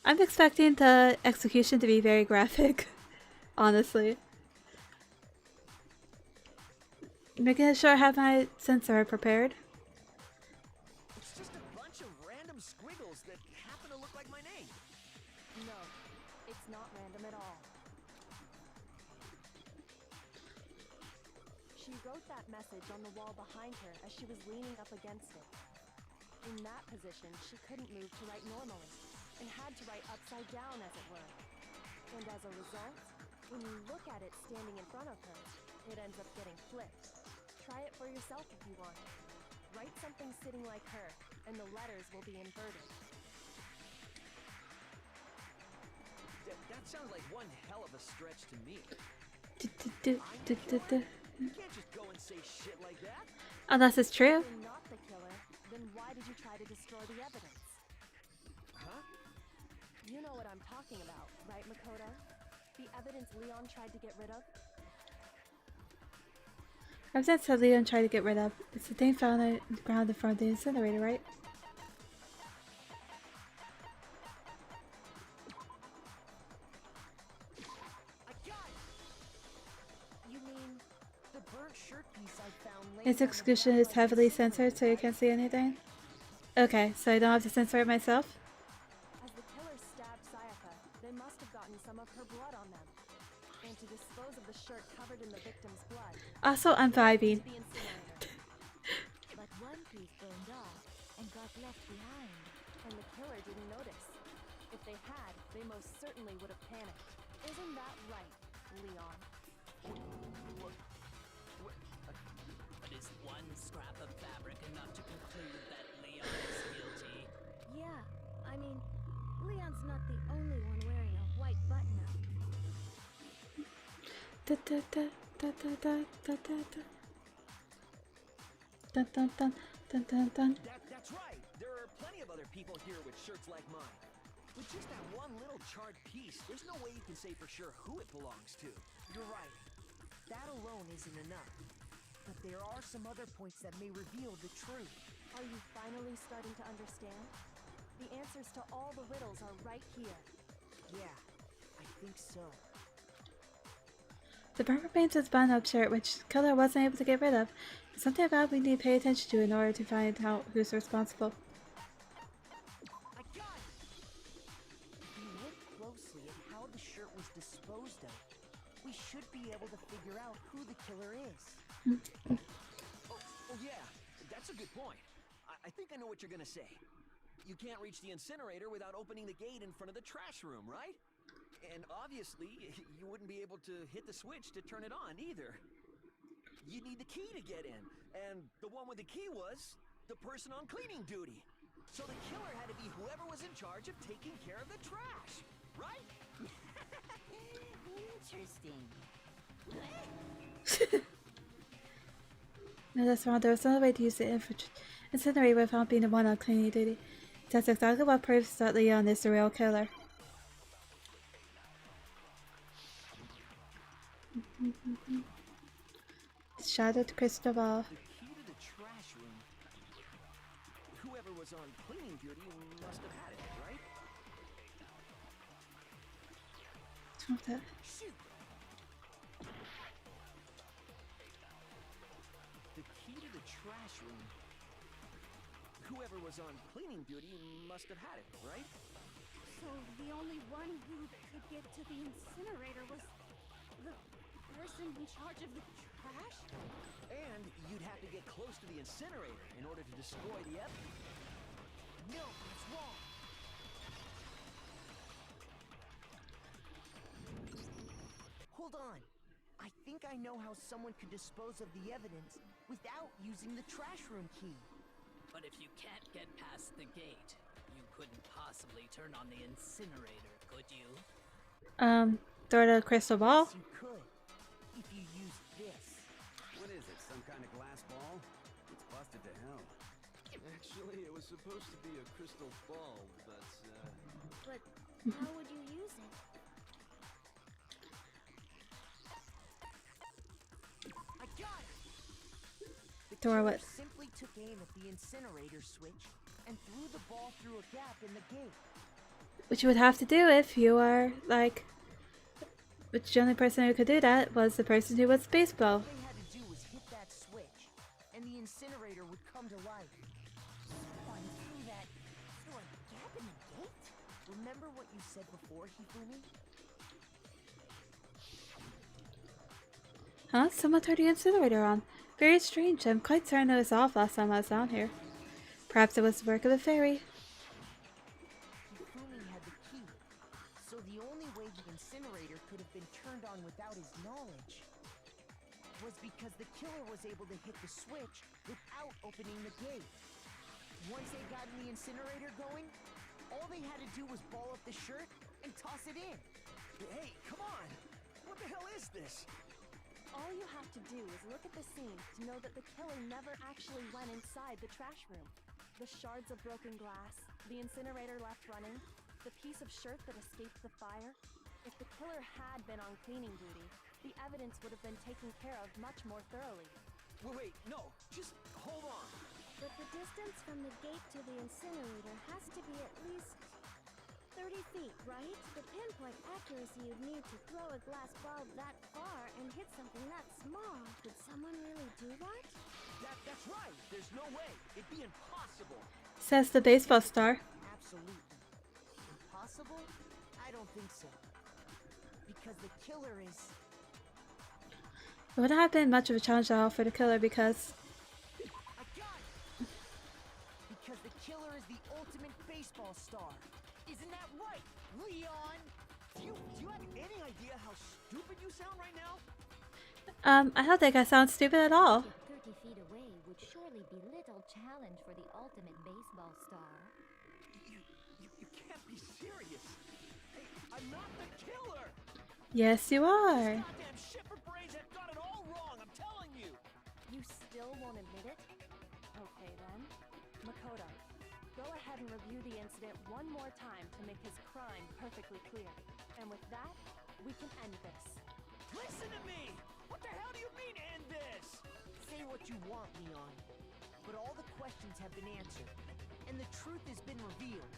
I'm expecting the execution to be very graphic, honestly. Making sure I have my sensor prepared. It's just a bunch of random squiggles that happen to look like my name. No, it's not random at all. She wrote that message on the wall behind her as she was leaning up against it. In that position, she couldn't move to write normally, and had to write upside down, as it were. And as a result, when you look at it standing in front of her, it ends up getting flipped. Try it for yourself if you want. Write something sitting like her, and the letters will be inverted. That sounds like one hell of a stretch to me. You You can't just go and say shit like that. Unless it's true. If you're not the killer, then why did you try to destroy the evidence? Huh? You know what I'm talking about, right, Makoto? The evidence Leon tried to get rid of? Evidence that Leon tried to get rid of. It's the thing found on the ground in front of the incinerator, right? I got it! You mean the burnt shirt piece I found later? Its execution is heavily censored, so you can't see anything. Okay, so I don't have to censor it myself? As the killer stabbed Sayaka, they must have gotten some of her blood on them. the shirt covered in the victim's blood. Also, I'm vibing. To the incinerator. But one piece burned off and got left behind. And the killer didn't notice. If they had, they most certainly would have panicked. Isn't that right, Leon? But is one scrap of fabric enough to conclude that Leon is guilty? Yeah, I mean, Leon's not the only one wearing a white button-up. Da, da, da, da, da, da, da, da, da. Dun, dun, dun, dun, dun, dun. That's right. There are plenty of other people here with shirts like mine. With just that one little charred piece, there's no way you can say for sure who it belongs to. You're right. That alone isn't enough. But there are some other points that may reveal the truth. Are you finally starting to understand? The answers to all the riddles are right here. Yeah, I think so. The burger paints his button-up shirt, which killer wasn't able to get rid of. It's something about we need to pay attention to in order to find out who's responsible. I got it! If you look closely at how the shirt was disposed of, we should be able to figure out who the killer is. Oh yeah, that's a good point. I think I know what you're gonna say. You can't reach the incinerator without opening the gate in front of the trash room, right? And obviously, you wouldn't be able to hit the switch to turn it on either. You need the key to get in, and the one with the key was the person on cleaning duty. So the killer had to be whoever was in charge of taking care of the trash, right? Interesting. No, that's wrong. There was another way to use the incinerator without being the one on cleaning duty. That's exactly what proves that Leon is the real killer. Shattered crystal ball. The key to the trash room. Whoever was on cleaning duty must have had it, right? What's wrong with that? Shoot! The key to the trash room. Whoever was on cleaning duty must have had it, right? So the only one who could get to the incinerator was the person in charge of the trash? And you'd have to get close to the incinerator in order to destroy the evidence. No, that's wrong. Hold on. I think I know how someone could dispose of the evidence without using the trash room key. But if you can't get past the gate, you couldn't possibly turn on the incinerator, could you? Throw the crystal ball? Yes, you could. If you use this. What is it, some kind of glass ball? It's busted to hell. Actually, it was supposed to be a crystal ball, but, But how would you use it? I got it! The Throw killer it. simply took aim at the incinerator switch and threw the ball through a gap in the gate. Which you would have to do if you are, like... Which the only person who could do that was the person who was baseball. All they had to do was hit that switch, and the incinerator would come to life. Spun through that through a gap in the gate? Remember what you said before, Hifumi? Huh? Someone turned the incinerator on. Very strange. I'm quite certain it was off last time I was down here. Perhaps it was the work of a fairy. Hifumi had the key, so the only way the incinerator could have been turned on without his knowledge was because the killer was able to hit the switch without opening the gate. Once they got the incinerator going, all they had to do was ball up the shirt and toss it in. hey, come on! What the hell is this? All you have to do is look at the scene to know that the killer never actually went inside the trash room. The shards of broken glass, the incinerator left running, the piece of shirt that escaped the fire. If the killer had been on cleaning duty, the evidence would have been taken care of much more thoroughly. Wait, no, just hold on. But the distance from the gate to the incinerator has to be at least 30 feet, right? The pinpoint accuracy you'd need to throw a glass ball that far and hit something that small. Could someone really do that? That's right. There's no way. It'd be impossible. Says the baseball star. Absolutely. Impossible? I don't think so. Because the killer is It wouldn't have been much of a challenge at all for the killer because I got it! Because the killer is the ultimate baseball star. Isn't that right, Leon? Do you have any idea how stupid you sound right now? I don't think I sound stupid at all. 30 feet away would surely be little challenge for the ultimate baseball star. You can't be serious. Hey, I'm not the killer. Yes, you are. These goddamn shipper brains have got it all wrong, I'm telling you. You still won't admit it? Okay then. Makoto, go ahead and review the incident one more time to make his crime perfectly clear. And with that, we can end this. Listen to me! What the hell do you mean, end this? Say what you want, Leon. But all the questions have been answered, and the truth has been revealed.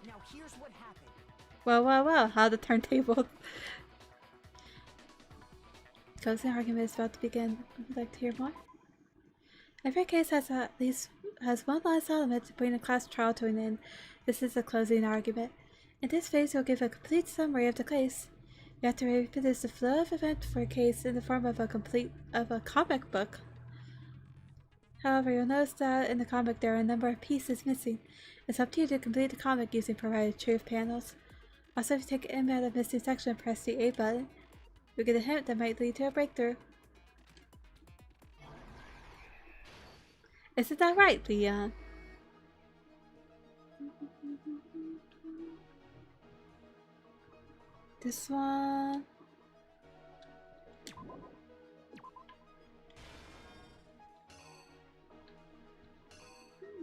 Now here's what happened. Well, how the turntables. Closing argument is about to begin. Would you like to hear more? Every case has one last element to bring the class trial to an end. This is the closing argument. In this phase, we'll give a complete summary of the case. You have to reproduce the flow of events for a case in the form of a comic book. However, you'll notice that in the comic there are a number of pieces missing. It's up to you to complete the comic using provided truth panels. Also, if you take an image of the missing section and press the A button, you'll get a hint that might lead to a breakthrough. Isn't that right, Leon? This one.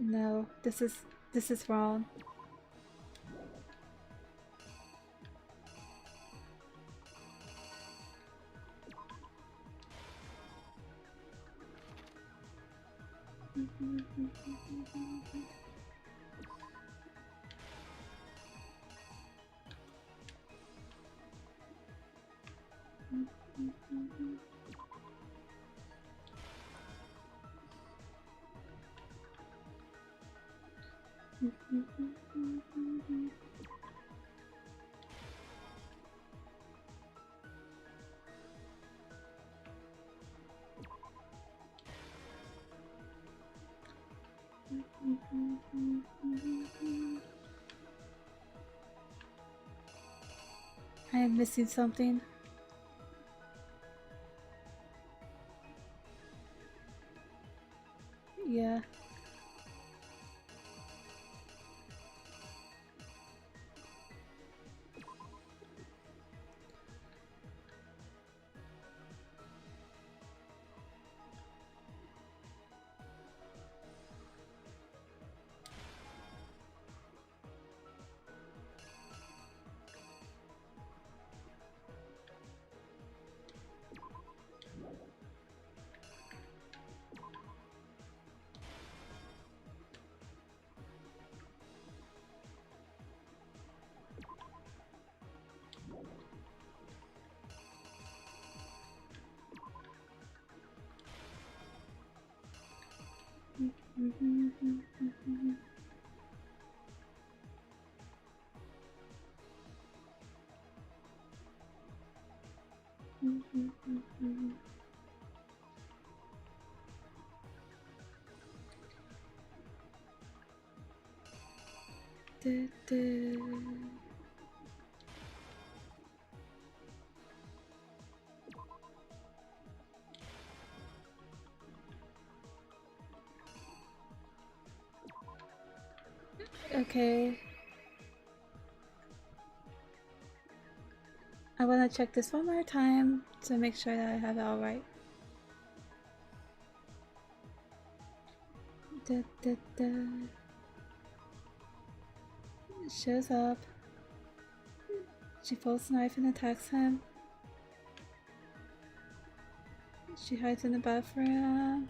No, this is wrong. I am missing something. Yeah. Okay. I want to check this one more time to make sure that I have it all right. Shows up. She pulls the knife and attacks him. She hides in the bathroom.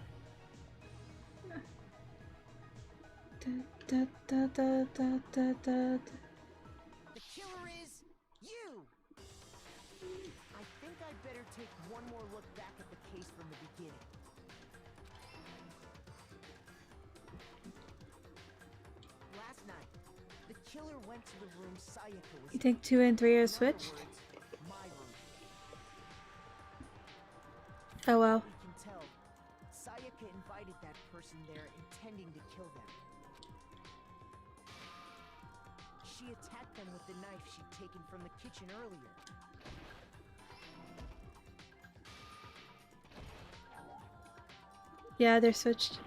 The killer is you! I think I'd better take one more look back at the case from the beginning. Last night, the killer went to the room Sayaka was You think 2 and 3 are switched? my room. Oh well. We can tell, Sayaka invited that person there intending to kill them. She attacked them with the knife she'd taken from the kitchen earlier. Yeah, they're switched.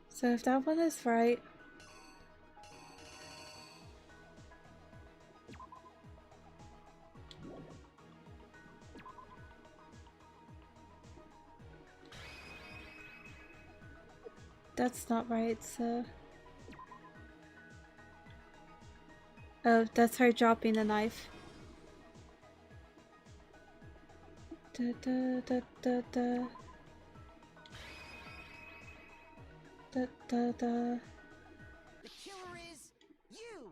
So if that one is right, that's not right, so... Oh, that's her dropping the knife. Da, da, da, da, da. Da, da, da. The killer is you!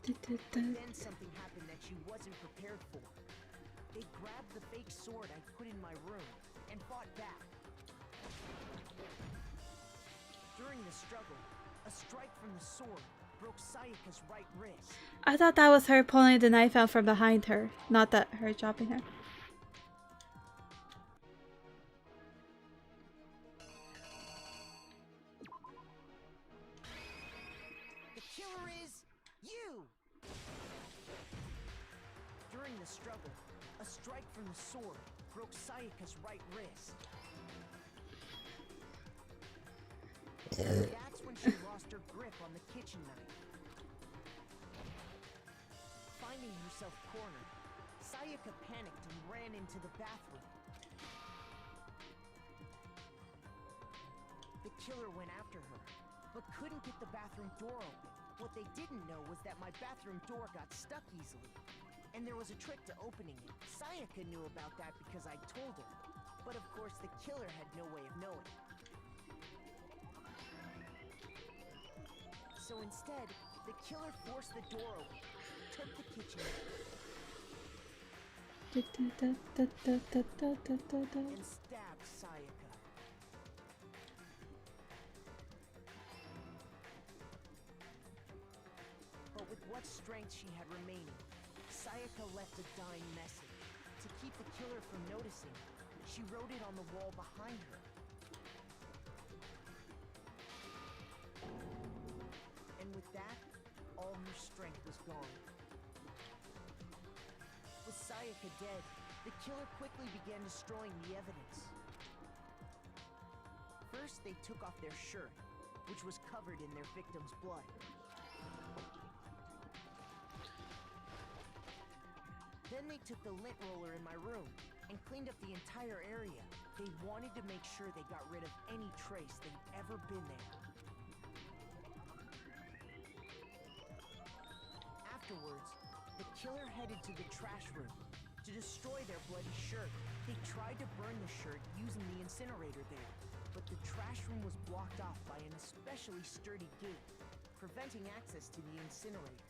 Da, da, da. Then something happened that she wasn't prepared for. They grabbed the fake sword I put in my room and fought back. During the struggle, a strike from the sword broke Sayaka's right wrist. I thought that was her pulling the knife out from behind her, not that her dropping her. The killer is you! During the struggle, a strike from the sword broke Sayaka's right wrist. That's when she lost her grip on the kitchen knife. Finding herself cornered, Sayaka panicked and ran into the bathroom. The killer went after her, but couldn't get the bathroom door open. What they didn't know was that my bathroom door got stuck easily, and there was a trick to opening it. Sayaka knew about that because I told her, but of course the killer had no way of knowing. So instead, the killer forced the door open, took the kitchen Da, da, da, da, da, da, da, da, da. and stabbed Sayaka. But with what strength she had remaining, Sayaka left a dying message. To keep the killer from noticing, she wrote it on the wall behind her. And with that, all her strength was gone. With Sayaka dead, the killer quickly began destroying the evidence. First, they took off their shirt, which was covered in their victim's blood. Then they took the lint roller in my room and cleaned up the entire area. They wanted to make sure they got rid of any trace they'd ever been there. Afterwards, the killer headed to the trash room to destroy their bloody shirt. They tried to burn the shirt using the incinerator there, but the trash room was blocked off by an especially sturdy gate, preventing access to the incinerator.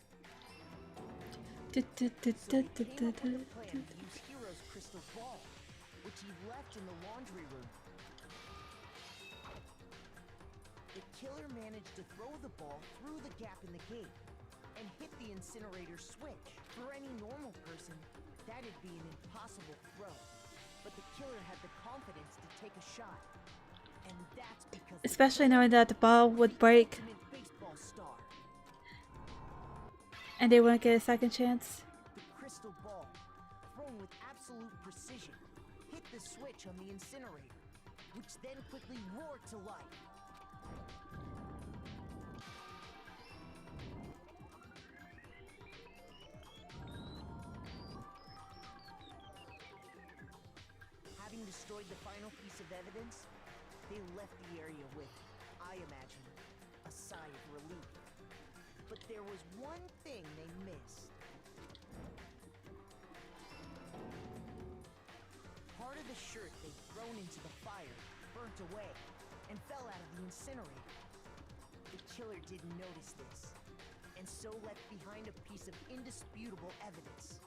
Da, da, da, So da, he da, came up da, with a da, plan to use Hero's crystal ball, which he left in the laundry room. The killer managed to throw the ball through the gap in the gate and hit the incinerator switch. For any normal person, that'd be an impossible throw. But the killer had the confidence to take a shot. And that's because especially knowing that the ball would break ultimate baseball star. and they wouldn't get a second chance. The crystal ball, thrown with absolute precision, hit the switch on the incinerator, which then quickly roared to life. Having destroyed the final piece of evidence, they left the area with, I imagine, a sigh of relief. But there was one thing they missed. Part of the shirt they'd thrown into the fire burnt away and fell out of the incinerator. The killer didn't notice this, and so left behind a piece of indisputable evidence.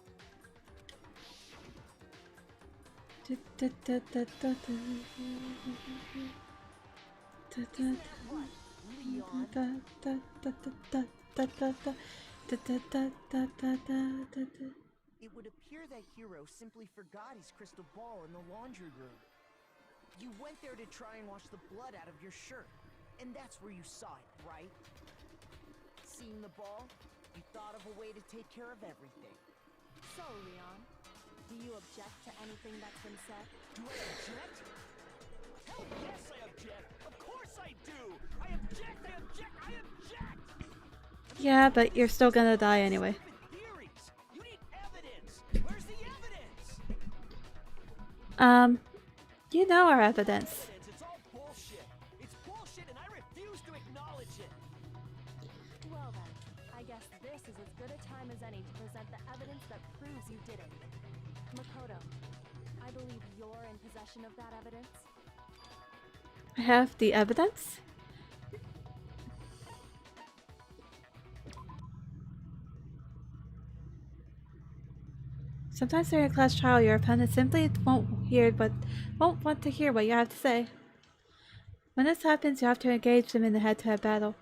It would appear that Hero simply forgot his crystal ball in the laundry room. You went there to try and wash the blood out of your shirt, and that's where you saw it, right? Seeing the ball, you thought of a way to take care of everything. So, Leon, do you object to anything that's been said? Do I object? Hell yes, I object! Of course I do! I object! I object! I object! Yeah, but you're still gonna die anyway. Theories! You need evidence! Where's the evidence? You know our evidence. It's all bullshit! It's bullshit and I refuse to acknowledge it! Well then, I guess this is as good a time as any to present the evidence that proves you did it. Makoto, I believe you're in possession of that evidence? I have the evidence? Sometimes during a class trial, your opponent simply won't want to hear what you have to say. When this happens, you have to engage them in a head-to-head battle.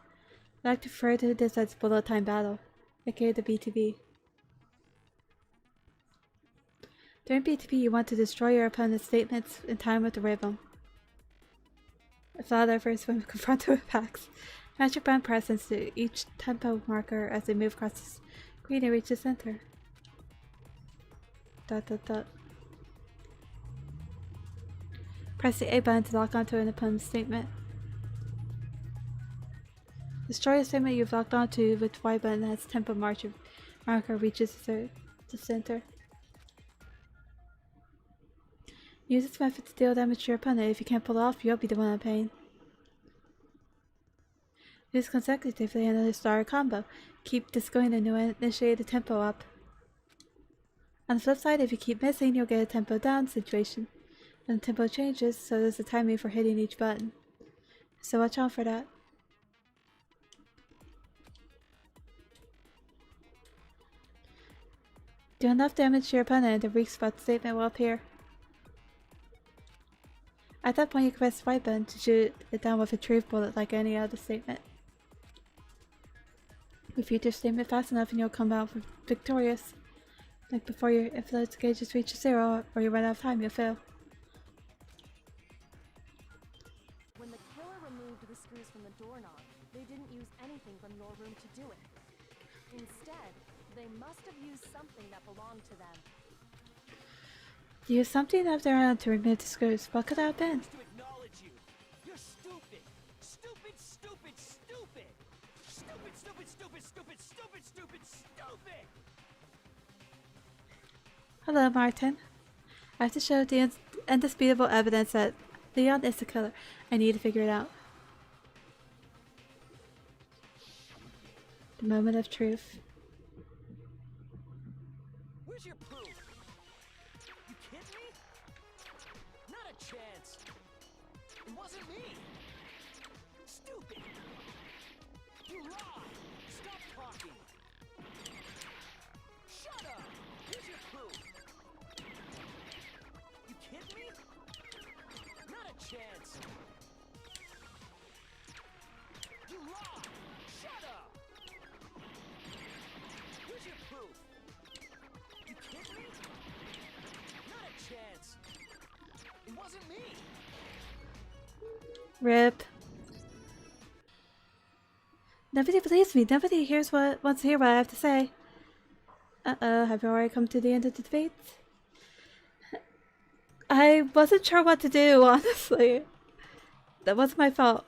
I like to refer to this as bullet time battle, aka the BTB. During BTB, you want to destroy your opponent's statements in time with the rhythm. If not efforts when confronted with facts, match your button presence to each tempo marker as they move across the screen and reach the center. Dot dot dot. Press the A button to lock onto an opponent's statement. Destroy a statement you've locked onto with Y button as tempo marker reaches the center. Use this method to deal damage to your opponent. If you can't pull it off, you'll be the one in pain. Use consecutively another star combo. Keep this going and you'll initiate the tempo up. On the flip side, if you keep missing, you'll get a tempo down situation. When the tempo changes, so does the timing for hitting each button. So watch out for that. Do enough damage to your opponent and the weak spot statement will appear. At that point, you can press the Y button to shoot it down with a truth bullet like any other statement. Repeat your statement fast enough and you'll come out victorious. Like before your influence gauges reach 0 or you run out of time, you'll fail. When the killer removed the screws from the doorknob, they didn't use anything from your room to do it. Instead, they must have used something that belonged to them. Use something of their own to remove the screws. What could that have been? To acknowledge you. You're stupid. Stupid, stupid, stupid. Stupid, stupid, stupid, stupid, stupid, stupid, stupid. Hello, Martin. I have to show the indisputable evidence that Leon is the killer. I need to figure it out. The moment of truth. Where's your proof? You kidding me? Not a chance. It wasn't me. Stupid. You lie. Stop talking. Shut up. Here's your proof. You kidding me? Not a chance. You lie. Shut up. Here's your proof. You kidding me? Not a chance. It wasn't me. RIP. Nobody believes me. Nobody wants to hear what I have to say. Uh-oh, have you already come to the end of the debate? I wasn't sure what to do, honestly. That wasn't my fault.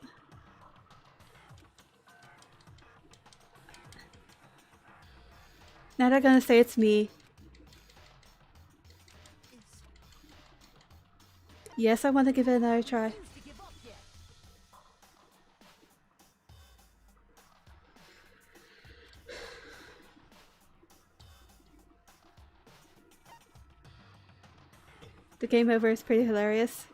Now they're gonna say it's me. Yes, I want to give it another try. The game over is pretty hilarious.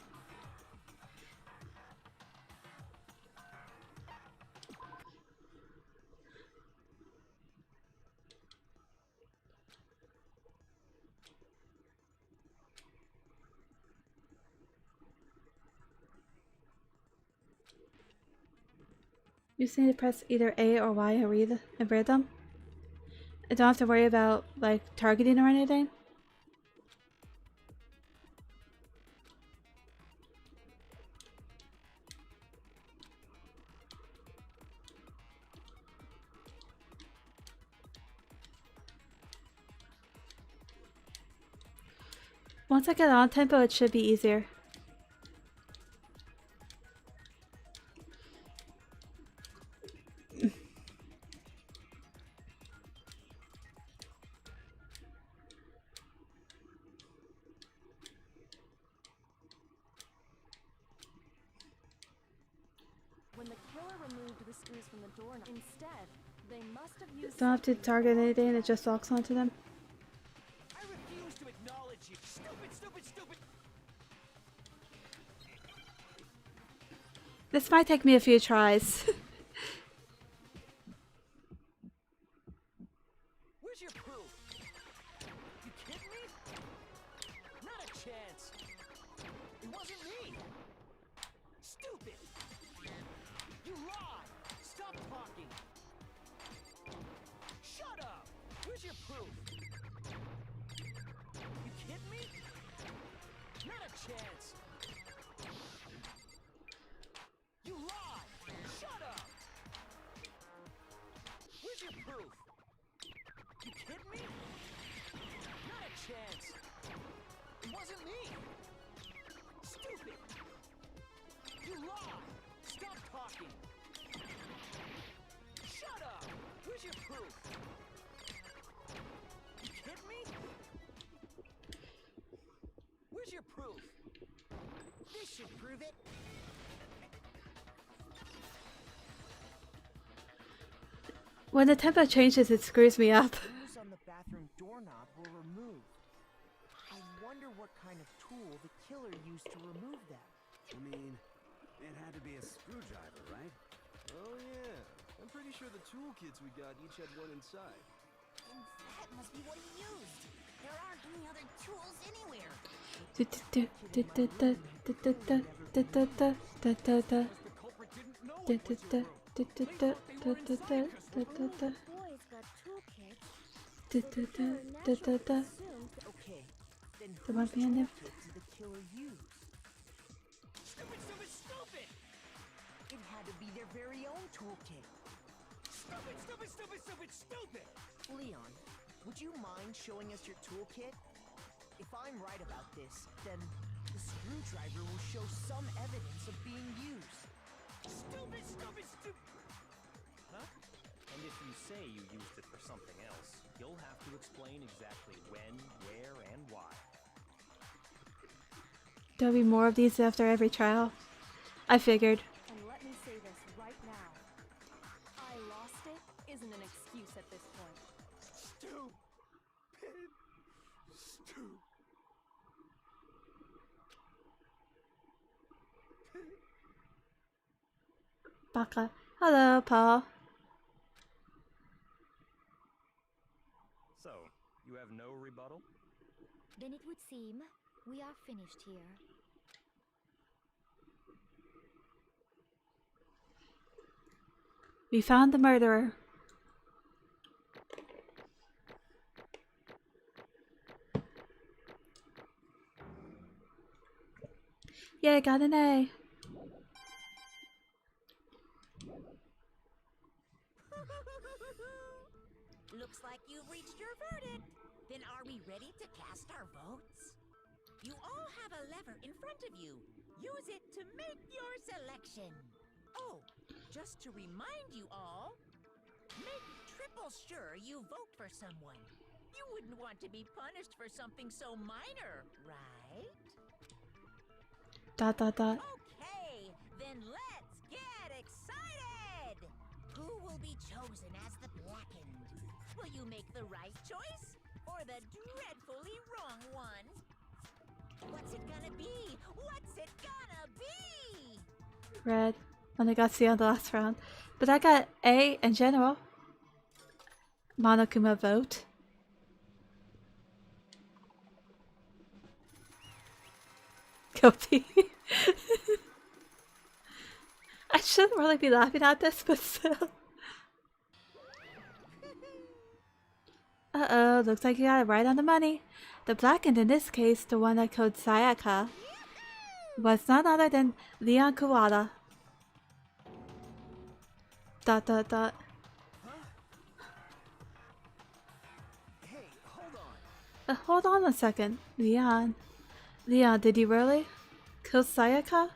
You just need to press either A or Y and read them. I don't have to worry about like targeting or anything. Once I get on tempo, it should be easier. When the killer removed the screws from the doorknob, instead, they must have used Don't have to something target belonged to anything, it them. just locks onto them. I refuse to acknowledge you. Stupid, stupid, stupid. This might take me a few tries. Where's your proof? You kidding me? Not a chance. It wasn't me. Stupid. You lied. Stop talking. Shut up. Where's your proof? You kidding me? Not a chance. You lied. Shut up. Where's your proof? You kidding me? Not a chance. It wasn't me. Stupid. You lied. Stop talking. Shut up. Where's your proof? You kidding me? Where's your proof? This should prove it. When the tempo changes, it screws me up. Screws on the bathroom doorknob were removed. I wonder what kind of tool the killer used to remove them. I mean, it had to be a screwdriver, right? Oh yeah, I'm pretty sure the toolkits we got each had one inside. And that must be what he used. There aren't any other tools anywhere. Boys got toolkits. Okay, then There might be a whose lift. toolkit did the killer use? Stupid, stupid, stupid! It had to be their very own toolkit. Stupid, stupid, stupid, stupid, stupid! Leon, would you mind showing us your toolkit? If I'm right about this, then the screwdriver will show some evidence of being used. Stupid, stupid, stupid! Huh? And if you say you used it for something else, you'll have to explain exactly when, where, and why. There'll be more of these after every trial. I figured. And let me say this right now. I lost it isn't an excuse at this point. Stupid. Stupid. Baka. Hello, Paul. So, you have no rebuttal? Then it would seem we are finished here. We found the murderer. Yeah, got an A. Looks like you've reached your verdict. Then are we ready to cast our votes? You all have a lever in front of you. Use it to make your selection. Oh, just to remind you all, make triple sure you vote for someone. You wouldn't want to be punished for something so minor, right? Dot dot dot. Okay, then let's get excited! Who will be chosen as the blackened? Will you make the right choice or the dreadfully wrong one? What's it gonna be? What's it gonna be? Red. Only got C on the last round. But I got A in general. Monokuma vote. Guilty. I shouldn't really be laughing at this, but still. Uh-oh, looks like you got it right on the money. The blackened, in this case, the one that called Sayaka, was none other than Leon Kuwata. Dot dot dot. Hey, hold on. Hold on a second. Leon, did you really kill Sayaka?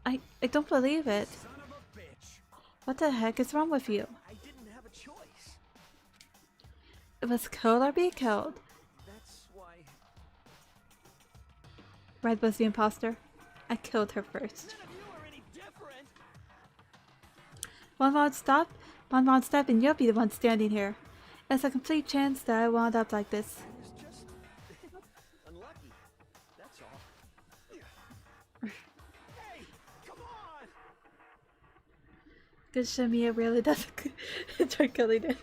I don't believe it. Son of a bitch. What the heck is wrong with you? I didn't have a choice. It was kill or be killed. That's why. Red was the imposter. I killed her first. None of you are any different. One wrong step and you'll be the one standing here. There's a complete chance that I wound up like this. I was just unlucky. That's all. Hey, come on! Good Shamiya really doesn't enjoy killing it.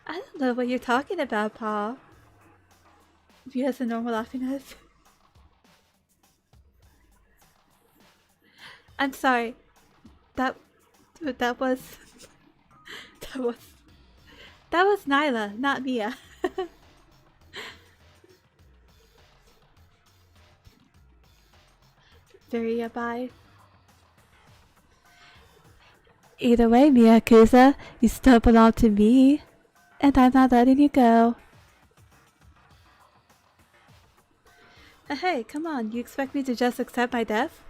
I don't know what you're talking about, Paul. If you has a normal laughing at. I'm sorry. That was that was Nyla, not Mia. Very bye. Either way, Miyakuza, you still belong to me, and I'm not letting you go. Hey, come on, you expect me to just accept my death?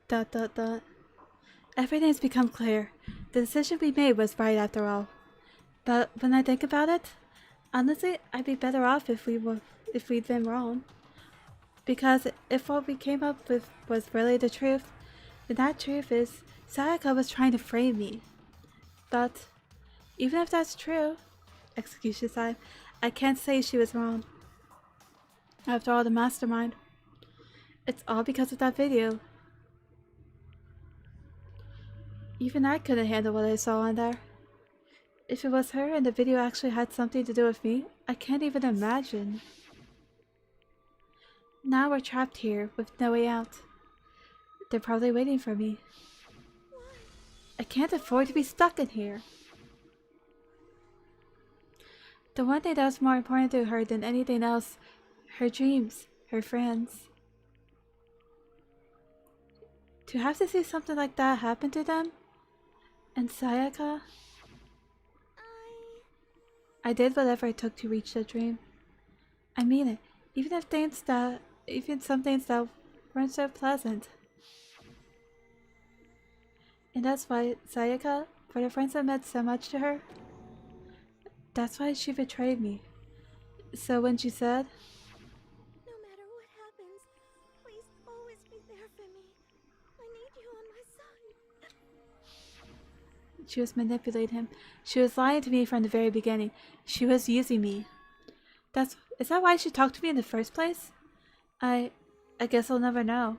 Dot dot dot. Everything's become clear. The decision we made was right after all. But when I think about it, honestly, I'd be better off if we'd been wrong. Because if what we came up with was really the truth, then that truth is Sayaka was trying to frame me. But even if that's true, execution side, I can't say she was wrong. After all, the mastermind. It's all because of that video. Even I couldn't handle what I saw on there. If it was her and the video actually had something to do with me, I can't even imagine. Now we're trapped here with no way out. They're probably waiting for me. I can't afford to be stuck in here. The one thing that was more important to her than anything else, her dreams, her friends. To have to see something like that happen to them? And Sayaka? I did whatever it took to reach that dream. I mean it, even some things that weren't so pleasant. And that's why Sayaka, for the friends that meant so much to her, that's why she betrayed me. So when she said, No matter what happens, please always be there for me. I need you on my side. she was manipulating him. She was lying to me from the very beginning. She was using me. Is that why she talked to me in the first place? I guess I'll never know.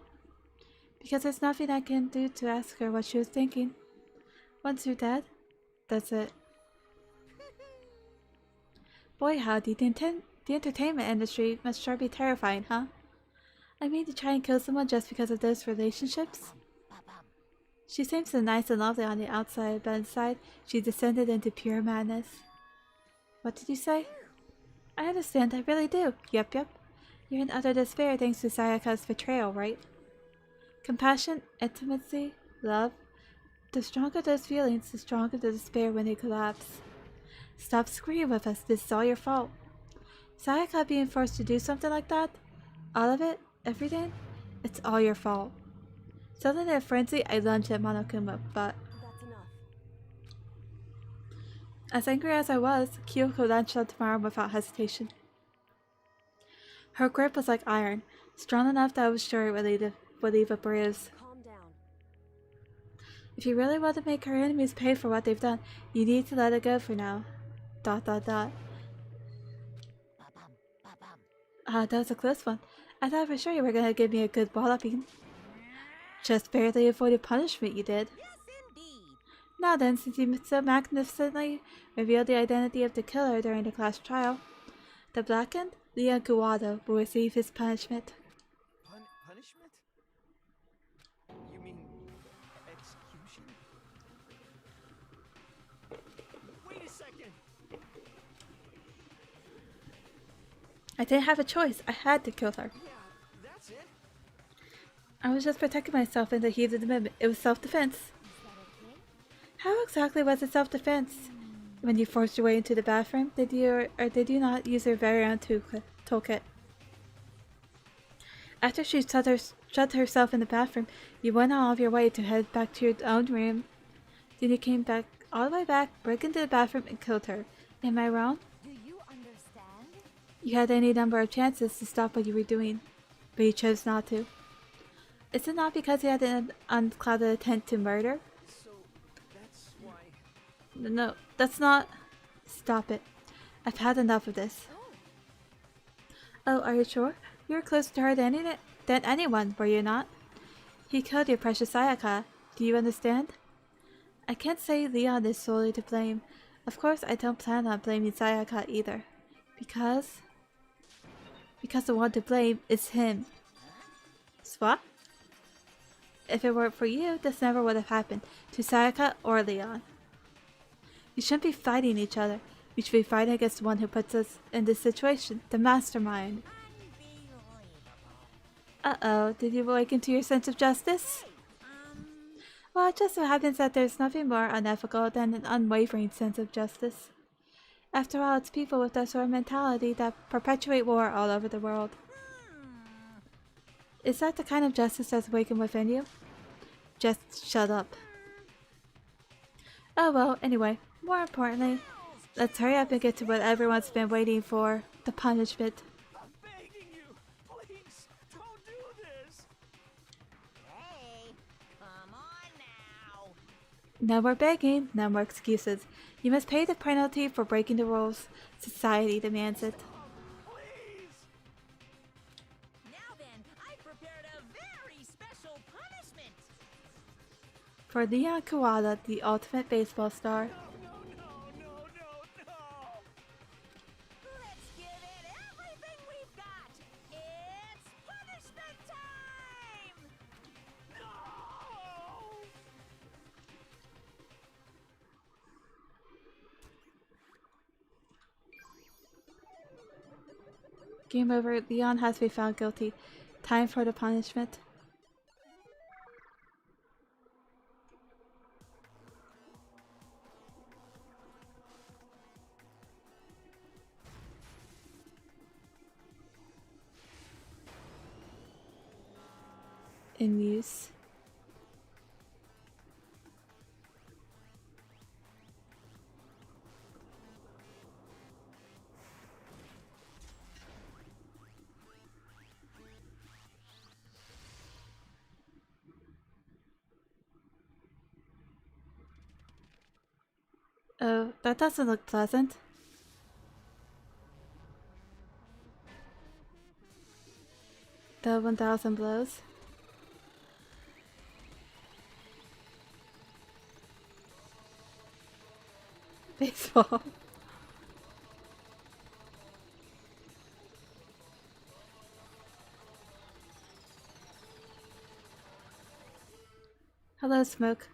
Because there's nothing I can do to ask her what she was thinking. Once you're dead, that's it. Boy howdy, the entertainment industry must sure be terrifying, huh? I mean, to try and kill someone just because of those relationships? She seems so nice and lovely on the outside, but inside, she descended into pure madness. What did you say? I understand, I really do. Yep. You're in utter despair thanks to Sayaka's betrayal, right? Compassion, intimacy, love. The stronger those feelings, the stronger the despair when they collapse. Stop screaming with us, this is all your fault. Sayaka being forced to do something like that? All of it? Everything? It's all your fault. Suddenly in a frenzy, I lunged at Monokuma, but... That's enough. As angry as I was, Kyoko lunged onto my arm without hesitation. Her grip was like iron, strong enough that I was sure it would leave a bruise. Calm down. If you really want to make her enemies pay for what they've done, you need to let it go for now. ... That was a close one. I thought for sure you were gonna give me a good walloping. Just barely avoided punishment, you did. Yes, indeed. Now then, since you so magnificently revealed the identity of the killer during the class trial, the blackened Leon Guado will receive his punishment. Punishment? You mean execution? Wait a second! I didn't have a choice. I had to kill her. Yeah, that's it. I was just protecting myself in the heat of the moment. It was self-defense. How exactly was it self-defense? When you forced your way into the bathroom, did you or did you not use your very own toolkit? After she shut herself in the bathroom, you went all of your way to head back to your own room. Then you came back all the way back, broke into the bathroom, and killed her. Am I wrong? Do you understand? You had any number of chances to stop what you were doing, but you chose not to. Is it not because you had an unclouded intent to murder? So, that's why... No, that's not... Stop it. I've had enough of this. Oh, are you sure? You were closer to her than anyone, were you not? He killed your precious Sayaka. Do you understand? I can't say Leon is solely to blame. Of course, I don't plan on blaming Sayaka either. Because the one to blame is him. Swap? If it weren't for you, this never would have happened, to Sayaka or Leon. We shouldn't be fighting each other. We should be fighting against the one who puts us in this situation, the mastermind. Uh-oh, did you awaken to your sense of justice? Well, it just so happens that there's nothing more unethical than an unwavering sense of justice. After all, it's people with that sort of mentality that perpetuate war all over the world. Is that the kind of justice that's awakened within you? Just shut up. Oh well, anyway, more importantly, let's hurry up and get to what everyone's been waiting for, the punishment. I'm begging you! Please, don't do this! Hey, come on now. No more begging, no more excuses. You must pay the penalty for breaking the rules. Society demands it. Please! Now then, I prepared a very special punishment. For Leon Kuwata, the ultimate baseball star. No! Let's give it everything we've got. It's punishment time! No! Game over. Leon has been found guilty. Time for the punishment. In use. Oh, that doesn't look pleasant. The 1000 blows. Baseball. Hello, Smoke.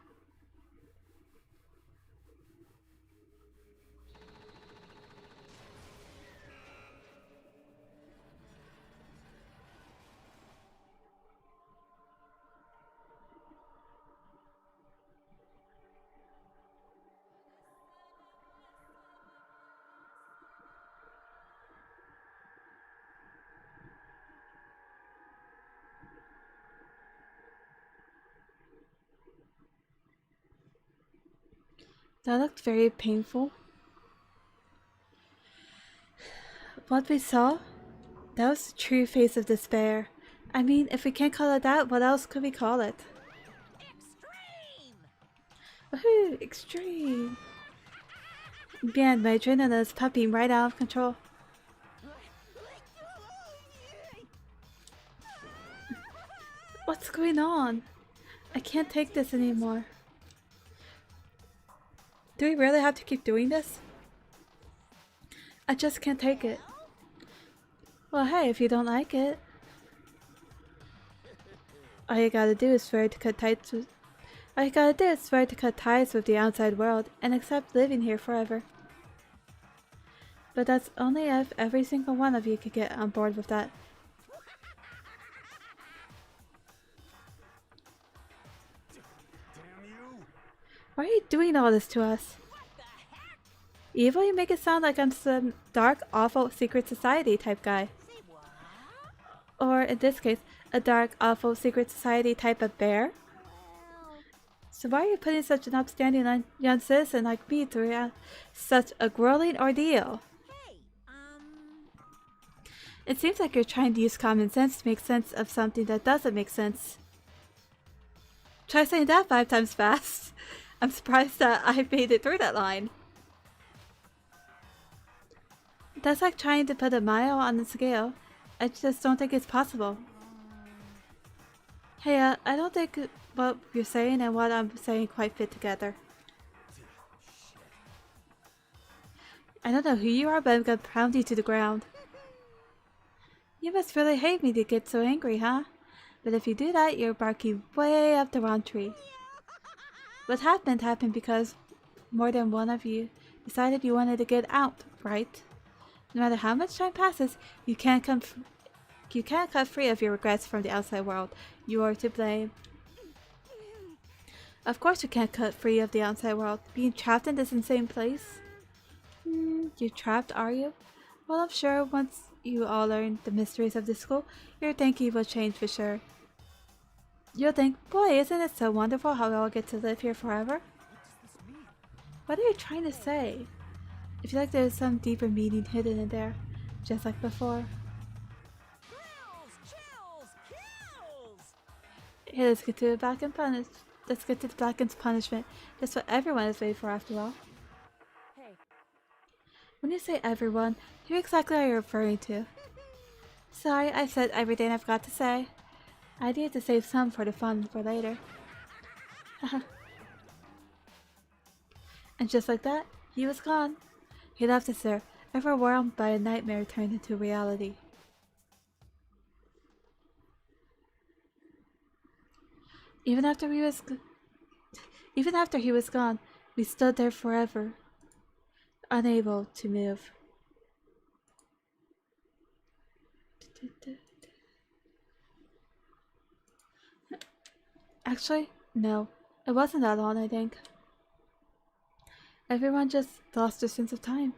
That looked very painful. What we saw? That was the true face of despair. I mean, if we can't call it that, what else could we call it? Extreme! Woohoo! Extreme! Man, my adrenaline is pumping right out of control. What's going on? I can't take this anymore. Do we really have to keep doing this? I just can't take it. Well, hey, if you don't like it, all you gotta do is swear to cut ties with the outside world and accept living here forever. But that's only if every single one of you could get on board with that. Damn you! Why are you doing all this to us? Evil? You make it sound like I'm some dark, awful secret society type guy. Or, in this case, a dark, awful secret society type of bear? So why are you putting such an upstanding young citizen like me through such a grueling ordeal? It seems like you're trying to use common sense to make sense of something that doesn't make sense. Try saying that 5 times fast. I'm surprised that I made it through that line. That's like trying to put a mile on the scale. I just don't think it's possible. Hey, I don't think what you're saying and what I'm saying quite fit together. I don't know who you are, but I'm gonna pound you to the ground. You must really hate me to get so angry, huh? But if you do that, you're barking way up the wrong tree. What happened because more than one of you decided you wanted to get out, right? No matter how much time passes, you can't cut free of your regrets from the outside world. You are to blame. Of course you can't cut free of the outside world. Being trapped in this insane place? You're trapped, are you? Well, I'm sure once you all learn the mysteries of this school, your thinking will change for sure. You'll think, boy, isn't it so wonderful how we all get to live here forever? What are you trying to say? I feel like there's some deeper meaning hidden in there, just like before. Hey, let's get to the Blacken's punishment. That's what everyone is waiting for after all. Hey. When you say everyone, who exactly are you referring to? Sorry, I said everything I forgot to say. I need to save some for the fun for later. And just like that, he was gone. He left us there, overwhelmed by a nightmare turned into reality. Even after he was gone, we stood there forever, unable to move. Actually, no, it wasn't that long, I think. Everyone just lost their sense of time.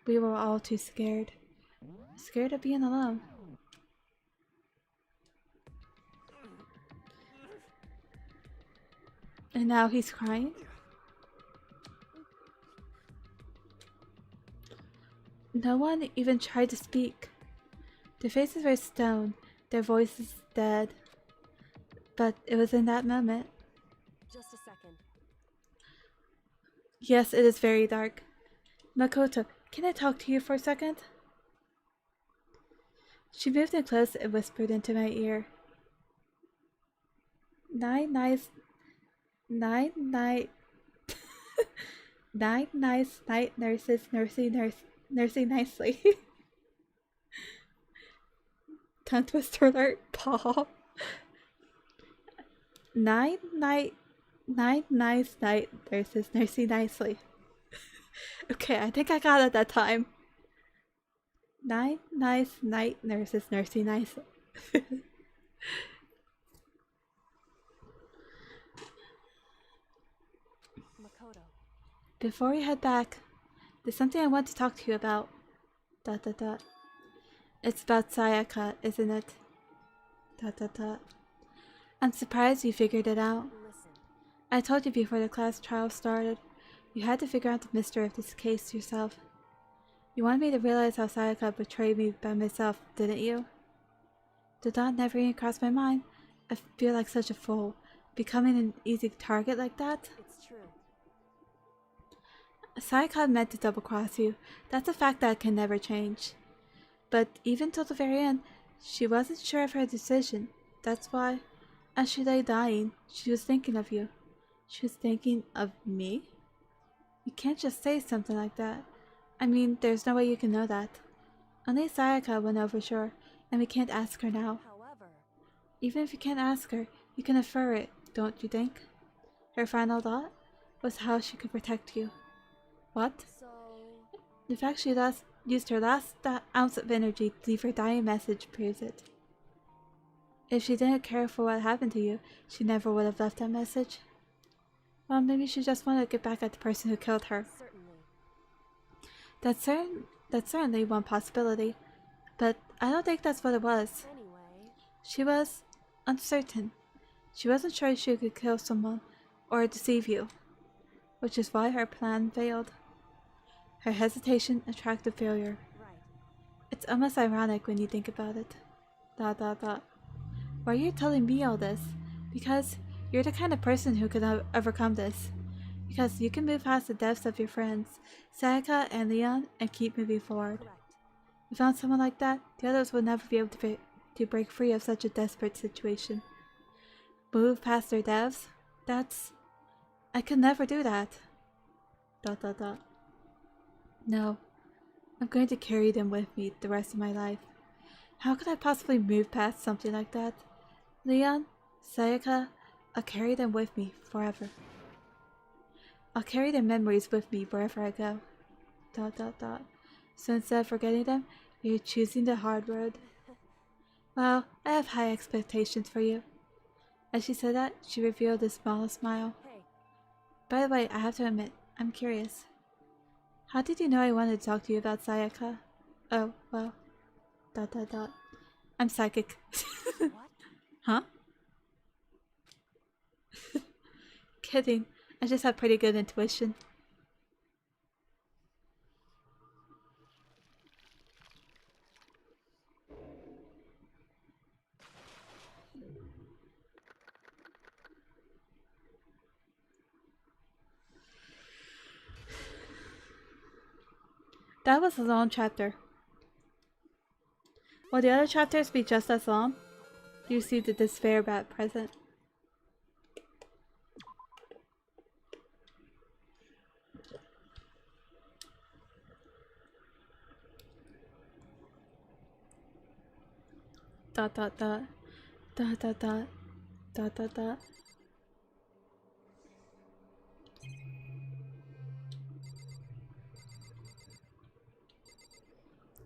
We were all too scared. Scared of being alone. And now he's crying? No one even tried to speak. Their faces were stone, their voices dead. But it was in that moment. Just a second. Yes, it is very dark. Makoto, can I talk to you for a second? She moved in close and whispered into my ear. Nine nice night nurses nursing nicely. Tongue twister alert, Paul. Nine nice night nurses nursing nicely. Okay, I think I got it that time. 9 nice night nurses nursing nicely. Makoto. Before we head back, there's something I want to talk to you about. ... It's about Sayaka, isn't it? ... I'm surprised you figured it out. Listen. I told you before the class trial started. You had to figure out the mystery of this case yourself. You wanted me to realize how Sayaka betrayed me by myself, didn't you? The thought never even crossed my mind. I feel like such a fool. Becoming an easy target like that? It's true. Sayaka meant to double-cross you. That's a fact that can never change. But even till the very end, she wasn't sure of her decision. That's why, as she lay dying, she was thinking of you. She was thinking of me? You can't just say something like that. I mean, there's no way you can know that. Only Sayaka will know for sure, and we can't ask her now. However, Even if you can't ask her, you can infer it, don't you think? Her final thought was how she could protect you. What? so The fact she used her last ounce of energy to leave her dying message proves it. If she didn't care for what happened to you, she never would have left that message. Well, maybe she just wanted to get back at the person who killed her. certainly. That's certainly one possibility, but I don't think that's what it was. Anyway, She was uncertain. She wasn't sure she could kill someone or deceive you, which is why her plan failed. Her hesitation attracted failure. right. It's almost ironic when you think about it. ... Why are you telling me all this? Because you're the kind of person who could overcome this. Because you can move past the deaths of your friends, Sayaka and Leon, and keep moving forward. Correct. Without someone like that, the others will never be able to break free of such a desperate situation. Move past their deaths? I could never do that. ... No. I'm going to carry them with me the rest of my life. How could I possibly move past something like that? Leon, Sayaka, I'll carry them with me forever. I'll carry their memories with me wherever I go. ... So instead of forgetting them, you're choosing the hard road. Well, I have high expectations for you. As she said that, she revealed a small smile. Hey, By the way, I have to admit, I'm curious. How did you know I wanted to talk to you about Sayaka? Oh, well. ... I'm psychic. what? Huh? Kidding. I just have pretty good intuition. That was a long chapter. Will the other chapters be just as long? You see the despair at present. Dot dot dot. Dot dot dot. Dot dot dot.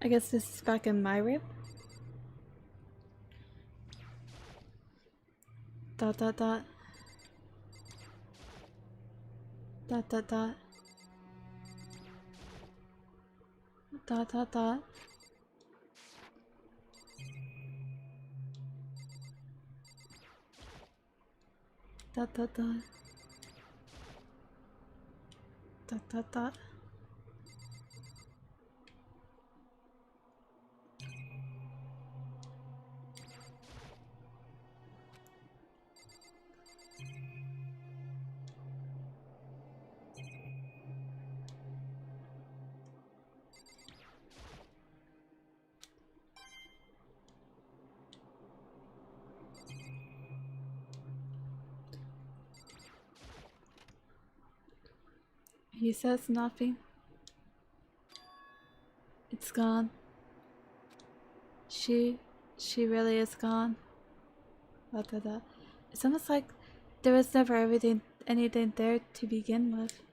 I guess this is back in my room. Dot dot dot. Dot dot dot. Dot dot dot. Dot dot dot. Dot dot dot. He says nothing. It's gone. She really is gone. Blah, blah, blah. It's almost like there was never anything there to begin with.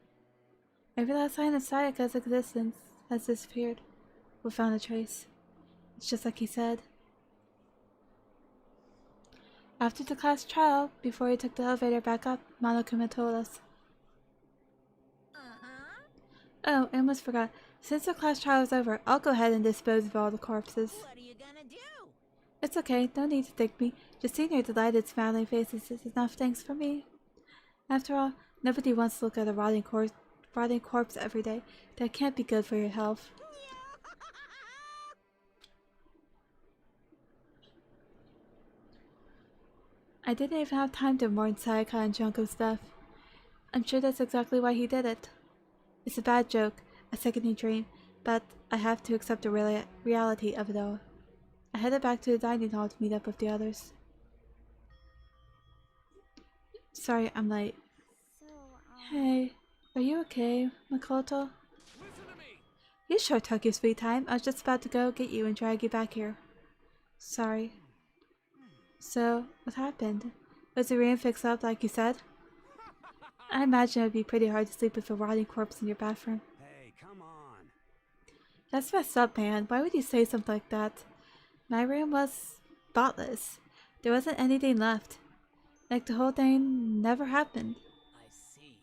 Every last sign of Sayaka's existence has disappeared without a trace. It's just like he said. After the class trial, before he took the elevator back up, Monokuma told us. Oh, I almost forgot. Since the class trial is over, I'll go ahead and dispose of all the corpses. What are you gonna do? It's okay, no need to thank me. Just seeing your delighted, smiling faces is enough thanks for me. After all, nobody wants to look at a rotting corpse every day. That can't be good for your health. I didn't even have time to mourn Sayaka and Junko's death. I'm sure that's exactly why he did it. It's a bad joke, a sickening dream, but I have to accept the reality of it all. I headed back to the dining hall to meet up with the others. Sorry, I'm late. So, Hey, Are you okay, Makoto? Listen to me. You sure took your sweet time. I was just about to go get you and drag you back here. Sorry. So, what happened? Was the room fixed up like you said? I imagine it would be pretty hard to sleep with a rotting corpse in your bathroom. Hey, come on. That's messed up, man. Why would you say something like that? My room was spotless. There wasn't anything left. Like the whole thing never happened. I see.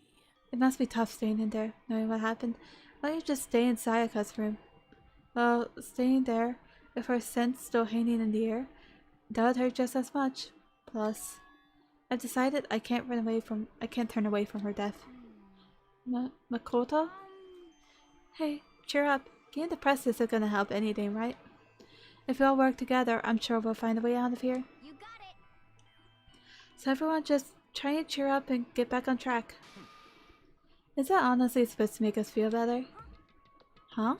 It must be tough staying in there, knowing what happened. Why don't you just stay in Sayaka's room? Well, staying there, with her scent still hanging in the air, that would hurt just as much. Plus, I've decided I can't turn away from her death. Makoto? Hey, cheer up. Getting depressed isn't gonna help anything, right? If we all work together, I'm sure we'll find a way out of here. You got it. So everyone just try and cheer up and get back on track. Is that honestly supposed to make us feel better? Huh?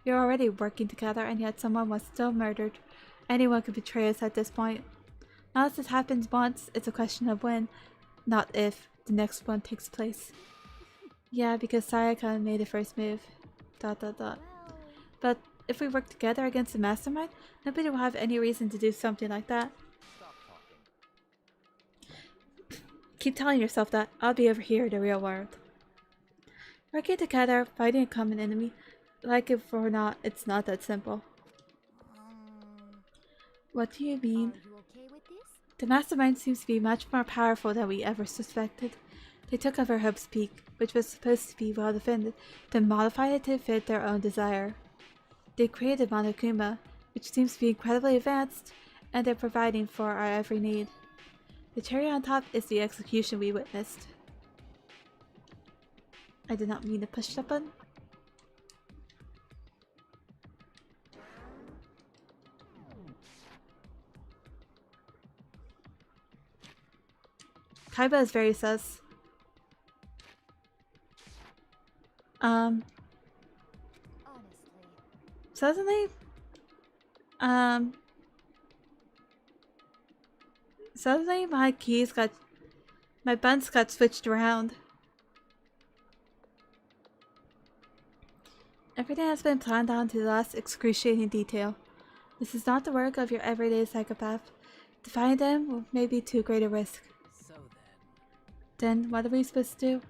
You're already working together and yet someone was still murdered. Anyone could betray us at this point. Unless it happens once, it's a question of when, not if, the next one takes place. Yeah, because Sayaka made the first move. ... But if we work together against the mastermind, nobody will have any reason to do something like that. Stop talking. Keep telling yourself that. I'll be over here in the real world. Working together, fighting a common enemy, like it or not, it's not that simple. What do you mean? Are you okay with this? The mastermind seems to be much more powerful than we ever suspected. They took over Hope's Peak, which was supposed to be well defended, then modified it to fit their own desire. They created Monokuma, which seems to be incredibly advanced, and they're providing for our every need. The cherry on top is the execution we witnessed. I did not mean to push that button. Kaiba is very sus. Honestly. Suddenly, suddenly my buttons got switched around. Everything has been planned down to the last excruciating detail. This is not the work of your everyday psychopath. To find them may be too great a risk. So Then, what are we supposed to do?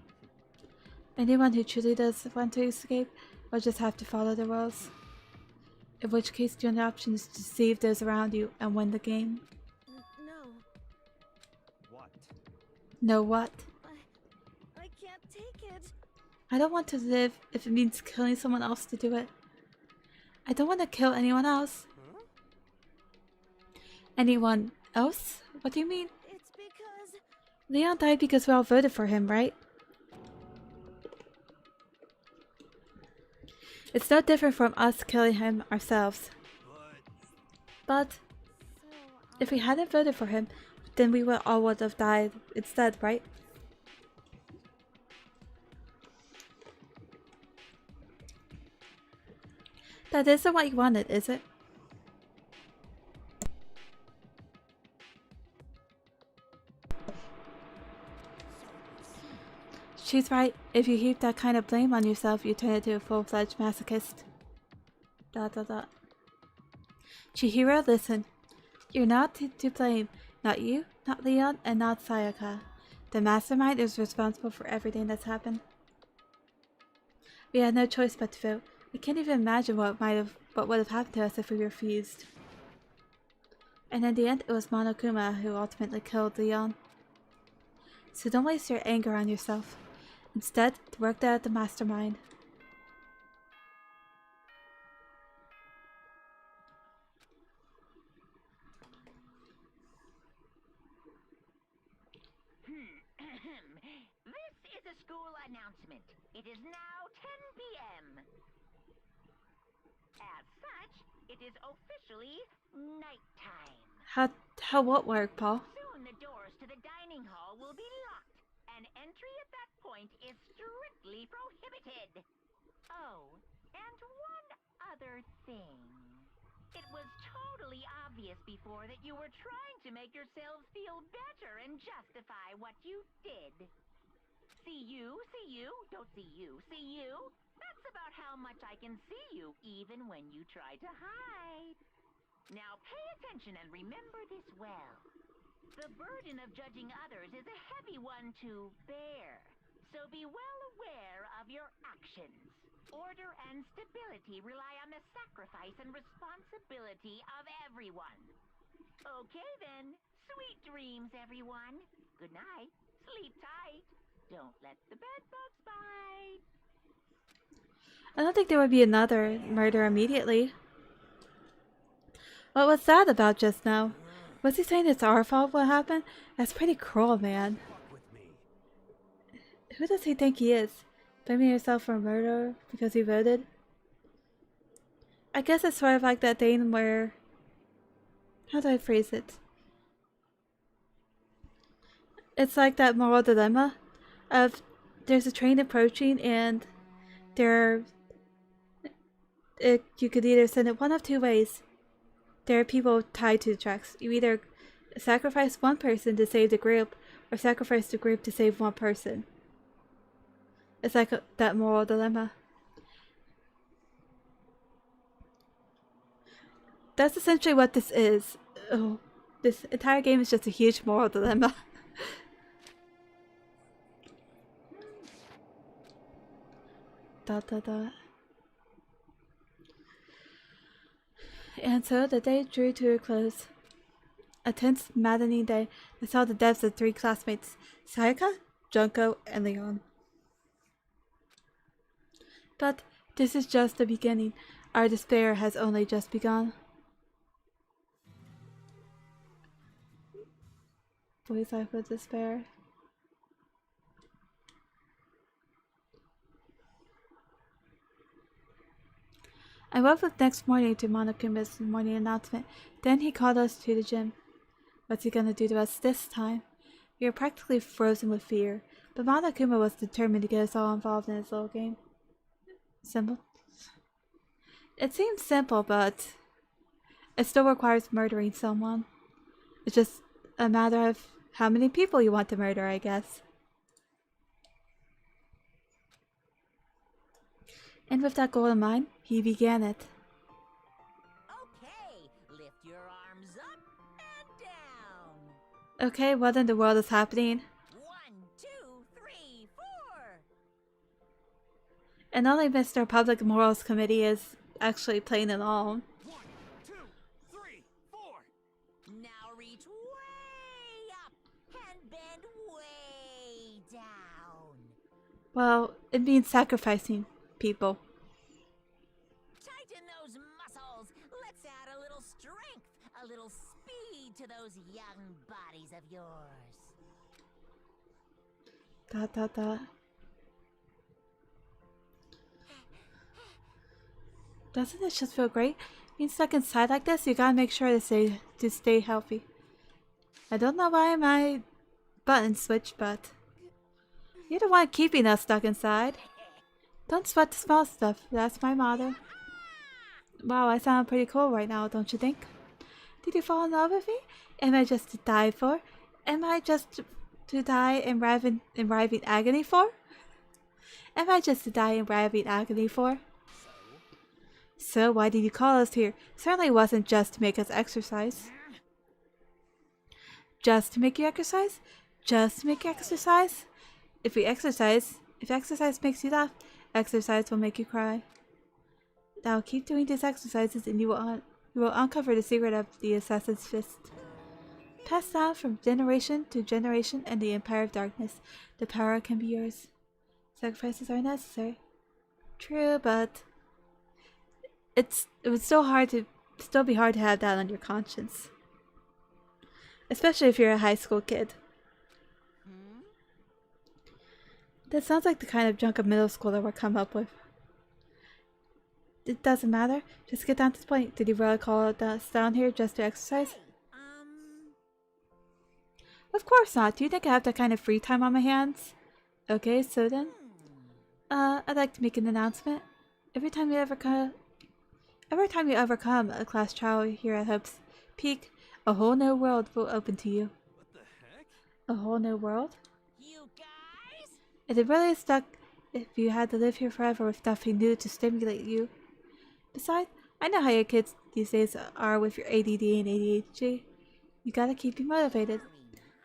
Anyone who truly does want to escape will just have to follow the rules. In which case, the only option is to deceive those around you and win the game. No, What? Know what? I can't take it. I don't want to live if it means killing someone else to do it. I don't want to kill anyone else. Huh? Anyone else? What do you mean? It's because Leon died because we all voted for him, right? It's no different from us killing him ourselves. But if we hadn't voted for him, then we would all have died instead, right? That isn't what you wanted, is it? She's right. If you heap that kind of blame on yourself, you turn into a full-fledged masochist. ... Chihiro, listen. You're not to blame. Not you, not Leon, and not Sayaka. The mastermind is responsible for everything that's happened. We had no choice but to vote. I can't even imagine what would have happened to us if we refused. And in the end, it was Monokuma who ultimately killed Leon. So don't waste your anger on yourself. Instead, work there at the mastermind. This is a school announcement. It is now 10 p.m. As such, it is officially nighttime. How what work, Paul? Soon the doors to the dining hall will be locked, and entry at that point is strictly prohibited. Oh, and one other thing. It was totally obvious before that you were trying to make yourselves feel better and justify what you did. See you, don't see you, see you. That's about how much I can see you, even when you try to hide. Now pay attention and remember this well. The burden of judging others is a heavy one to bear. So be well aware of your actions. Order and stability rely on the sacrifice and responsibility of everyone. Okay then. Sweet dreams, everyone. Good night. Sleep tight. Don't let the bed bugs bite. I don't think there would be another murder immediately. What was that about just now? Was he saying it's our fault what happened? That's pretty cruel, man. Who does he think he is? Blaming yourself for murder because he voted? I guess it's sort of like that thing where... How do I phrase it? It's like that moral dilemma of there's a train approaching and you could either send it one of two ways. There are people tied to the tracks. You either sacrifice one person to save the group or sacrifice the group to save one person. It's like that moral dilemma. That's essentially what this is. Oh, this entire game is just a huge moral dilemma. ... And so the day drew to a close. A tense, maddening day that saw the deaths of 3 classmates, Sayaka, Junko, and Leon. But this is just the beginning. Our despair has only just begun. Boy's life with despair. I woke up next morning to Monokuma's morning announcement. Then he called us to the gym. What's he gonna do to us this time? We were practically frozen with fear, but Monokuma was determined to get us all involved in his little game. Simple? It seems simple, but it still requires murdering someone. It's just a matter of how many people you want to murder, I guess. And with that goal in mind, he began it. Okay, lift your arms up and down. Okay, what in the world is happening? 1, 2, 3, 4. And only Mr. Public Morals Committee is actually playing along. 1, 2, 3, 4. Now reach way up and bend way down. Well, it means sacrificing people. Tighten those muscles. Let's add a little strength, a little speed to those young bodies of yours. Doesn't it just feel great? Being stuck inside like this, you gotta make sure to stay healthy. I don't know why my button switched, but you're the one keeping us stuck inside. Don't sweat the small stuff, that's my motto. Wow, I sound pretty cool right now, don't you think? Did you fall in love with me? Am I just to die for? Am I just to die in writhing agony for? Am I just to die in writhing agony for? So why did you call us here? Certainly it wasn't just to make us exercise. Just to make you exercise? Just to make you exercise? If exercise makes you laugh, exercise will make you cry. Now keep doing these exercises and you will uncover the secret of the Assassin's Fist. Passed down from generation to generation and the Empire of Darkness, the power can be yours. Sacrifices are necessary. True, but it would still be hard to have that on your conscience. Especially if you're a high school kid. That sounds like the kind of junk a middle schooler would come up with. It doesn't matter. Just get down to the point. Did you really call us down here just to exercise? Of course not. Do you think I have that kind of free time on my hands? Okay, so then. I'd like to make an announcement. Every time you overcome a class trial here at Hope's Peak, a whole new world will open to you. What the heck? A whole new world? You guys? It'd really suck if you had to live here forever with nothing new to stimulate you. Besides, I know how your kids these days are with your ADD and ADHD. You gotta keep you motivated.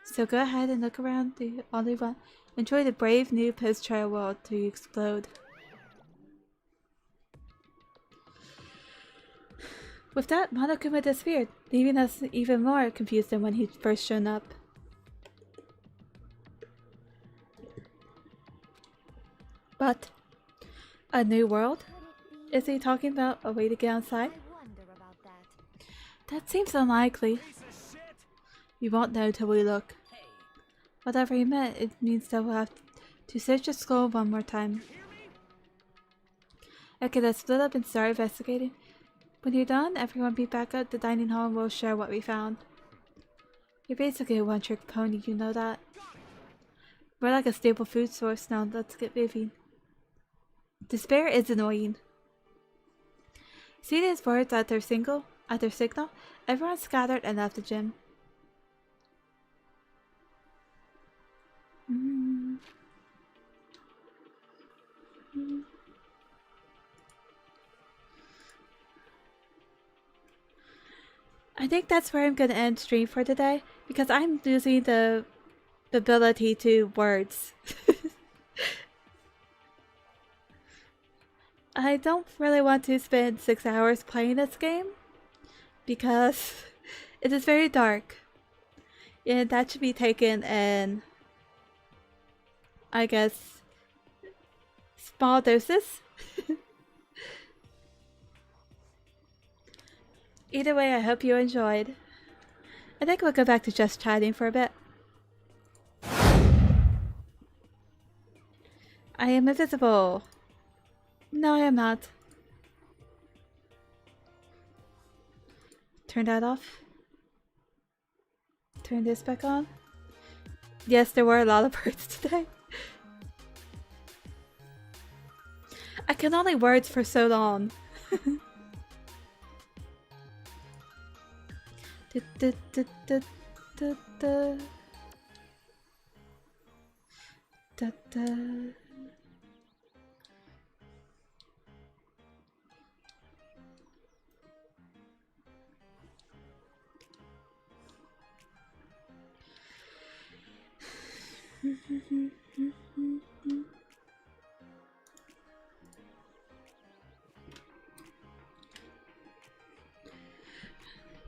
So go ahead and look around the only one. Enjoy the brave new post-trial world till you explode. With that, Monokuma disappeared, leaving us even more confused than when he first shown up. But a new world? Is he talking about a way to get outside? That seems unlikely. We won't know till we look. Whatever he meant, it means that we'll have to search the school one more time. Okay, let's split up and start investigating. When you're done, everyone be back at the dining hall and we'll share what we found. You're basically a one-trick pony, you know that? We're like a staple food source now, let's get moving. Despair is annoying. See these words at their signal? Everyone scattered and left the gym. I think that's where I'm gonna end stream for today because I'm losing the ability to words. I don't really want to spend 6 hours playing this game because it is very dark and that should be taken in, I guess, small doses. Either way, I hope you enjoyed. I think we'll go back to just chatting for a bit. I am invisible. No, I am not. Turn that off. Turn this back on. Yes, there were a lot of birds today. I can only words for so long.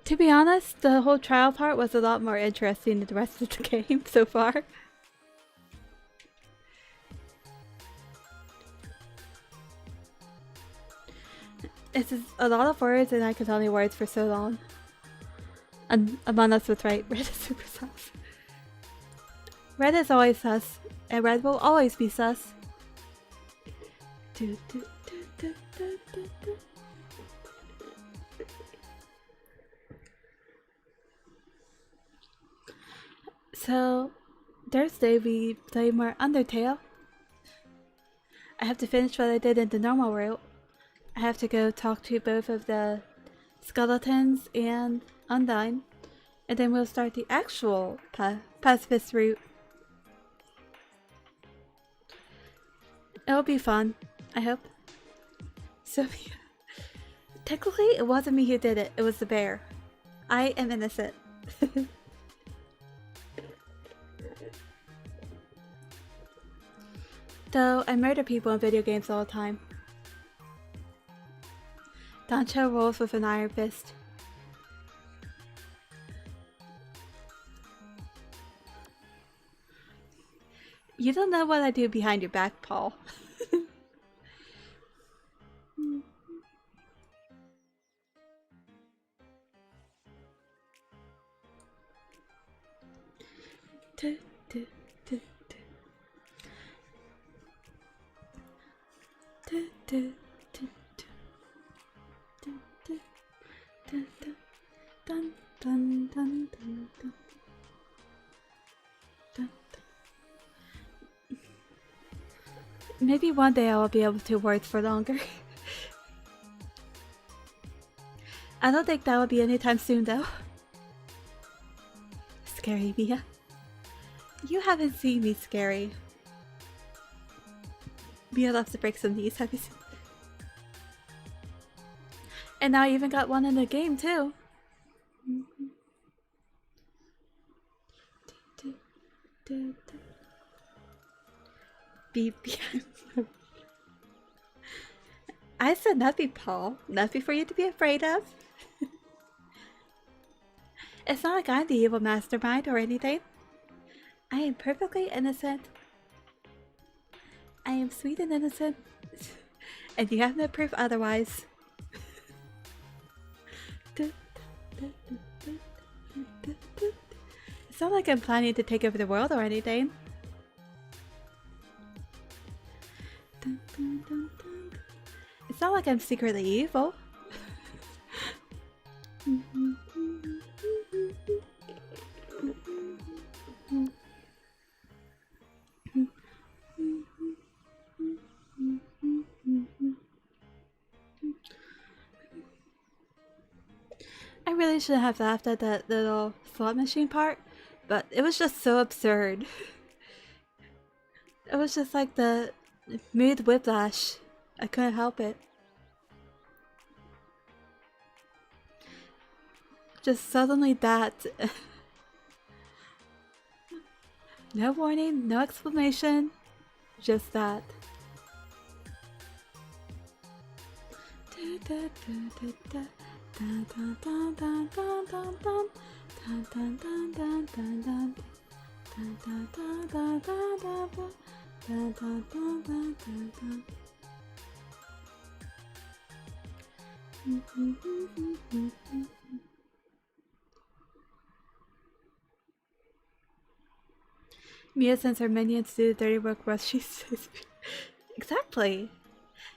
To be honest, the whole trial part was a lot more interesting than the rest of the game so far. It's just a lot of words and I could only words for so long. And Among Us was right, Red is super sus. Red is always sus, and Red will always be sus. So, Thursday we play more Undertale. I have to finish what I did in the normal route. I have to go talk to both of the skeletons and Undyne, and then we'll start the actual pacifist route. It'll be fun, I hope. So, yeah. Technically, it wasn't me who did it, it was the bear. I am innocent. Though I murder people in video games all the time. Dancho rolls with an iron fist. You don't know what I do behind your back, Paul. Maybe one day I will be able to words for longer. I don't think that will be anytime soon though. Scary Mia. You haven't seen me scary. Mia loves to break some knees, have you seen? And now I even got one in the game too. Beep. I said nothing, Paul. Nothing for you to be afraid of. It's not like I'm the evil mastermind or anything. I am perfectly innocent. I am sweet and innocent. And you have no proof otherwise. It's not like I'm planning to take over the world or anything. It's not like I'm secretly evil. I really shouldn't have laughed at that little slot machine part, but it was just so absurd. It was just like the mood whiplash. I couldn't help it. Just suddenly that. No warning, no explanation, just that. Mia sends her minions to do the dirty work while she says. Exactly.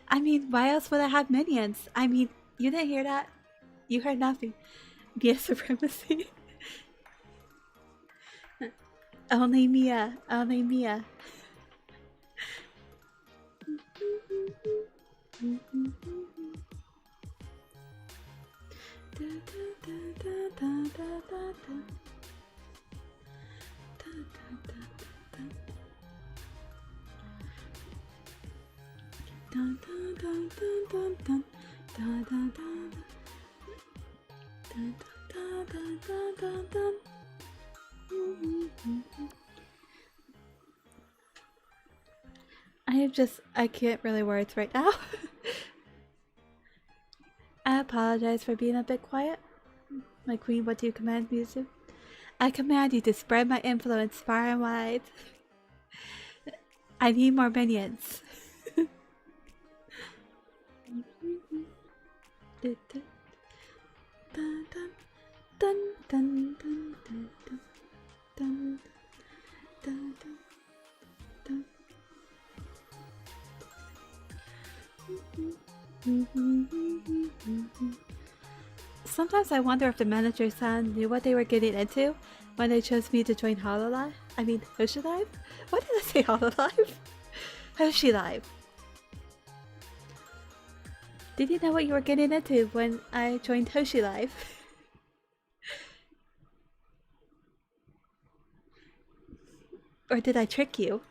I mean, why else would I have minions? I mean, you didn't hear that? You heard nothing. Mia supremacy. Only Mia. Only Mia. I can't really words right now. I apologize for being a bit quiet. My queen, what do you command me to do? I command you to spread my influence far and wide. I need more minions. Sometimes I wonder if the manager-san knew what they were getting into when they chose me to join HoshiLive. I mean, HoshiLive? Why did I say HoshiLive? HoshiLive. Did you know what you were getting into when I joined HoshiLive? Or did I trick you?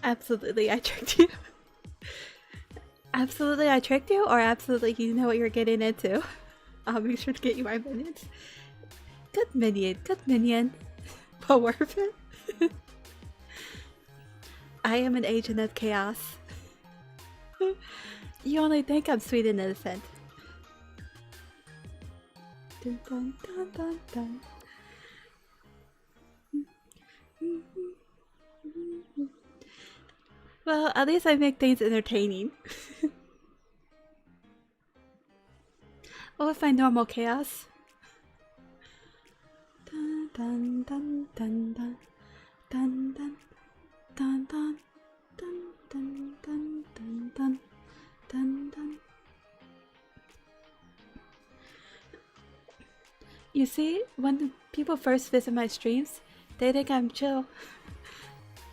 Absolutely, I tricked you. Absolutely, I tricked you, or absolutely, you know what you're getting into. I'll make sure to get you my minions. Good minion, good minion. Well worth it. I am an agent of chaos. You only think I'm sweet and innocent. Dun, dun, dun, dun, dun. Well, at least I make things entertaining. What with my normal chaos? Dun, dun, dun, dun, dun, dun, dun, dun, dun, dun, dun, dun, dun, dun, dun, dun. You see, when people first visit my streams, they think I'm chill.